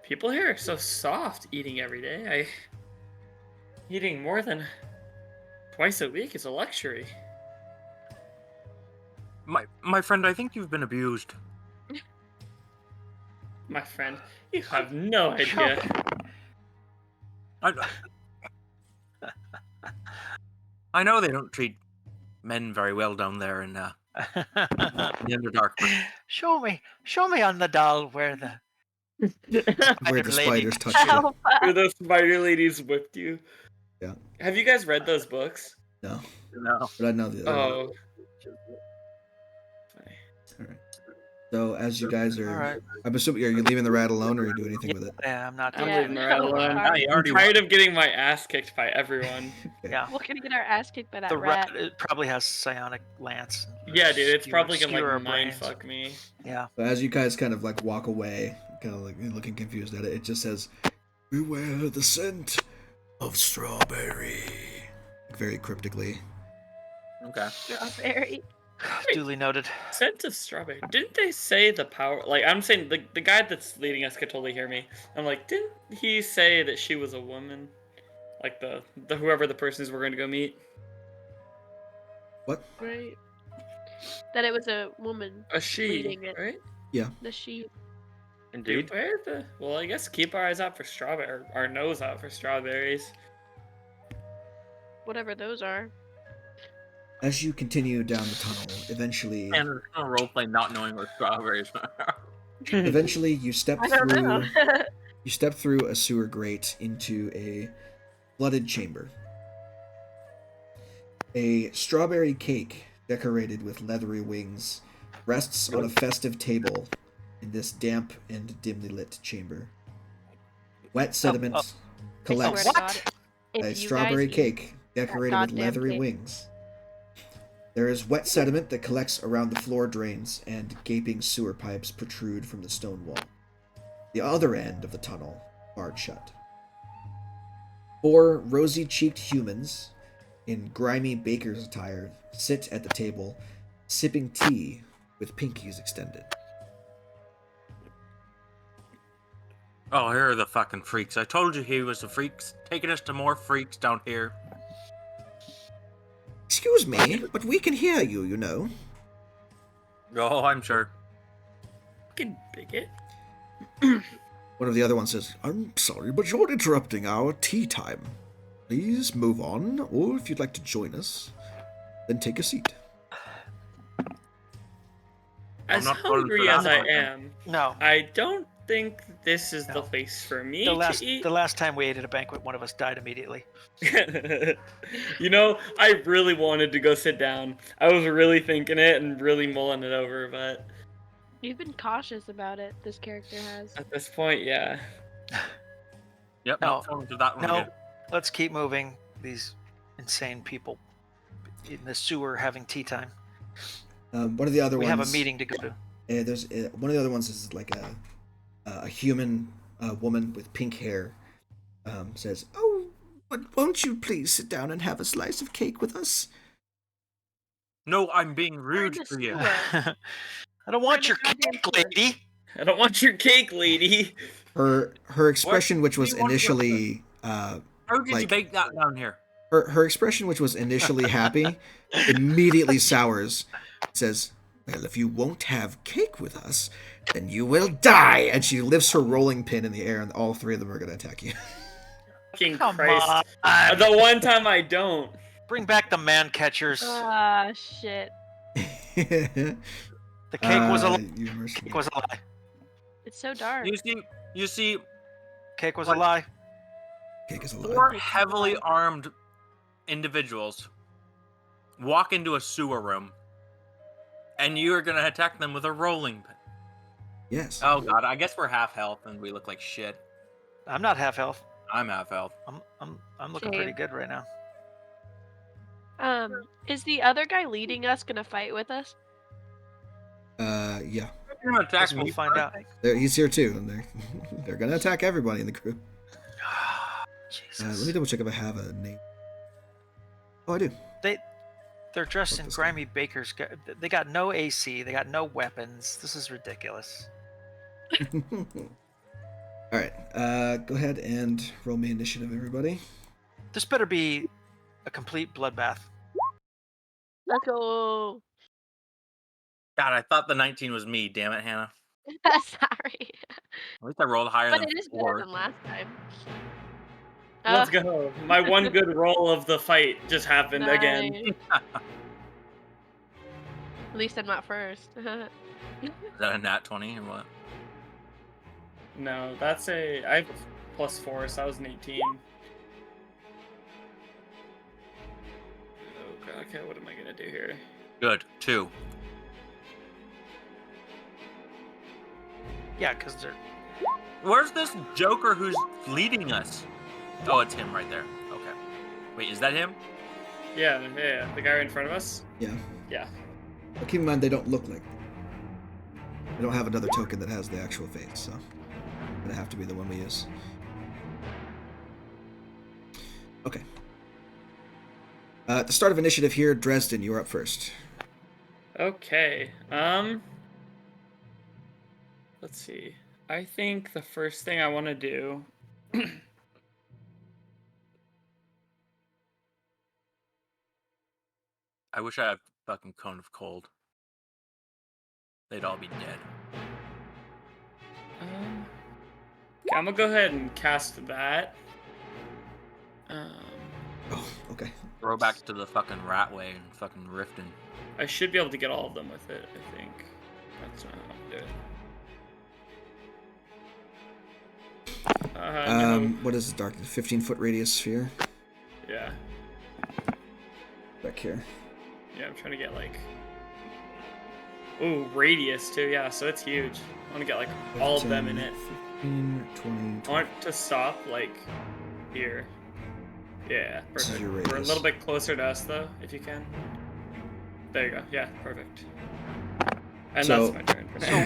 people here are so soft eating every day. Eating more than twice a week is a luxury. My friend, I think you've been abused. My friend, you have no idea. I know they don't treat men very well down there in the Underdark. But Show me on the doll where the Where the lady- spiders touch you. Where those spider ladies whipped you. Yeah. Have you guys read those books? No, no. but I know the other one. Oh. All right. So as you guys are, All right. I'm assuming, are you leaving the rat alone, or are you doing anything with it? Yeah, I'm not. I'm Yeah, leaving the rat no, alone. sorry. you I'm already tired of getting my ass kicked by everyone. Okay. Yeah. We're gonna get our ass kicked by that The rat. rat, it probably has psionic lance. Yeah, dude, it's probably skewer gonna our like mind brains. fuck me. Yeah. So as you guys kind of like walk away, kind of like looking confused at it, it just says, "Beware the scent of strawberry," very cryptically. Okay. Strawberry. Duly noted. Scent of strawberry. Didn't they say the power? Like, I'm saying the guy that's leading us could totally hear me. I'm like, didn't he say that she was a woman? Like the whoever the person is we're going to go meet. What? Right. That it was a woman A she, leading it. right? The she. Indeed. Beware the. Well, I guess keep our eyes out for strawberry. Our nose out for strawberries. Whatever those are. As you continue down the tunnel, eventually, And we're gonna roleplay not knowing what strawberries are. eventually you step I don't know. through. You step through a sewer grate into a flooded chamber. A strawberry cake decorated with leathery wings rests on a festive table in this damp and dimly lit chamber. Wet sediment I collects swear to God, if a you strawberry guys eat cake decorated with goddamn leathery cake. wings. There is wet sediment that collects around the floor drains, and gaping sewer pipes protrude from the stone wall. The other end of the tunnel, barred shut. 4 rosy-cheeked humans in grimy baker's attire sit at the table, sipping tea with pinkies extended. Oh, here are the fucking freaks. I told you he was the freaks. Taking us to more freaks down here. Excuse me, but we can hear you, you know. Oh, I'm sure. Fucking bigot. One of the other ones says, "I'm sorry, but you're interrupting our tea time. Please move on, or if you'd like to join us, then take a seat." As not calling for hungry that as I one. am, No. I don't think this is the No. place for me The last to eat. the last time we ate at a banquet, one of us died immediately. You know, I really wanted to go sit down. I was really thinking it and really mulling it over, but You've been cautious about it, this character has. at this point, yeah. Yep, No. not falling to that one No, again. let's keep moving. These insane people in the sewer having tea time. One of the other We ones. have a meeting to go to. There's one of the other ones is like a human woman with pink hair. Says, "Oh, but won't you please sit down and have a slice of cake with us?" No, I'm being rude the to you. sewer. I don't want Find your a goddamn cake, sewer. lady. I don't want your cake, lady. Her expression, which was do you want to go initially How did you like bake that down here? her expression, which was initially happy, immediately sours. Says, "Well, if you won't have cake with us, then you will die." And she lifts her rolling pin in the air, and all 3 of them are going to attack you. Fucking Come Christ. on. The one time I don't. Bring back the man catchers. Ah, shit. The cake was a lie. You mercy. Cake was a lie. It's so dark. You see, Cake was What? a lie. Cake is a 4 lie. heavily armed individuals walk into a sewer room, and you are gonna attack them with a rolling pin. Yes. Oh god, I guess we're half health and we look like shit. I'm not half health. I'm half health. I'm looking pretty Same. good right now. Is the other guy leading us gonna fight with us? Yeah. You're gonna attack Guess me. we'll find out. He's here too, and they're gonna attack everybody in the crew. Jesus. Let me double check if I have a name. Oh, I do. They're dressed Fuck in this grimy bakers. They got no AC. They got no weapons. This is ridiculous. All right. Go ahead and roll me initiative, everybody. This better be a complete bloodbath. Let's go. God, I thought the 19 was me. Damn it, Hannah. Sorry. At least I rolled higher But than it is better 4. than last time. Let's go. My one good roll of the fight just happened again. Nice. At least I'm not first. Is that a nat 20 or what? No, that's I have +4, so that was an 18. Okay, what am I gonna do here? Good. 2. Yeah, because they're. Where's this Joker who's leading us? Oh, it's him right there. Okay. Wait, is that him? Yeah, the guy right in front of us. Yeah. Yeah. But keep in mind, they don't look like. They don't have another token that has the actual face, so it's gonna have to be the one we use. Okay. At the start of initiative here, Dresden, you're up first. Okay. Let's see. I think the first thing I want to do. I wish I had a fucking cone of cold. They'd all be dead. Okay, I'm gonna go ahead and cast that. Oh, okay. Throw back to the fucking rat way and fucking Riften. I should be able to get all of them with it, I think. That's not how I do it. No. What is the dark? 15-foot radius sphere? Yeah. Back here. Yeah, I'm trying to get like. Ooh, radius too, yeah, so it's huge. I want to get like all of them in it. 15, 20. I want it to stop like here. Yeah, perfect. your We're a radius. little bit closer to us though, if you can. There you go. Yeah, perfect. And So- that's my turn. For So now.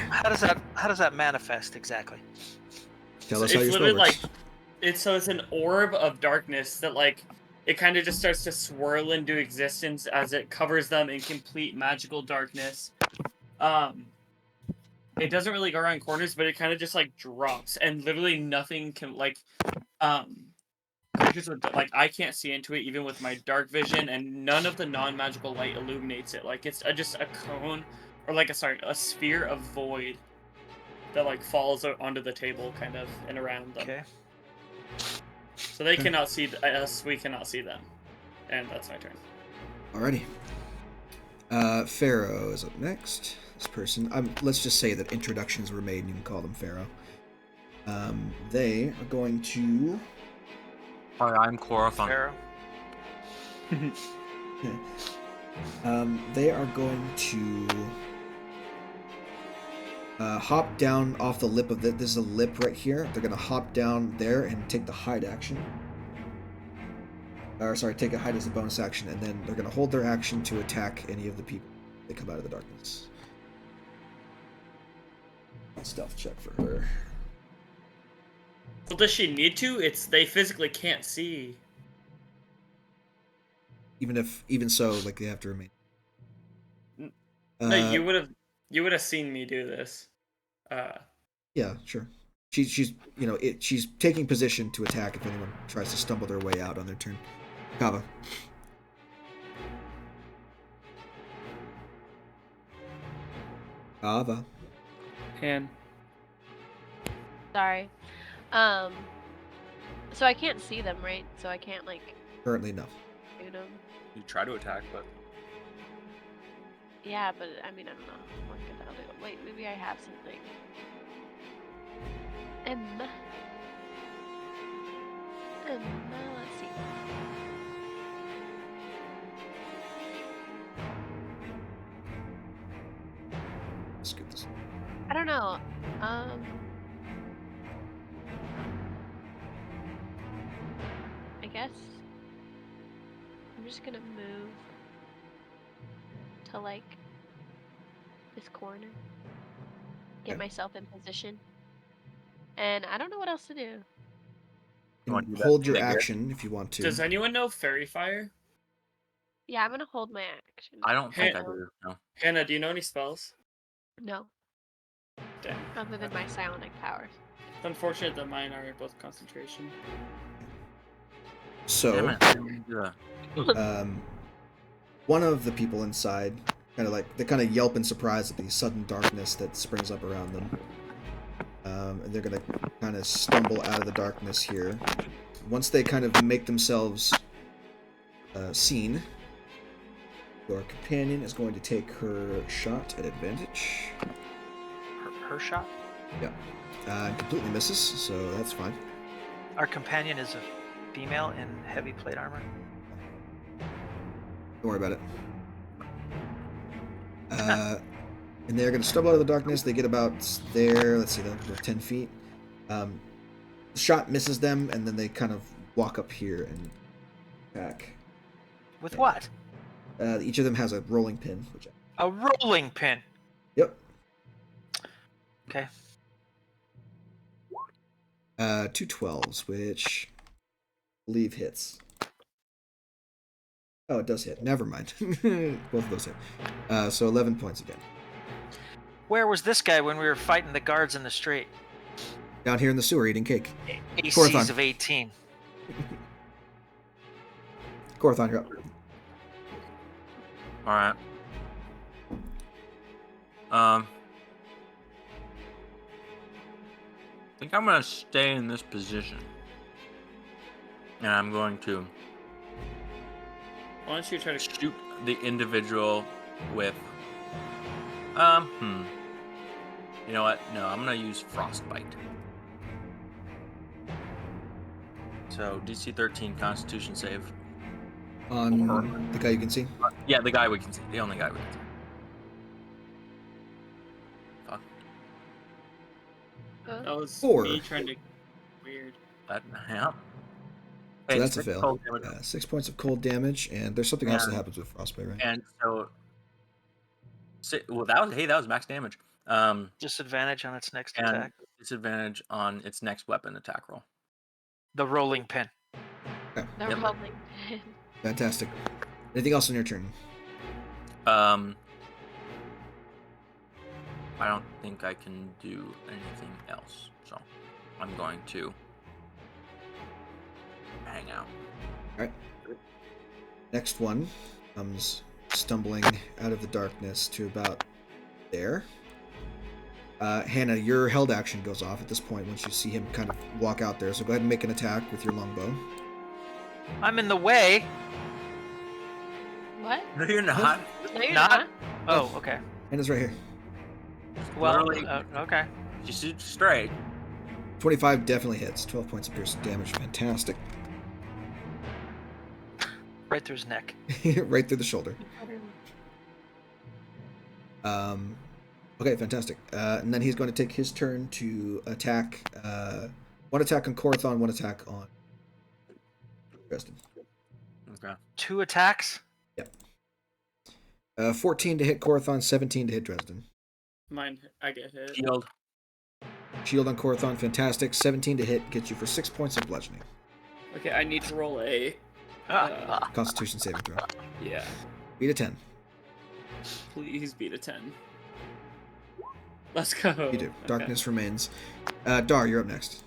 how does that manifest exactly? Tell us It's how your spell literally works. like it's an orb of darkness that like it kind of just starts to swirl into existence as it covers them in complete magical darkness. It doesn't really go around corners, but it kind of just like drops, and literally nothing can creatures with like I can't see into it even with my dark vision, and none of the non-magical light illuminates it. Like it's just a cone, or like a sphere of void that like falls onto the table, kind of, and around them. Okay. So they cannot see us, we cannot see them, and that's my turn. Alrighty. Pharaoh is up next. This person. Let's just say that introductions were made and you can call them Pharaoh. They are going to. Hi, I'm Chlorophon. Pharaoh. They are going to hop down off the lip of this is a lip right here. They're going to hop down there and take the hide action. Or sorry, take a hide as a bonus action, and then they're going to hold their action to attack any of the people that come out of the darkness. Stealth check for her. Well, does she need to? They physically can't see. Even so, like they have to remain. No, you would have seen me do this. Yeah, sure. She's she's taking position to attack if anyone tries to stumble their way out on their turn. Kava. Kava. Hand. Sorry. So I can't see them, right? So I can't like Currently, no. shoot them. You try to attack, but Yeah, but I mean I don't know. What could I do? Wait, maybe I have something. Let's see. Let's get this. I don't know. I guess I'm just gonna move to like this corner, get Okay. myself in position, and I don't know what else to do. You wanna can do that hold your thing again? action if you want to. Does anyone know Fairy Fire? Yeah, I'm gonna hold my action. I don't think I Hey. do. No. Hannah, do you know any spells? No, Damn. other than my psionic powers. It's unfortunate that mine are both concentration. So, Damn it, I didn't do that. one of the people inside they kind of yelp in surprise at the sudden darkness that springs up around them. And they're gonna kind of stumble out of the darkness here. Once they kind of make themselves seen, your companion is going to take her shot at advantage. Her shot. Yeah. Completely misses, so that's fine. Our companion is a female in heavy plate armor. Don't worry about it. And they're going to stumble out of the darkness. They get about there. Let's see, they'll go 10 feet. The shot misses them, and then they kind of walk up here and attack. With what? Each of them has a rolling pin. A rolling pin. Yep. Okay. 2 12s, which I believe hits. Oh, it does hit. Never mind. Both of those hit. So 11 points again. Where was this guy when we were fighting the guards in the street? Down here in the sewer eating cake. ACs of 18. Corathon, you're up. All right. I think I'm gonna stay in this position, and I'm going to. Why don't you try to shoot the individual with? You know what? No, I'm gonna use frostbite. So DC 13 Constitution save. On the guy you can see? Yeah, the guy we can see. The only guy we can see. Fuck. That was 4. me trying to. Weird. That, yeah. So Hey, that's a 6 fail. cold damage. 6 points of cold damage, and there's something else that happens with frostbite, right? And so, well, that was max damage. Disadvantage on its next And attack. disadvantage on its next weapon attack roll. The rolling pin. Okay. The Yep. rolling pin. Fantastic. Anything else on your turn? I don't think I can do anything else, so I'm going to hang out. All right. Next one comes stumbling out of the darkness to about there. Hannah, your held action goes off at this point once you see him kind of walk out there. So go ahead and make an attack with your longbow. I'm in the way. What? No, you're not. No, you're Not? not. Oh, okay. Hannah's right here. Well, Literally- okay. You shoot straight. 25 definitely hits. 12 points of piercing damage. Fantastic. Right through his neck. Right through the shoulder. Okay, fantastic. And then he's going to take his turn to attack. One attack on Corathon, one attack on Dresden. Okay. 2 attacks. 14 to hit Corathon, 17 to hit Dresden. Mine, I get hit. Shield. Shield on Corathon, fantastic. 17 to hit gets you for 6 points of bludgeoning. Okay, I need to roll a. Constitution saving throw. Yeah. Beat a 10. Please beat a 10. Let's go. You do. Okay. Darkness remains. Dar, you're up next.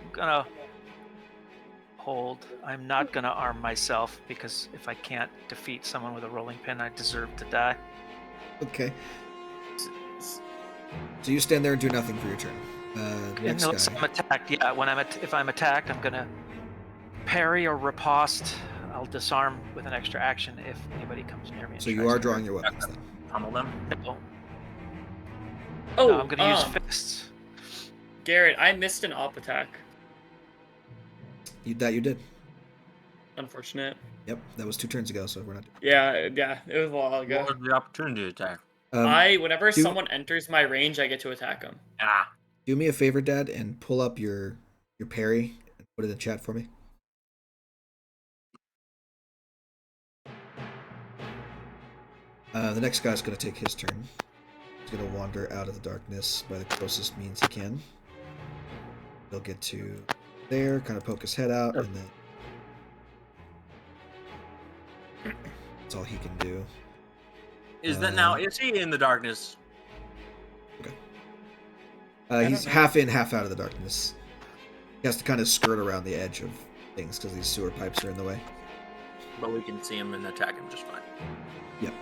I'm gonna hold. I'm not gonna arm myself because if I can't defeat someone with a rolling pin, I deserve to die. Okay. So you stand there and do nothing for your turn. Next Unless guy. I'm attacked, yeah. If I'm attacked, I'm gonna parry or riposte. I'll disarm with an extra action if anybody comes near me. And So you tries are to drawing your weapons then. Pummel them. No, Oh, no, I'm gonna use fists. Garrett, I missed an op attack. You did. Unfortunate. Yep, that was 2 turns ago, so we're not. Yeah, it was a while ago. What was the opportunity attack? Whenever do- someone enters my range, I get to attack them. Ah. Do me a favor, Dad, and pull up your parry and put it in chat for me. The next guy's going to take his turn. He's going to wander out of the darkness by the closest means he can. He'll get to there, kind of poke his head out, and then that's all he can do. Is he in the darkness? He's half in, half out of the darkness. He has to kind of skirt around the edge of things because these sewer pipes are in the way. But we can see him and attack him just fine. Yep.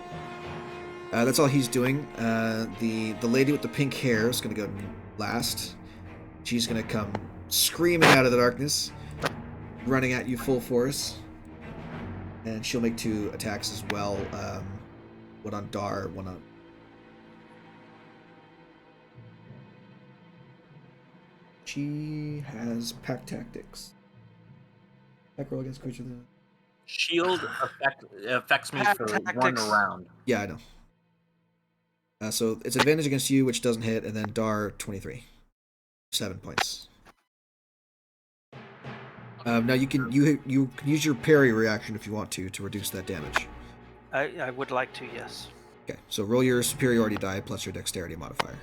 That's all he's doing. The lady with the pink hair is going to go last. She's going to come screaming out of the darkness, running at you full force. And she'll make 2 attacks as well. One on Dar, one on... She has pack tactics. Attack roll against creature. shield affects me for one Tactics. round. Yeah, I know. So it's advantage against you, which doesn't hit, and then Dar 23, 7 points. Now you can use your parry reaction if you want to reduce that damage. I would like to, yes. Okay, so roll your superiority die plus your dexterity modifier.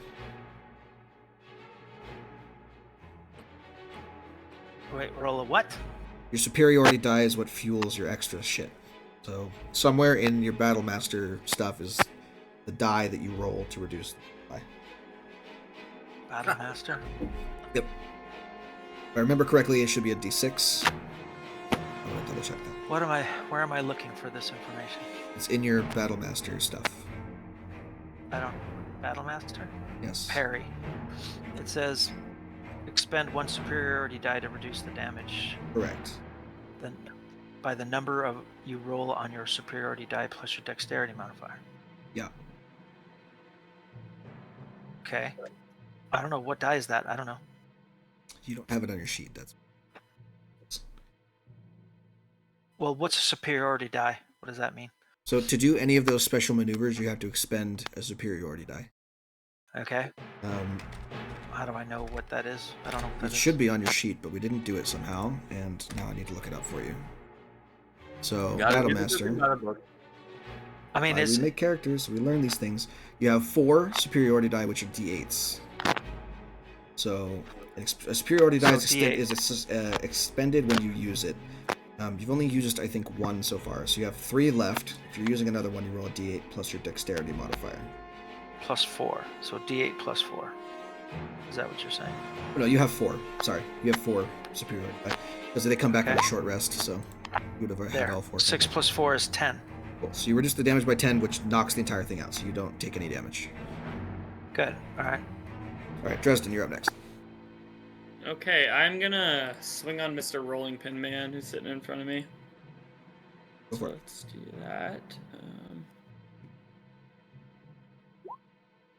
Wait, roll a what? Your superiority die is what fuels your extra shit. So somewhere in your battle master stuff is the die that you roll to reduce the die. Battle Master? Yep. If I remember correctly, it should be a d6. I'm gonna double check that. Where am I looking for this information? It's in your battle master stuff. Battle Master? Yes. Parry. It says expend 1 superiority die to reduce the damage. Correct. Then by the number of you roll on your superiority die plus your dexterity modifier. Yeah. Okay. I don't know, what die is that? I don't know. You don't have it on your sheet. That's. Well, what's a superiority die? What does that mean? So to do any of those special maneuvers, you have to expend a superiority die. Okay. How do I know what that is? I don't know what that It is. should be on your sheet, but we didn't do it somehow, and now I need to look it up for you. So, Gotta Battle get the Master. meta book. I mean, We make characters, we learn these things. You have 4 superiority die, which are d8s. So, a superiority die is expended when you use it. You've only used, I think, 1 so far, so you have 3 left. If you're using another one, you roll a d8 plus your dexterity modifier. plus 4. So d8 plus 4. Is that what you're saying? Oh, no, you have 4. Sorry, you have 4 superiority die. Because they come back on a short rest, so you would have had all 4. 6 plus 4 is 10. Cool. So you reduce the damage by 10, which knocks the entire thing out, so you don't take any damage. Good. Alright. Alright, Dresden, you're up next. Okay, I'm gonna swing on Mr. Rolling Pin Man who's sitting in front of me. Go for it. Let's do that.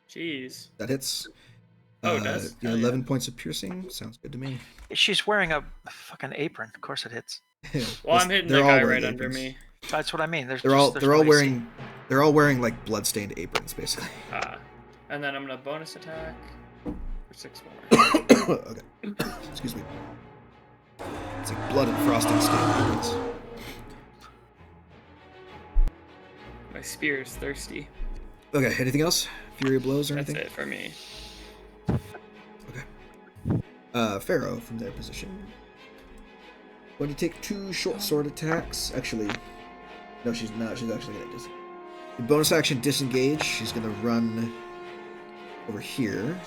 Jeez. That hits. Oh, it does? You Hell have yeah. 11 points of piercing. Sounds good to me. She's wearing a fucking apron. Of course it hits. Well, I'm hitting the They're all guy wearing right under aprons. me. That's what I mean. There's They're all no AC. they're all wearing like bloodstained aprons, basically. And then I'm gonna bonus attack for 6 more. Okay. Excuse me. It's like blood and frosting stained aprons. My spear is thirsty. Okay. Anything else? Fury of blows or That's anything? it for me. Pharaoh from their position. Going to take 2 short sword attacks. Actually, no, she's not. She's actually going to bonus action disengage. She's going to run over here.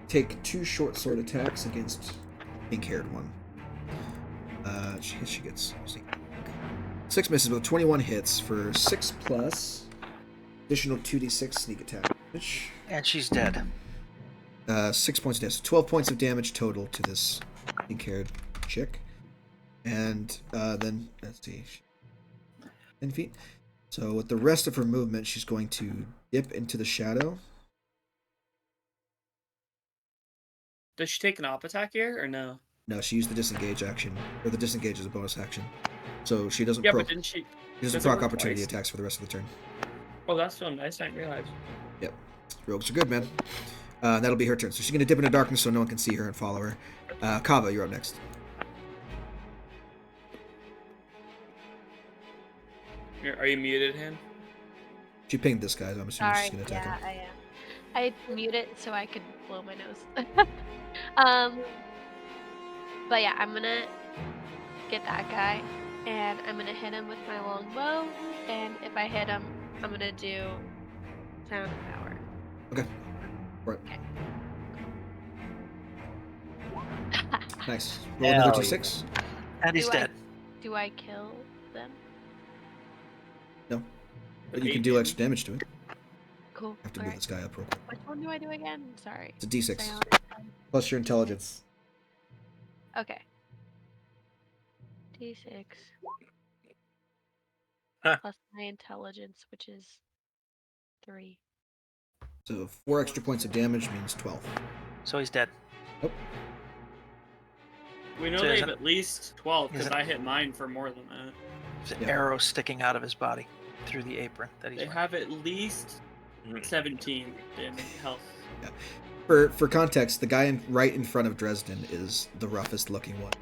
Take 2 short sword attacks against pink-haired one. She gets 6 misses with 21 hits for 6 plus additional 2d6 sneak attack damage. And she's dead. 6 points of damage. 12 points of damage total to this pink-haired chick. And then, let's see, 10 feet. So with the rest of her movement, she's going to dip into the shadow. Does she take an op attack here or no? No, she used the disengage action, or the disengage is a bonus action. So she doesn't Yeah, proc, but didn't she? she doesn't does it proc work opportunity twice? attacks for the rest of the turn. Oh, that's so nice. I didn't realize. Yep. Rogues are good, man. That'll be her turn. So she's going to dip into darkness so no one can see her and follow her. Kava, you're up next. Are you muted, Han? She pinged this guy, so I'm assuming Sorry, she's going to attack yeah, him. I am. I mute it so I could blow my nose. But yeah, I'm gonna get that guy, and I'm gonna hit him with my longbow, and if I hit him, I'm gonna do sound of power. Okay. Right. Okay. Nice. Roll another Hell d6. And he's Do dead. Do I kill them? No. But you can do extra damage to it. Cool. I have to move Alright. this guy up real quick. Which one do I do again? Sorry. It's a d6. Sound. Plus your intelligence. Okay. D6 Huh. plus my intelligence, which is 3. So 4 extra points of damage means 12. So he's dead. Nope. We know So they is have it- at least 12 because is it- I hit mine for more than that. There's an arrow sticking out of his body through the apron that he's They wearing. have at least 17 in health. Yeah. For context, the guy right in front of Dresden is the roughest looking one.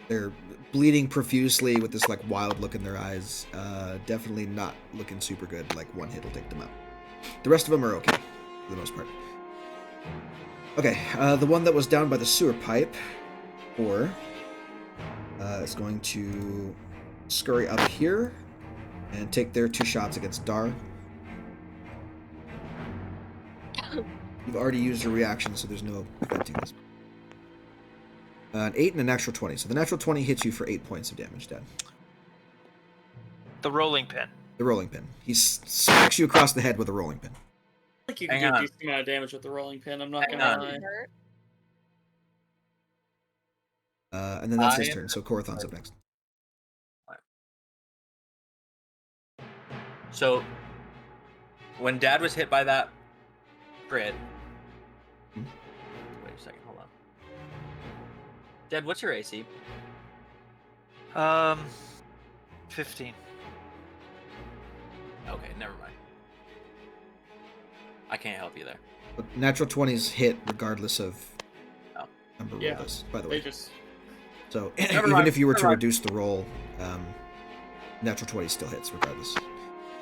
They're bleeding profusely with this like wild look in their eyes. Definitely not looking super good. Like one hit will take them out. The rest of them are okay for the most part. Okay, the one that was down by the sewer pipe, is going to scurry up here and take their 2 shots against Dar. You've already used your reaction, so there's no preventing this. An 8 and a natural 20. So the natural 20 hits you for 8 points of damage, Dad. The rolling pin. The rolling pin. He smacks you across the head with a rolling pin. I think you can Hang do a on. decent amount of damage with the rolling pin. I'm not Hang gonna on. lie. And then that's his I- turn, so Corathon's up next. So, when Dad was hit by that crit, Hmm? wait a second, hold on. Dad, what's your AC? 15. Okay, never mind. I can't help you there. But natural 20s hit regardless of Oh. number Yeah. roll this, by the They way. just So Never even mind, if you were to never mind. reduce the roll, natural 20 still hits regardless.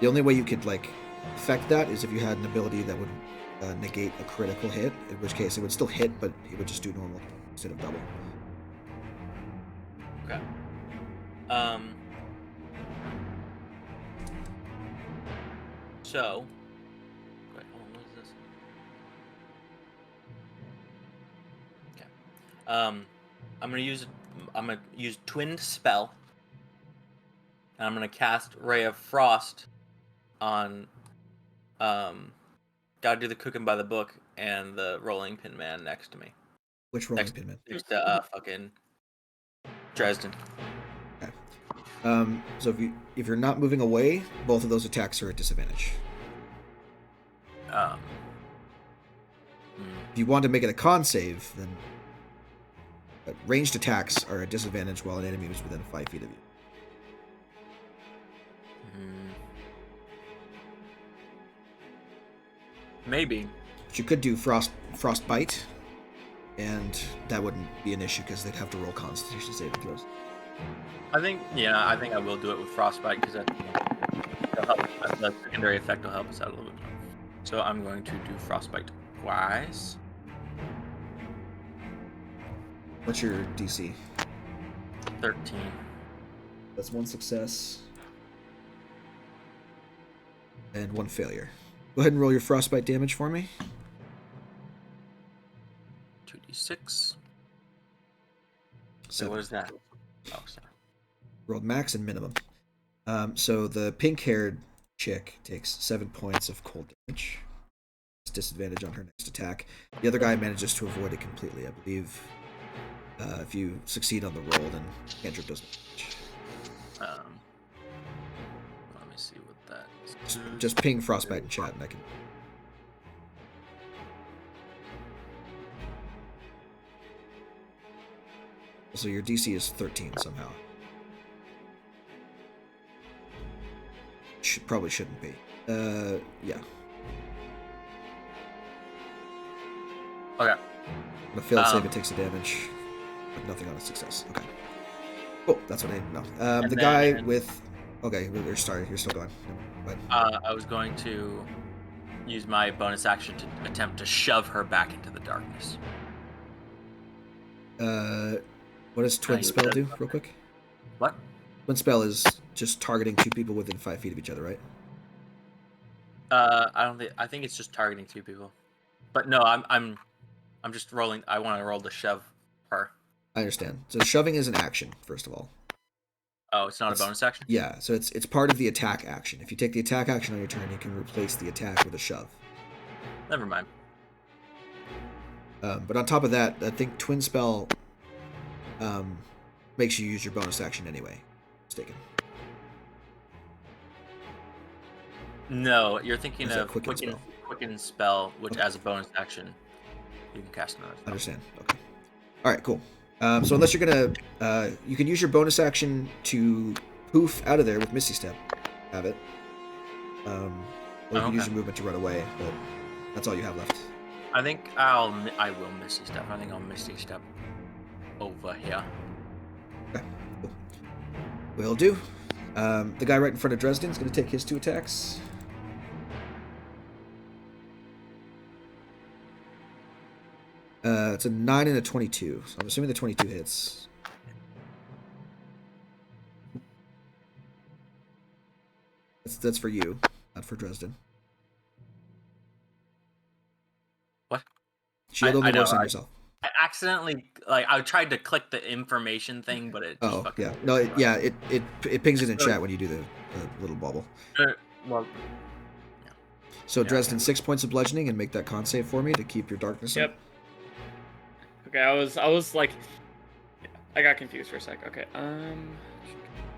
The only way you could like affect that is if you had an ability that would negate a critical hit, in which case it would still hit, but it would just do normal instead of double. Okay. So, wait, hold on, what is this? Okay. I'm gonna use Twinned Spell, and I'm gonna cast Ray of Frost on, gotta do the cooking by the book and the rolling pin man next to me. Which rolling pin, man? Next to fucking Dresden. So if you're not moving away, both of those attacks are at disadvantage. If you want to make it a con save, then ranged attacks are at disadvantage while an enemy is within 5 feet of you. Maybe. But you could do frostbite, and that wouldn't be an issue because they'd have to roll Constitution saving throws. I think I will do it with Frostbite because the secondary effect will help us out a little bit more. So I'm going to do Frostbite twice. What's your DC? 13. That's 1 success and 1 failure. Go ahead and roll your frostbite damage for me. 2d6. So 7. what is that? Oh, sorry. Rolled max and minimum. So the pink-haired chick takes 7 points of cold damage. It's disadvantage on her next attack. The other guy manages to avoid it completely, I believe. If you succeed on the roll, then cantrip doesn't damage. Let me see what that is. Just ping frostbite in chat, and I can. So your DC is 13 somehow. Probably shouldn't be. Yeah. Okay. On a failed save, it takes a damage, but nothing on a success. Okay. Oh, that's what I didn't know. The guy with. Okay, we're sorry. You're still going. But I was going to use my bonus action to attempt to shove her back into the darkness. what does Twin Spell do, real quick? What? Twin Spell is just targeting 2 people within 5 feet of each other, right? I think it's just targeting 2 people. But no, I'm just rolling. I want to roll to shove her. I understand. So shoving is an action, first of all. Oh, it's not a bonus action? Yeah, so it's part of the attack action. If you take the attack action on your turn, you can replace the attack with a shove. Never mind. But on top of that, I think Twin Spell makes you use your bonus action anyway. Mistaken. No, you're thinking Is that of Quicken Quicken Spell, which Okay. as a bonus action, you can cast another spell. Understand. Okay. All right, cool. So unless you're gonna, you can use your bonus action to poof out of there with Misty Step. Have it. Or you can use your movement to run away, but that's all you have left. I think I will Misty Step. I think I'll Misty Step over here. Okay. Cool. Will do. The guy right in front of Dresden is going to take his 2 attacks. It's a 9 and a 22, so I'm assuming the 22 hits. That's for you, not for Dresden. What? Shield only works on yourself. I accidentally, I tried to click the information thing, but it just fucking... Yeah. No, it pings it in chat when you do the little bubble. Well... So Dresden, 6 points of bludgeoning, and make that con save for me to keep your darkness up. Yep. Okay, I was like, I got confused for a sec. Okay,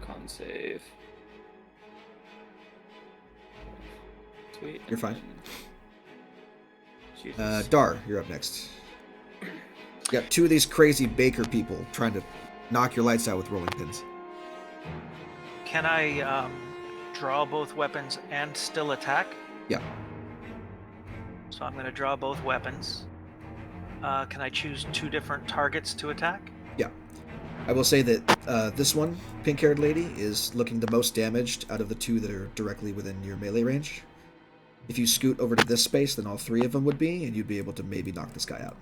con save. Sweet. You're fine. Jesus. Dar, you're up next. You got 2 of these crazy baker people trying to knock your lights out with rolling pins. Can I draw both weapons and still attack? Yeah. So I'm going to draw both weapons. Can I choose 2 different targets to attack? Yeah. I will say that this one, pink-haired lady, is looking the most damaged out of the 2 that are directly within your melee range. If you scoot over to this space, then all 3 of them would be, and you'd be able to maybe knock this guy out.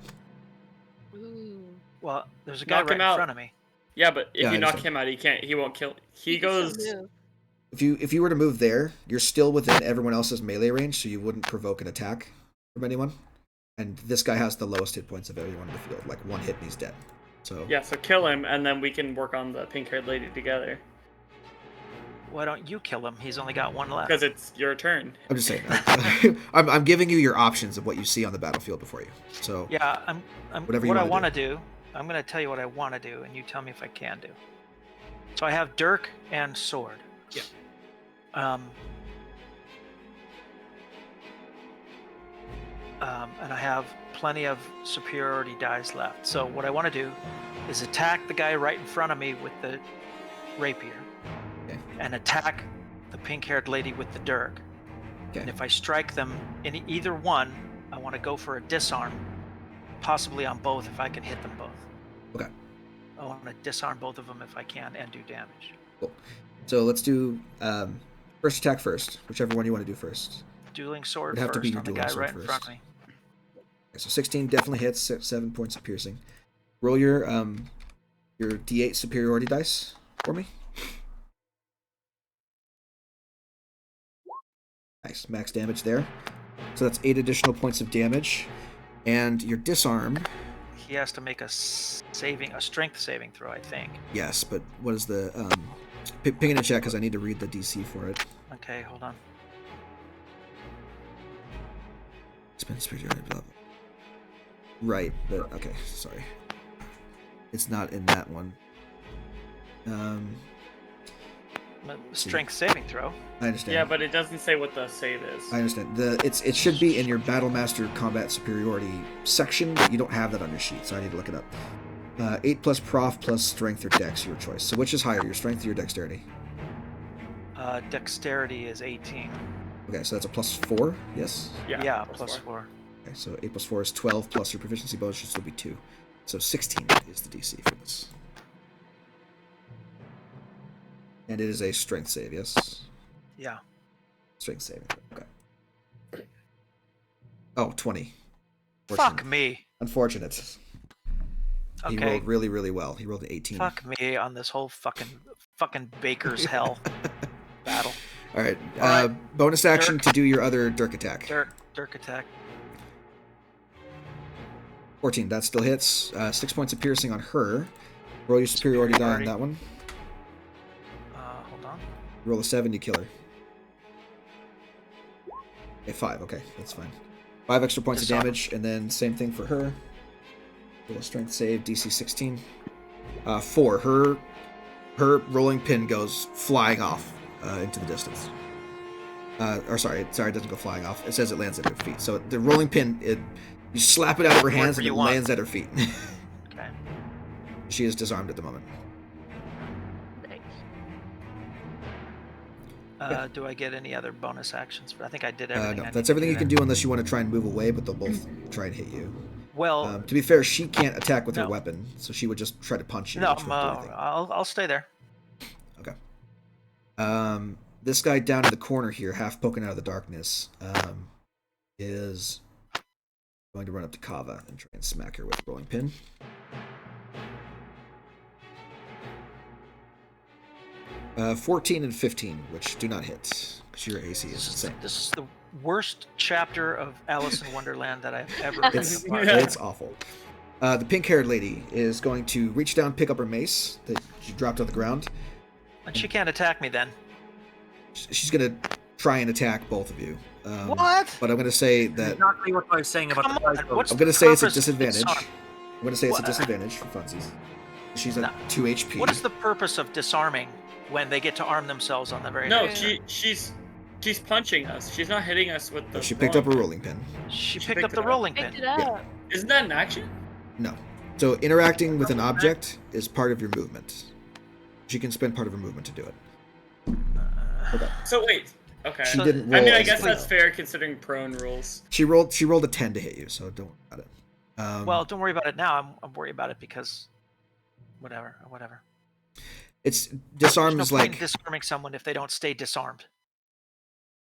Ooh. Well, there's a guy right in front of me. Yeah, but if you knock understand. him out, he won't kill. He goes. If you were to move there, you're still within everyone else's melee range, so you wouldn't provoke an attack from anyone. And this guy has the lowest hit points of everyone in the field. Like 1 hit and he's dead. So Yeah, so kill him, and then we can work on the pink-haired lady together. Why don't you kill him? He's only got 1 left. Because it's your turn. I'm just saying. I'm giving you your options of what you see on the battlefield before you. So Yeah, whatever what you I want want to do, I'm going to tell you what I want to do, and you tell me if I can do. So I have dirk and sword. Yeah. And I have plenty of superiority dice left. So what I want to do is attack the guy right in front of me with the rapier, and attack the pink-haired lady with the dirk. And if I strike them in either one, I want to go for a disarm, possibly on both if I can hit them both. Okay. I want to disarm both of them if I can and do damage. Cool. So let's do first attack first, whichever one you want to do first. Dueling sword It'd have first to be your on the dueling guy sword right in front of me. Okay, so 16 definitely hits, 7 points of piercing. Roll your D8 superiority dice for me. Nice, max damage there. So that's 8 additional points of damage. And your disarm. He has to make a strength saving throw, I think. Yes, but what is the ping it in chat because I need to read the DC for it. Okay, hold on. Spend superiority, blah, blah. Right, but okay, sorry. It's not in that one. Strength saving throw. I understand. Yeah, but it doesn't say what the save is. I understand. It should be in your Battlemaster Combat Superiority section, but you don't have that on your sheet, so I need to look it up. 8 plus Prof plus Strength or Dex, your choice. So which is higher, your Strength or your Dexterity? Dexterity is 18. Okay, so that's a plus 4, yes? Yeah, plus 4. Okay, so 8 plus 4 is 12, plus your proficiency bonus should still be 2. So 16 is the DC for this. And it is a strength save, yes? Yeah. Strength saving. Okay. Oh, 20. Fuck me. Unfortunate. Okay. He rolled really, really well. He rolled an 18. Fuck me on this whole fucking baker's hell battle. All right. Bonus action to do your other dirk attack. Dirk attack. 14. That still hits. 6 points of piercing on her. Roll your superiority die on that one. Hold on. Roll a 7, you kill her. Okay, 5. Okay, that's fine. 5 extra points of damage, and then same thing for her. Roll a strength save, DC 16. 4. Her rolling pin goes flying off into the distance. Sorry, it doesn't go flying off. It says it lands at her feet. So the rolling pin, you slap it out of her hands and it lands at her feet. Okay. She is disarmed at the moment. Thanks. Do I get any other bonus actions? I think I did everything. No, that's everything you can do unless you want to try and move away, but they'll both try and hit you. Well, to be fair, she can't attack with her no. weapon, so she would just try to punch you. no, Which won't do anything. I'll stay there. Okay. This guy down in the corner here, half poking out of the darkness, is going to run up to Kava and try and smack her with a rolling pin. Uh, 14 and 15, which do not hit, because your AC is insane. This is the worst chapter of Alice in Wonderland that I've ever It's, been a part of. it's awful. The pink-haired lady is going to reach down, pick up her mace that she dropped on the ground. And she can't attack me then. She's going to try and attack both of you. What? But I'm going to say that... Exactly what I was saying about Come the on, dice what's I'm the going to say it's a purpose of disadvantage. disarm? I'm going to say it's a What? disadvantage for funsies. She's at No. 2 HP. What is the purpose of disarming when they get to arm themselves on the very No, next? she's punching us. She's not hitting us with the. Oh, she picked up a rolling rolling pin. She She picked up picked the it up. rolling Picked pin. it up. Yeah. Isn't that an action? No. So interacting with an object is part of your movement. She can spend part of her movement to do it. Okay. So wait. Okay. She So- didn't roll. I mean, I as guess a- that's fair considering prone rules. She rolled a 10 to hit you, so don't worry about it. Well, don't worry about it now. I'm worried about it because whatever. It's disarm There's is no point like in disarming someone if they don't stay disarmed.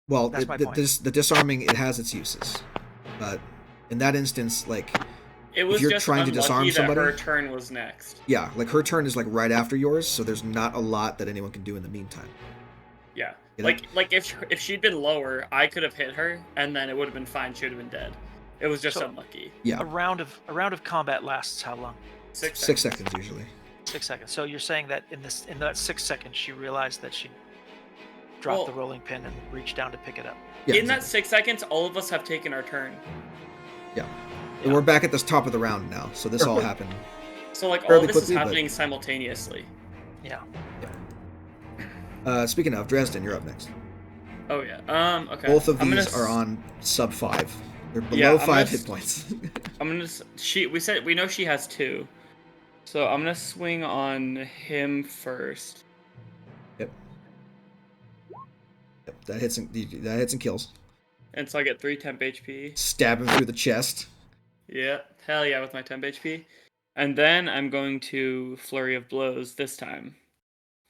well, That's my point. the disarming it has its uses, but in that instance, like It was you're just trying to unlucky disarm that somebody- her turn was next. yeah, like her turn is like right after yours, so there's not a lot that anyone can do in the meantime. Yeah. You know? Like if she'd been lower, I could have hit her, and then it would have been fine. She would have been dead. It was just So- unlucky. Yeah, A round of combat lasts how long? 6 6 seconds usually. 6 seconds. So you're saying that in that 6 seconds she realized that she dropped Well- the rolling pin and reached down to pick it up. Yeah, In that 6 seconds, all of us have taken our turn. yeah. We're back at the top of the round now, so this all happened. So like all Fairly this is quickly, but- happening simultaneously. Yeah. Speaking of Dresden, you're up next. Oh yeah. Okay. Both of I'm these gonna are on sub 5. They're below Yeah, I'm 5 gonna hit points. I'm gonna. We know she has 2, so I'm gonna swing on him first. Yep. That hits and kills. And so I get 3 temp HP. Stab him through the chest. Yeah, hell yeah, with my temp HP. And then I'm going to Flurry of Blows this time.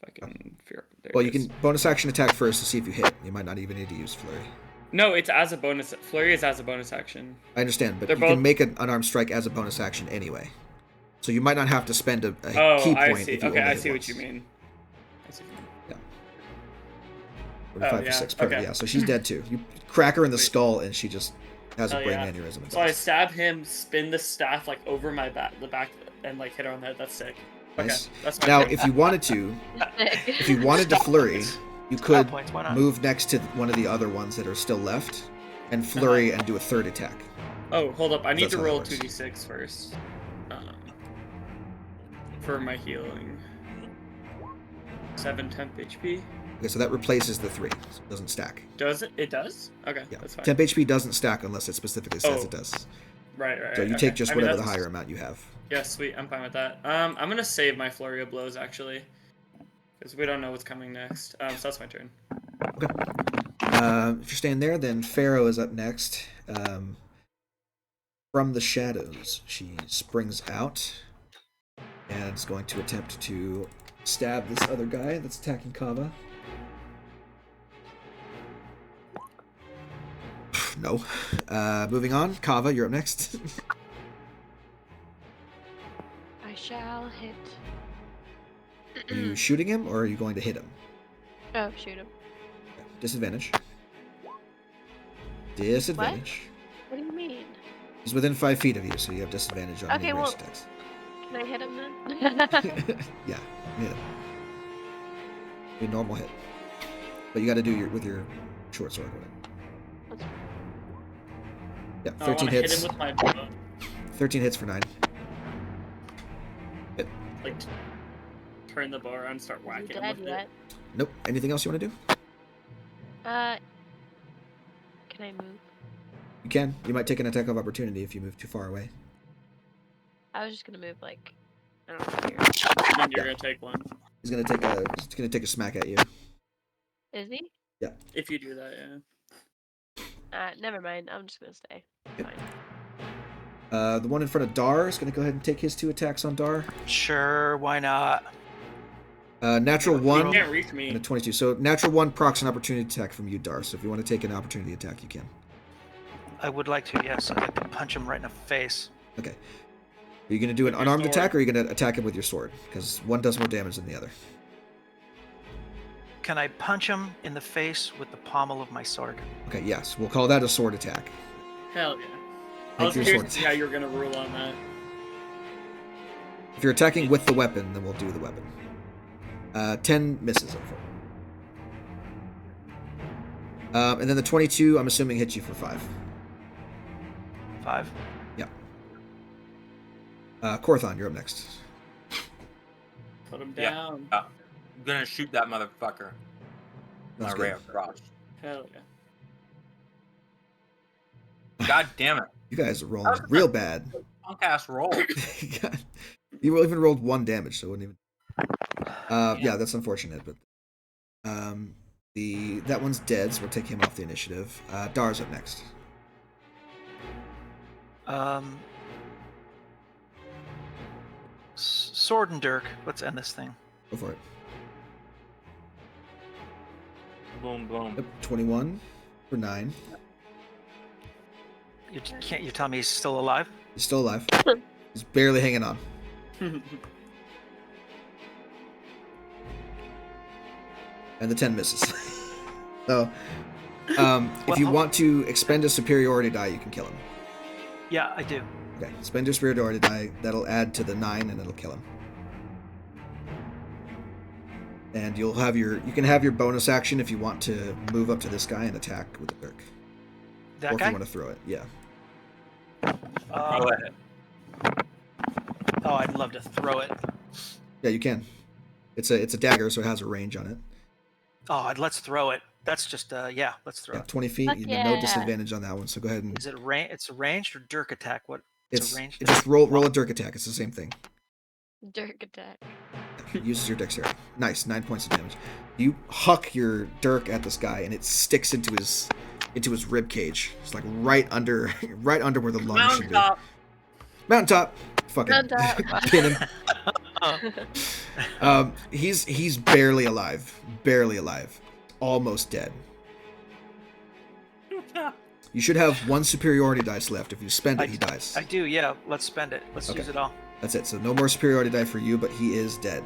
If I can figure out. There Well, it you is. can bonus action attack first to see if you hit. You might not even need to use flurry. No, it's as a bonus. Flurry is as a bonus action. I understand, but They're you both- can make an unarmed strike as a bonus action anyway. So you might not have to spend a Oh, key I point see. if you Okay, only I hit see once. what you mean. I see what you mean. 45 yeah, for 6. Perfect. okay. Yeah, so she's dead too. You crack her in the Sweet. skull and she just has a Oh, brain yeah. aneurysm. and So I dies. stab him, spin the staff like over my back, and like hit her on the head. That's sick. Nice. Okay, that's my Now, turn. if you wanted to, if you wanted to Stop flurry, points. you Stop could points, why not? move next to one of the other ones that are still left and flurry and do a third attack. Oh, hold up. I need That's to how that roll works. 2d6 first. For my healing. 7 temp HP. Okay, so that replaces the 3, so it doesn't stack. Does it? It does? Okay, Yeah, that's fine. temp HP doesn't stack unless it specifically says Oh. it does. Right. So you okay. take just I mean, whatever the that's- higher amount you have. Yeah, sweet. I'm fine with that. I'm gonna save my Flurry of Blows, actually. Because we don't know what's coming next. So that's my turn. If you're staying there, then Pharaoh is up next. From the shadows, she springs out and is going to attempt to stab this other guy that's attacking Kava. No. Moving on. Kava, you're up next. I shall hit. Are you shooting him or are you going to hit him? Oh, shoot him. Disadvantage. Disadvantage. What do you mean? He's within 5 feet of you, so you have disadvantage on Okay, any well- race attacks. Can I hit him then? Yeah, hit him. A normal hit. But you got to do with your short sword. Whatever. Yeah, I 13 wanna hit hits. him with my bow. 13 hits for 9. Like, turn the bow around and start whacking him Dead with yet? it. Nope. Anything else you want to do? Can I move? You can. You might take an attack of opportunity if you move too far away. I was just gonna move like I don't care. And you're gonna take one. He's gonna take a smack at you. Is he? Yeah. If you do that, yeah. Never mind. I'm just gonna stay. Yep. Fine. The one in front of Dar is gonna go ahead and take his 2 attacks on Dar. Sure, why not? Natural 1 You can't reach and me. a 22. So natural 1 procs an opportunity attack from you, Dar. So if you want to take an opportunity attack, you can. I would like to, yes. I'd like to punch him right in the face. Okay. Are you gonna do an With your unarmed sword. attack, or are you gonna attack him with your sword? Because one does more damage than the other. Can I punch him in the face with the pommel of my sword? Okay. Yes, we'll call that a sword attack. Hell yeah. I Make was your curious sword. to see how you were gonna rule on that. If you're attacking with the weapon, then we'll do the weapon. 10 misses. And then the 22, I'm assuming, hits you for 5. 5. Yep. Korthon, you're up next. Put him Yeah. down. I'm gonna shoot that motherfucker. My That's ray good. of frost. Hell yeah. God damn it. You guys are rolling real bad. Punk ass roll. You even rolled 1 damage, so it wouldn't even. Yeah, that's unfortunate, but that one's dead, so we'll take him off the initiative. Dar's up next. Sword and Dirk. Let's end this thing. Go for it. Boom, boom. Yep, 21 for 9. You tell me he's still alive? He's still alive. He's barely hanging on. And the 10 misses. So, if you want to expend a superiority die, you can kill him. Yeah, I do. Okay, spend your superiority die. That'll add to the 9, and it'll kill him. And you can have your bonus action if you want to move up to this guy and attack with the dirk. That Or if guy? you want to throw it, yeah. Go ahead. Oh, I'd love to throw it. Yeah, you can. It's a dagger, so it has a range on it. Oh, let's throw it. That's just yeah, let's throw Yeah, it. 20 feet. Fuck You have no yeah. disadvantage on that one, so go ahead and Is it it's a ranged or dirk attack? What? it's a ranged just roll a dirk attack. It's the same thing. Dirk attack. Uses your dexterity. Nice, 9 points of damage. You huck your dirk at this guy, and it sticks into his rib cage. It's like right under where the lung should be. Mountaintop. Mountaintop. Fucking Mountaintop. pin him. He's barely alive. Barely alive. Almost dead. You should have 1 superiority dice left. If you spend it, he dies. I do. Yeah, let's spend it. Let's Okay. use it all. That's it. So no more superiority die for you, but he is dead.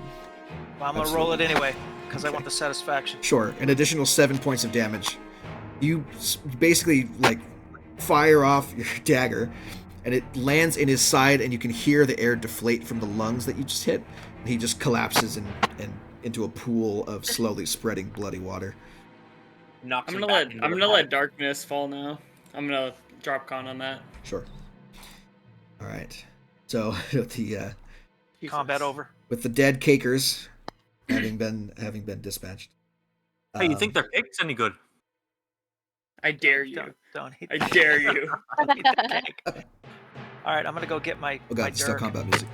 Well, I'm gonna roll it Absolutely. anyway because I Okay. want the satisfaction. Sure. An additional 7 points of damage. You basically like fire off your dagger, and it lands in his side, and you can hear the air deflate from the lungs that you just hit. And he just collapses and into a pool of slowly spreading bloody water. Knocks I'm him gonna back let into I'm the gonna let fight. darkness fall now. I'm gonna drop con on that. Sure. All right. So with Combat over. the dead cakers having been dispatched. Hey, you think their pig's any good? I dare you. Don't hit. I dare you. Don't hit the pig. All right, I'm gonna go get my Oh god, my it's still dirk. combat music.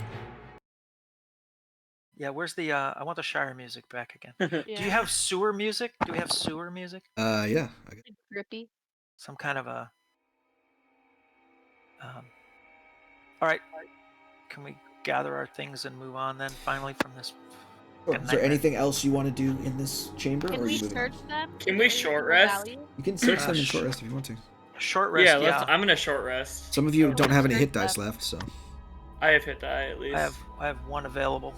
Yeah, where's the? I want the Shire music back again. Yeah. Do you have sewer music? Do we have sewer music? Yeah. Okay. Grippy? Some kind of a. All right. Can we gather our things and move on then? Finally, from this. Sure. Good Is there nightmare. anything else you want to do in this chamber, Can or are we you moving on? search them? Can Is we there short anything of rest? value? You can search them in sh- short rest if you want to. Short rest. Yeah, Yeah, I'm gonna short rest. Some of you Oh, don't have any search hit dice them. left, so I have hit die at least. I have one available.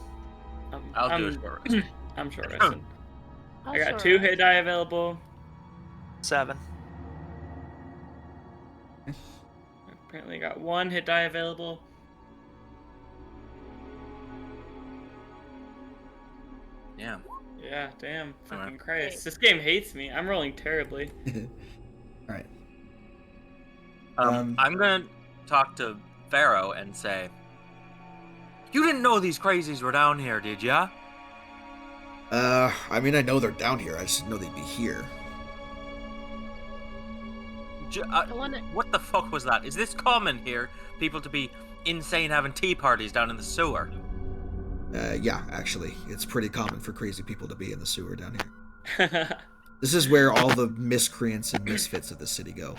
I'll do I'm, it for us. I'm short resting. I'll I got short 2 rest. hit die available. 7. Apparently got 1 hit die available. Yeah. Yeah, damn. Fucking Alright. Christ. This game hates me. I'm rolling terribly. all right. I'm gonna talk to Pharaoh and say, "You didn't know these crazies were down here, did ya?" I mean, I know they're down here. I just didn't know they'd be here. I wanna. What the fuck was that? Is this common here? People to be insane having tea parties down in the sewer? Yeah, actually, it's pretty common for crazy people to be in the sewer down here. This is where all the miscreants and misfits of the city go,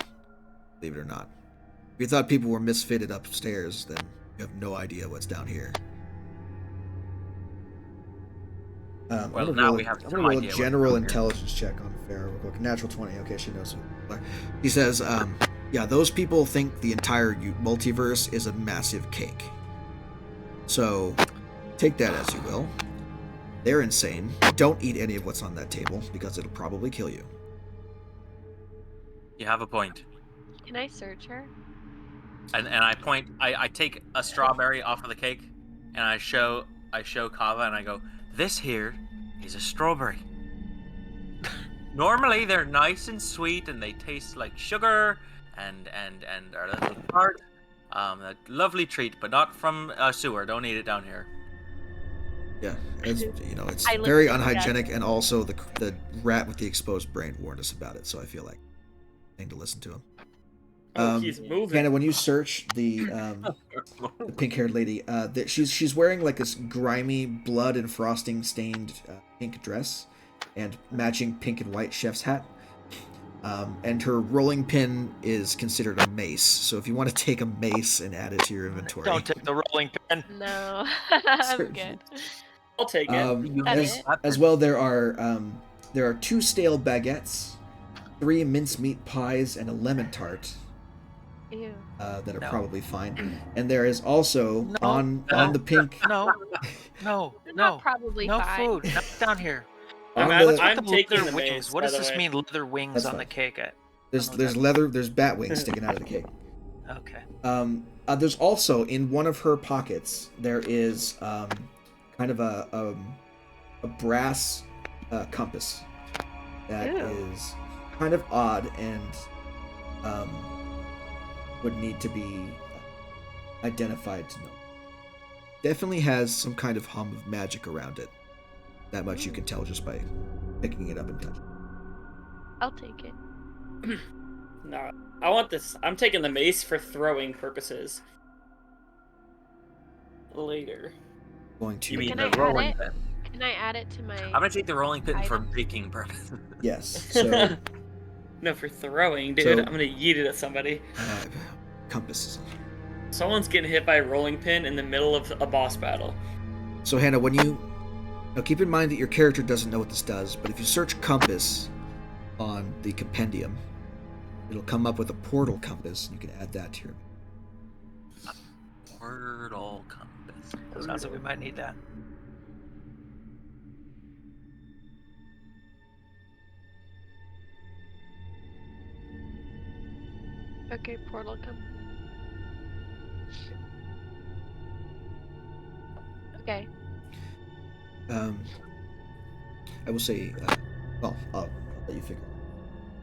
believe it or not. If you thought people were misfitted upstairs, then you have no idea what's down here. Well, now we have I'm some gonna roll a idea what's general down here. intelligence check on Farah real quick. Natural 20. Okay, she knows. He says, yeah, those people think the entire multiverse is a massive cake. So, take that as you will. They're insane. Don't eat any of what's on that table, because it'll probably kill you. You have a point. Can I search her? And I point. I take a strawberry off of the cake, and I show Kava, and I go, "This here is a strawberry. Normally they're nice and sweet, and they taste like sugar, and are a little tart. A lovely treat, but not from a sewer. Don't eat it down here." Yeah, as you know, it's I looked very at that. unhygienic, and also the rat with the exposed brain warned us about it, so I feel like I need to listen to him. He's moving. Hannah, when you search the pink-haired lady, she's wearing like this grimy, blood and frosting stained pink dress, and matching pink and white chef's hat. And her rolling pin is considered a mace. So if you want to take a mace and add it to your inventory, Don't take the rolling pin. No, I'm good. I'll take it. As well, there are 2 stale baguettes, 3 mincemeat pies, and a lemon tart. Ew. That are probably fine. And there is also on the pink. No. They're not probably no fine. food. Not down here. I'm taking leather the wings. mace, What does by the this way. mean? Leather wings That's on fine. the cake. There's bat wings sticking out of the cake. Okay. There's also in one of her pockets there is kind of a brass compass that is kind of odd and would need to be identified to know. Definitely has some kind of hum of magic around it. That much you can tell just by picking it up and touching it. I'll take it. No, I want this. I'm taking the mace for throwing purposes. Later. Going to. You mean Can the I add rolling it? pin? Can I add it to my? I'm gonna take the rolling pin for items? baking purposes. Yes. So No, for throwing, dude. So- I'm gonna yeet it at somebody. compasses. Someone's getting hit by a rolling pin in the middle of a boss battle. So Hannah, now keep in mind that your character doesn't know what this does, but if you search compass on the compendium, it'll come up with a portal compass, and you can add that to your. Portal compass. Sounds like we might need that. Okay, portal come. Okay. I will say, I'll let you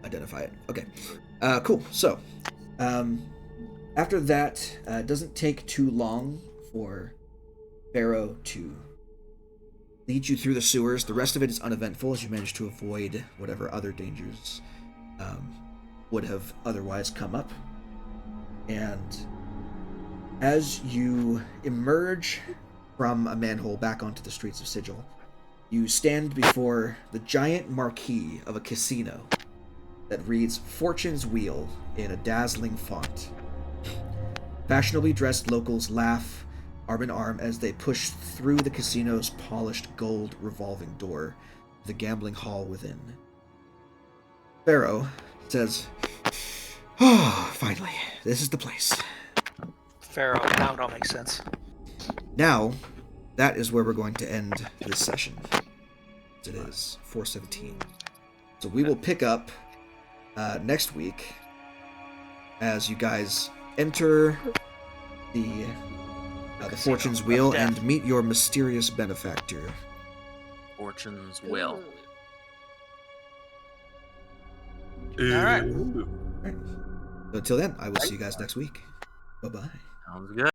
identify it. Okay, cool. So, after that, it doesn't take too long for Pharaoh to lead you through the sewers. The rest of it is uneventful as you manage to avoid whatever other dangers would have otherwise come up. And as you emerge from a manhole back onto the streets of Sigil, you stand before the giant marquee of a casino that reads Fortune's Wheel in a dazzling font. Fashionably dressed locals laugh arm in arm as they push through the casino's polished gold revolving door to the gambling hall within. Pharaoh says, "Oh, finally, this is the place." Pharaoh, now it all makes sense. Now, that is where we're going to end this session. It is 4:17. So we will pick up next week as you guys enter the Fortune's Wheel and meet your mysterious benefactor. Fortune's Will. All right. All right. So until then, I will see you guys next week. Bye-bye. Sounds good.